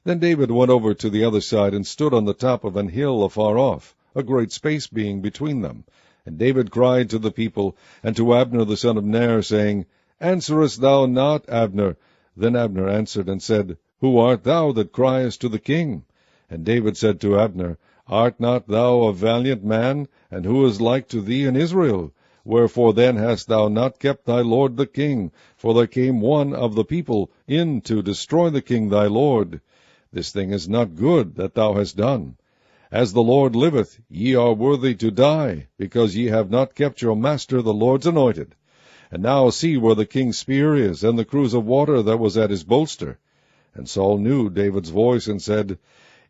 Then David went over to the other side, and stood on the top of an hill afar off, a great space being between them. And David cried to the people, and to Abner the son of Ner, saying, Answerest thou not, Abner? Then Abner answered and said, Who art thou that criest to the king? And David said to Abner, Art not thou a valiant man, and who is like to thee in Israel? Wherefore then hast thou not kept thy lord the king? For there came one of the people in to destroy the king thy lord. This thing is not good that thou hast done. As the Lord liveth, ye are worthy to die, because ye have not kept your master the Lord's anointed. And now see where the king's spear is, and the cruse of water that was at his bolster. And Saul knew David's voice, and said,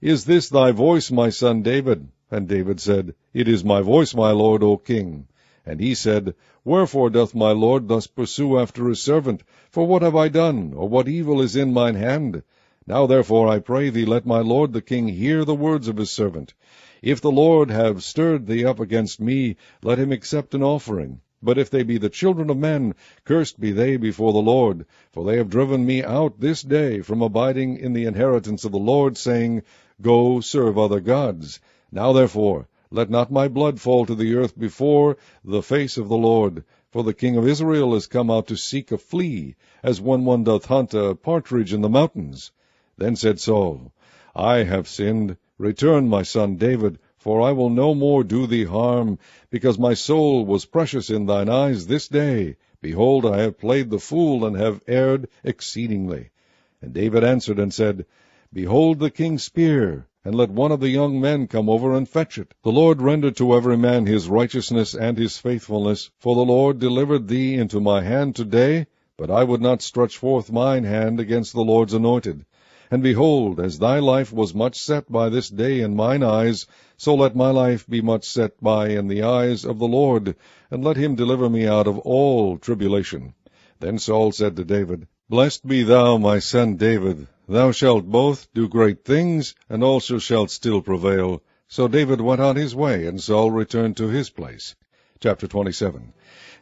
Is this thy voice, my son David? And David said, It is my voice, my lord, O king. And he said, Wherefore doth my lord thus pursue after his servant? For what have I done, or what evil is in mine hand? Now therefore, I pray thee, let my lord the king hear the words of his servant. If the Lord have stirred thee up against me, let him accept an offering. But if they be the children of men, cursed be they before the Lord. For they have driven me out this day from abiding in the inheritance of the Lord, saying, Go, serve other gods. Now therefore, let not my blood fall to the earth before the face of the Lord. For the king of Israel is come out to seek a flea, as when one doth hunt a partridge in the mountains. Then said Saul, I have sinned. Return, my son David, for I will no more do thee harm, because my soul was precious in thine eyes this day. Behold, I have played the fool, and have erred exceedingly. And David answered and said, Behold the king's spear, and let one of the young men come over and fetch it. The Lord render to every man his righteousness and his faithfulness, for the Lord delivered thee into my hand today, but I would not stretch forth mine hand against the Lord's anointed. And behold, as thy life was much set by this day in mine eyes, so let my life be much set by in the eyes of the Lord, and let him deliver me out of all tribulation. Then Saul said to David, Blessed be thou, my son David. Thou shalt both do great things, and also shalt still prevail. So David went on his way, and Saul returned to his place. Chapter 27.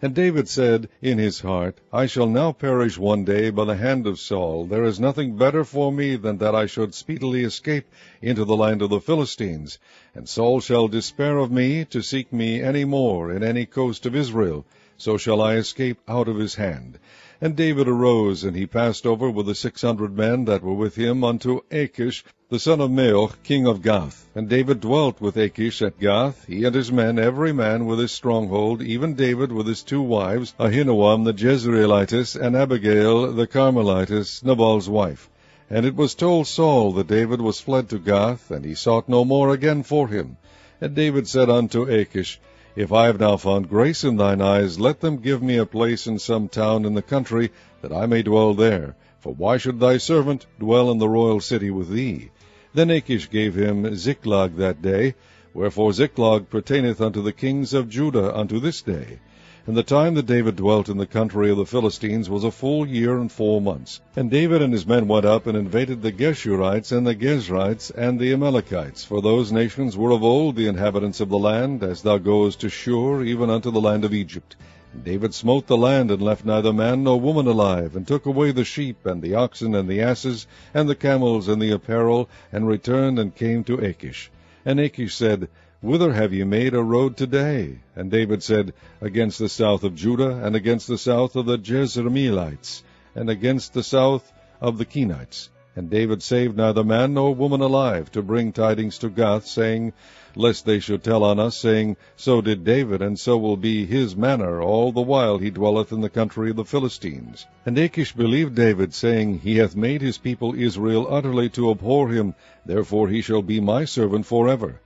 And David said in his heart, I shall now perish one day by the hand of Saul. There is nothing better for me than that I should speedily escape into the land of the Philistines. And Saul shall despair of me to seek me any more in any coast of Israel. So shall I escape out of his hand. And David arose, and he passed over with the 600 men that were with him unto Achish, the son of Maoch, king of Gath. And David dwelt with Achish at Gath, he and his men, every man with his stronghold, even David with his 2 wives, Ahinoam the Jezreelitess, and Abigail the Carmelitess, Nabal's wife. And it was told Saul that David was fled to Gath, and he sought no more again for him. And David said unto Achish, If I have now found grace in thine eyes, let them give me a place in some town in the country, that I may dwell there. For why should thy servant dwell in the royal city with thee? Then Achish gave him Ziklag that day, wherefore Ziklag pertaineth unto the kings of Judah unto this day. And the time that David dwelt in the country of the Philistines was a full year and 4 months. And David and his men went up and invaded the Geshurites and the Gezrites and the Amalekites, for those nations were of old the inhabitants of the land, as thou goest to Shur, even unto the land of Egypt. And David smote the land, and left neither man nor woman alive, and took away the sheep, and the oxen, and the asses, and the camels, and the apparel, and returned and came to Achish. And Achish said, Whither have ye made a road today? And David said, Against the south of Judah, and against the south of the Jezreelites, and against the south of the Kenites. And David saved neither man nor woman alive, to bring tidings to Gath, saying, Lest they should tell on us, saying, So did David, and so will be his manner all the while he dwelleth in the country of the Philistines. And Achish believed David, saying, He hath made his people Israel utterly to abhor him, therefore he shall be my servant forever.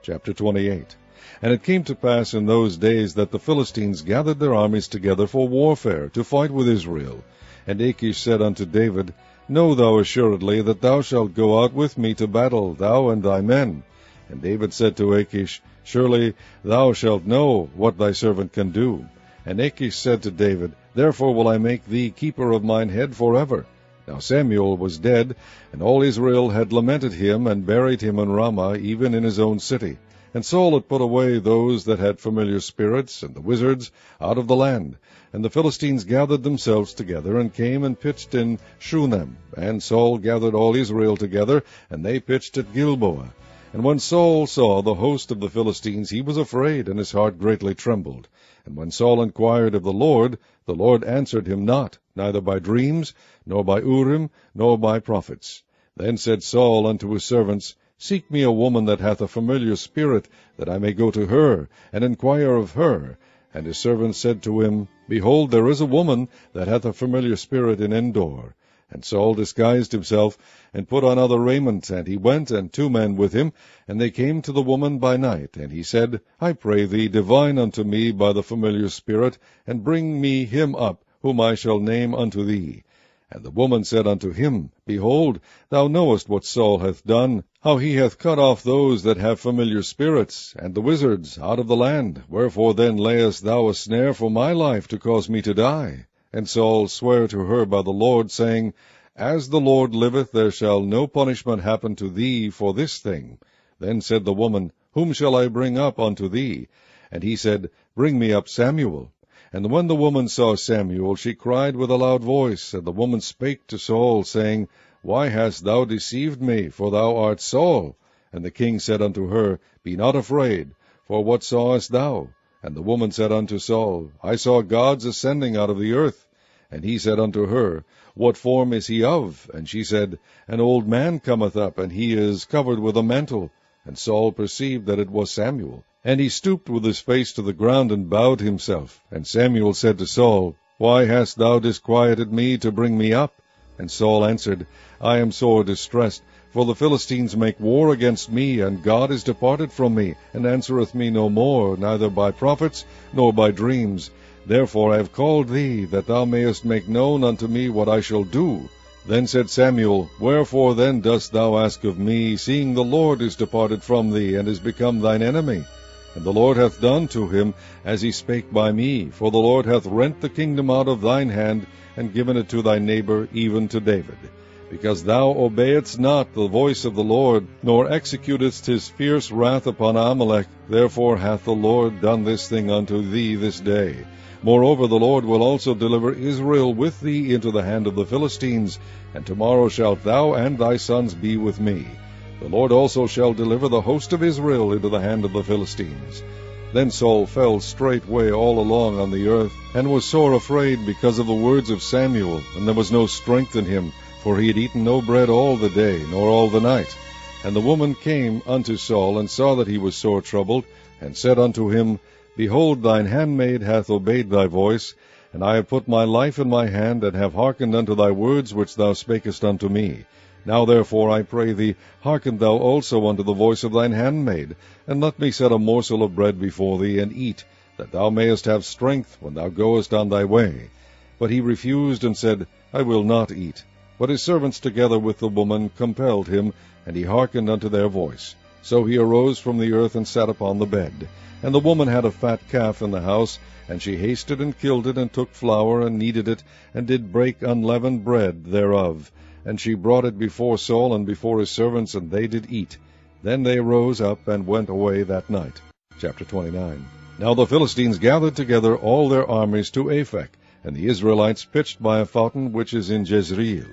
Chapter 28. And it came to pass in those days that the Philistines gathered their armies together for warfare, to fight with Israel. And Achish said unto David, Know thou assuredly that thou shalt go out with me to battle, thou and thy men. And David said to Achish, Surely thou shalt know what thy servant can do. And Achish said to David, Therefore will I make thee keeper of mine head forever. Now Samuel was dead, and all Israel had lamented him, and buried him in Ramah, even in his own city. And Saul had put away those that had familiar spirits, and the wizards, out of the land. And the Philistines gathered themselves together, and came and pitched in Shunem. And Saul gathered all Israel together, and they pitched at Gilboa. And when Saul saw the host of the Philistines, he was afraid, and his heart greatly trembled. And when Saul inquired of the Lord answered him not, neither by dreams, nor by Urim, nor by prophets. Then said Saul unto his servants, Seek me a woman that hath a familiar spirit, that I may go to her, and inquire of her. And his servants said to him, Behold, there is a woman that hath a familiar spirit in Endor. And Saul disguised himself, and put on other raiment, and he went, and 2 men with him, and they came to the woman by night. And he said, I pray thee, divine unto me by the familiar spirit, and bring me him up, whom I shall name unto thee. And the woman said unto him, Behold, thou knowest what Saul hath done, how he hath cut off those that have familiar spirits, and the wizards, out of the land. Wherefore then layest thou a snare for my life, to cause me to die? And Saul sware to her by the Lord, saying, As the Lord liveth, there shall no punishment happen to thee for this thing. Then said the woman, Whom shall I bring up unto thee? And he said, Bring me up Samuel. And when the woman saw Samuel, she cried with a loud voice. And the woman spake to Saul, saying, Why hast thou deceived me? For thou art Saul. And the king said unto her, Be not afraid, for what sawest thou? And the woman said unto Saul, I saw gods ascending out of the earth. And he said unto her, What form is he of? And she said, An old man cometh up, and he is covered with a mantle. And Saul perceived that it was Samuel. And he stooped with his face to the ground, and bowed himself. And Samuel said to Saul, Why hast thou disquieted me to bring me up? And Saul answered, I am sore distressed, for the Philistines make war against me, and God is departed from me, and answereth me no more, neither by prophets, nor by dreams. Therefore I have called thee, that thou mayest make known unto me what I shall do. Then said Samuel, Wherefore then dost thou ask of me, seeing the Lord is departed from thee, and is become thine enemy? And the Lord hath done to him as he spake by me, for the Lord hath rent the kingdom out of thine hand, and given it to thy neighbor, even to David. Because thou obeyedst not the voice of the Lord, nor executedst his fierce wrath upon Amalek, therefore hath the Lord done this thing unto thee this day. Moreover, the Lord will also deliver Israel with thee into the hand of the Philistines, and tomorrow shalt thou and thy sons be with me. The Lord also shall deliver the host of Israel into the hand of the Philistines. Then Saul fell straightway all along on the earth, and was sore afraid because of the words of Samuel, and there was no strength in him, for he had eaten no bread all the day, nor all the night. And the woman came unto Saul, and saw that he was sore troubled, and said unto him, Behold, thine handmaid hath obeyed thy voice, and I have put my life in my hand, and have hearkened unto thy words which thou spakest unto me. Now therefore, I pray thee, hearken thou also unto the voice of thine handmaid, and let me set a morsel of bread before thee, and eat, that thou mayest have strength when thou goest on thy way. But he refused, and said, I will not eat. But his servants together with the woman compelled him, and he hearkened unto their voice. So he arose from the earth, and sat upon the bed. And the woman had a fat calf in the house, and she hasted and killed it, and took flour, and kneaded it, and did break unleavened bread thereof. And she brought it before Saul and before his servants, and they did eat. Then they rose up, and went away that night. Chapter 29. Now the Philistines gathered together all their armies to Aphek, and the Israelites pitched by a fountain which is in Jezreel.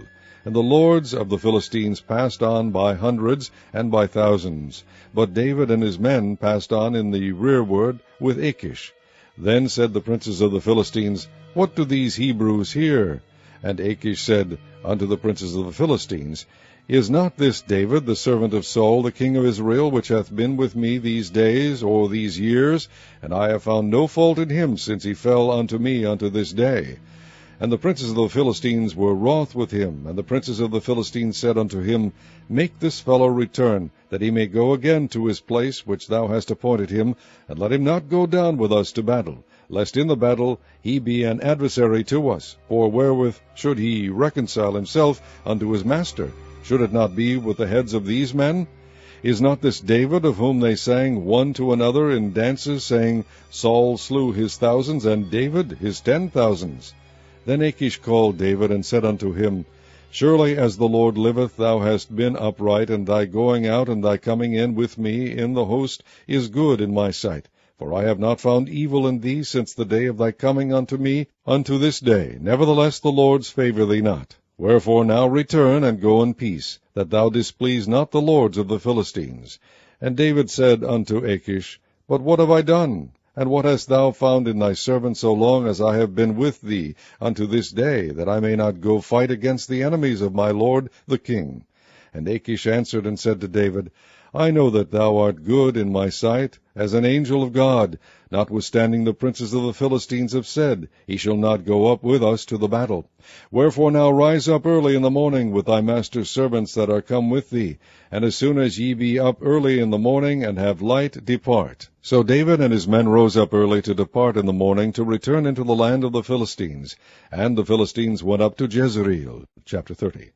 And the lords of the Philistines passed on by hundreds and by thousands. But David and his men passed on in the rearward with Achish. Then said the princes of the Philistines, What do these Hebrews here? And Achish said unto the princes of the Philistines, Is not this David, the servant of Saul, the king of Israel, which hath been with me these days, or these years? And I have found no fault in him, since he fell unto me unto this day. And the princes of the Philistines were wroth with him. And the princes of the Philistines said unto him, Make this fellow return, that he may go again to his place which thou hast appointed him, and let him not go down with us to battle, lest in the battle he be an adversary to us. For wherewith should he reconcile himself unto his master? Should it not be with the heads of these men? Is not this David, of whom they sang one to another in dances, saying, Saul slew his thousands, and David his 10,000s? Then Achish called David, and said unto him, Surely as the Lord liveth, thou hast been upright, and thy going out and thy coming in with me in the host is good in my sight. For I have not found evil in thee since the day of thy coming unto me unto this day. Nevertheless the Lord's favour thee not. Wherefore now return, and go in peace, that thou displease not the lords of the Philistines. And David said unto Achish, But what have I done? And what hast thou found in thy servant so long as I have been with thee unto this day, that I may not go fight against the enemies of my lord the king? And Achish answered and said to David, I know that thou art good in my sight, as an angel of God. Notwithstanding the princes of the Philistines have said, He shall not go up with us to the battle. Wherefore now rise up early in the morning with thy master's servants that are come with thee, and as soon as ye be up early in the morning, and have light, depart. So David and his men rose up early to depart in the morning, to return into the land of the Philistines. And the Philistines went up to Jezreel. Chapter 30.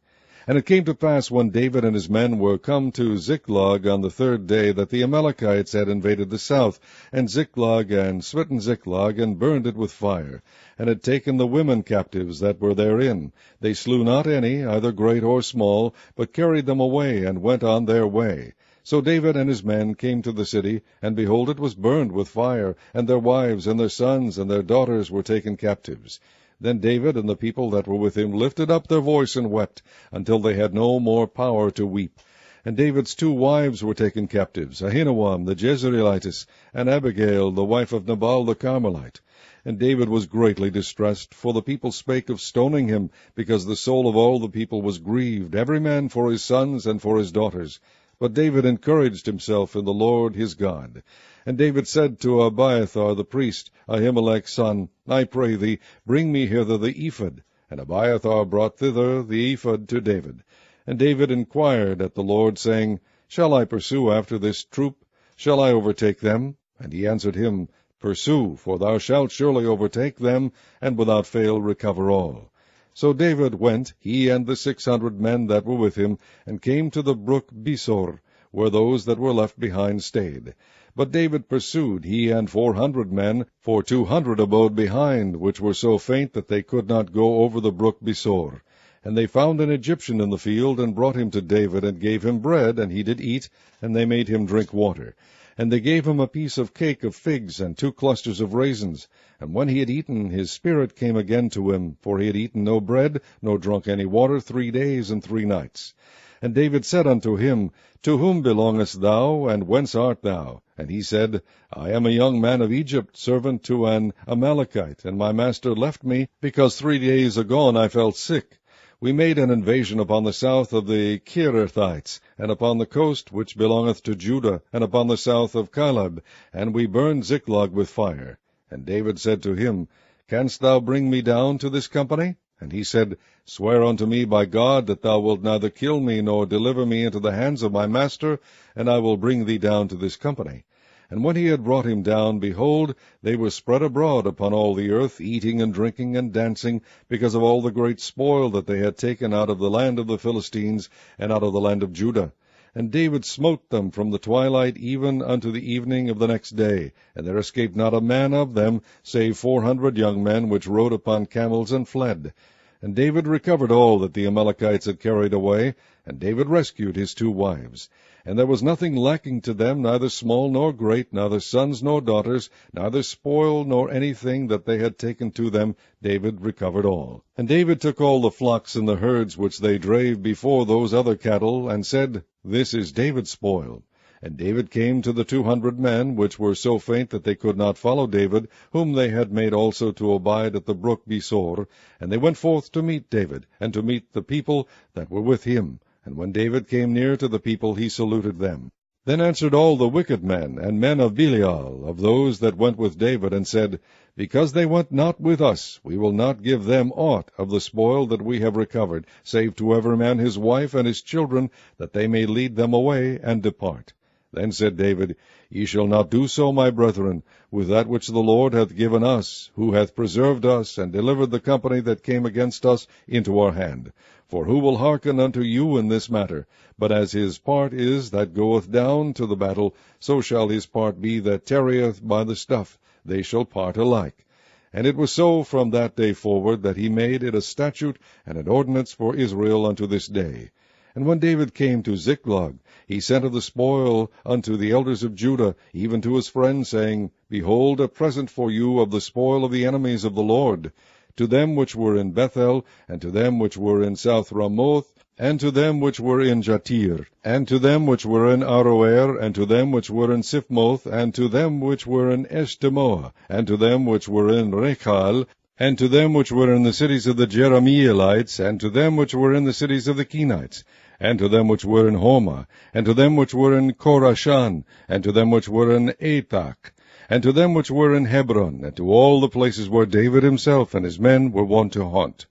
And it came to pass, when David and his men were come to Ziklag on the third day, that the Amalekites had invaded the south, and Ziklag, and smitten Ziklag, and burned it with fire, and had taken the women captives that were therein. They slew not any, either great or small, but carried them away, and went on their way. So David and his men came to the city, and behold, it was burned with fire, and their wives, and their sons, and their daughters were taken captives. Then David and the people that were with him lifted up their voice and wept, until they had no more power to weep. And David's 2 wives were taken captives, Ahinoam the Jezreelitess, and Abigail the wife of Nabal the Carmelite. And David was greatly distressed, for the people spake of stoning him, because the soul of all the people was grieved, every man for his sons and for his daughters. But David encouraged himself in the Lord his God. And David said to Abiathar the priest, Ahimelech's son, I pray thee, bring me hither the ephod. And Abiathar brought thither the ephod to David. And David inquired at the Lord, saying, Shall I pursue after this troop? Shall I overtake them? And he answered him, Pursue, for thou shalt surely overtake them, and without fail recover all. So David went, he and the 600 men that were with him, and came to the brook Besor, where those that were left behind stayed. But David pursued, he and 400 men, for 200 abode behind, which were so faint that they could not go over the brook Besor. And they found an Egyptian in the field, and brought him to David, and gave him bread, and he did eat, and they made him drink water. And they gave him a piece of cake of figs, and 2 clusters of raisins. And when he had eaten, his spirit came again to him, for he had eaten no bread, nor drunk any water 3 days and 3 nights. And David said unto him, To whom belongest thou, and whence art thou? And he said, I am a young man of Egypt, servant to an Amalekite, and my master left me, because 3 days agone I felt sick. We made an invasion upon the south of the Kerethites, and upon the coast which belongeth to Judah, and upon the south of Caleb, and we burned Ziklag with fire. And David said to him, Canst thou bring me down to this company? And he said, Swear unto me by God that thou wilt neither kill me, nor deliver me into the hands of my master, and I will bring thee down to this company. And when he had brought him down, behold, they were spread abroad upon all the earth, eating and drinking and dancing, because of all the great spoil that they had taken out of the land of the Philistines, and out of the land of Judah. And David smote them from the twilight even unto the evening of the next day, and there escaped not a man of them, save 400 young men, which rode upon camels and fled. And David recovered all that the Amalekites had carried away, and David rescued his 2 wives. And there was nothing lacking to them, neither small nor great, neither sons nor daughters, neither spoil nor anything that they had taken to them. David recovered all. And David took all the flocks and the herds which they drave before those other cattle, and said, This is David's spoil. And David came to the 200 men, which were so faint that they could not follow David, whom they had made also to abide at the brook Besor. And they went forth to meet David, and to meet the people that were with him. And when David came near to the people, he saluted them. Then answered all the wicked men, and men of Belial, of those that went with David, and said, Because they went not with us, we will not give them aught of the spoil that we have recovered, save to every man his wife and his children, that they may lead them away and depart. Then said David, Ye shall not do so, my brethren, with that which the Lord hath given us, who hath preserved us, and delivered the company that came against us into our hand. For who will hearken unto you in this matter? But as his part is that goeth down to the battle, so shall his part be that tarrieth by the stuff. They shall part alike. And it was so from that day forward, that he made it a statute and an ordinance for Israel unto this day. And when David came to Ziklag, he sent of the spoil unto the elders of Judah, even to his friends, saying, Behold, a present for you of the spoil of the enemies of the Lord. To them which were in Bethel, and to them which were in South Ramoth, and to them which were in Jatir, and to them which were in Aroer, and to them which were in Siphmoth, and to them which were in Eshtemoa, and to them which were in Rechal, and to them which were in the cities of the Jerahmeelites, and to them which were in the cities of the Kenites, and to them which were in Homa, and to them which were in Korashan, and to them which were in Athak, and to them which were in Hebron, and to all the places where David himself and his men were wont to haunt.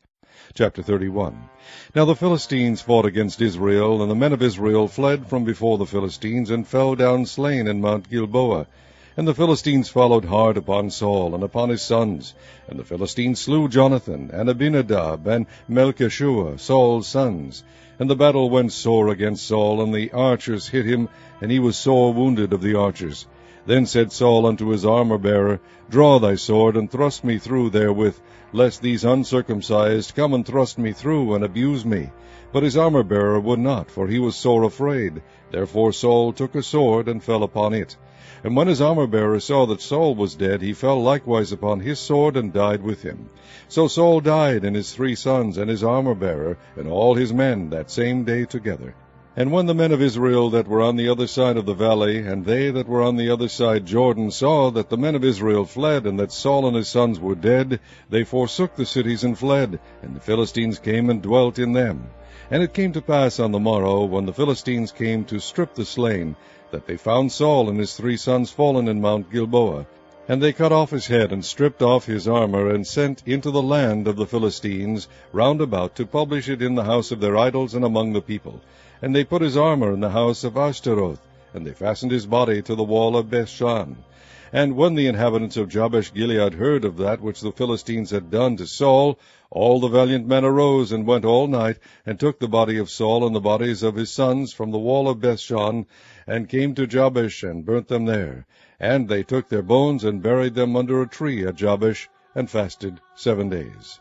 Chapter 31. Now the Philistines fought against Israel, and the men of Israel fled from before the Philistines, and fell down slain in Mount Gilboa. And the Philistines followed hard upon Saul and upon his sons. And the Philistines slew Jonathan, and Abinadab, and Melchishua, Saul's sons. And the battle went sore against Saul, and the archers hit him, and he was sore wounded of the archers. Then said Saul unto his armor-bearer, Draw thy sword, and thrust me through therewith, lest these uncircumcised come and thrust me through, and abuse me. But his armor-bearer would not, for he was sore afraid. Therefore Saul took a sword, and fell upon it. And when his armor-bearer saw that Saul was dead, he fell likewise upon his sword, and died with him. So Saul died, and his 3 sons, and his armor-bearer, and all his men, that same day together. And when the men of Israel that were on the other side of the valley, and they that were on the other side Jordan, saw that the men of Israel fled, and that Saul and his sons were dead, they forsook the cities and fled, and the Philistines came and dwelt in them. And it came to pass on the morrow, when the Philistines came to strip the slain, that they found Saul and his 3 sons fallen in Mount Gilboa. And they cut off his head, and stripped off his armor, and sent into the land of the Philistines round about to publish it in the house of their idols and among the people. And they put his armor in the house of Ashtaroth, and they fastened his body to the wall of Bethshan. And when the inhabitants of Jabesh-Gilead heard of that which the Philistines had done to Saul, all the valiant men arose, and went all night, and took the body of Saul and the bodies of his sons from the wall of Bethshan, and came to Jabesh, and burnt them there. And they took their bones, and buried them under a tree at Jabesh, and fasted 7 days.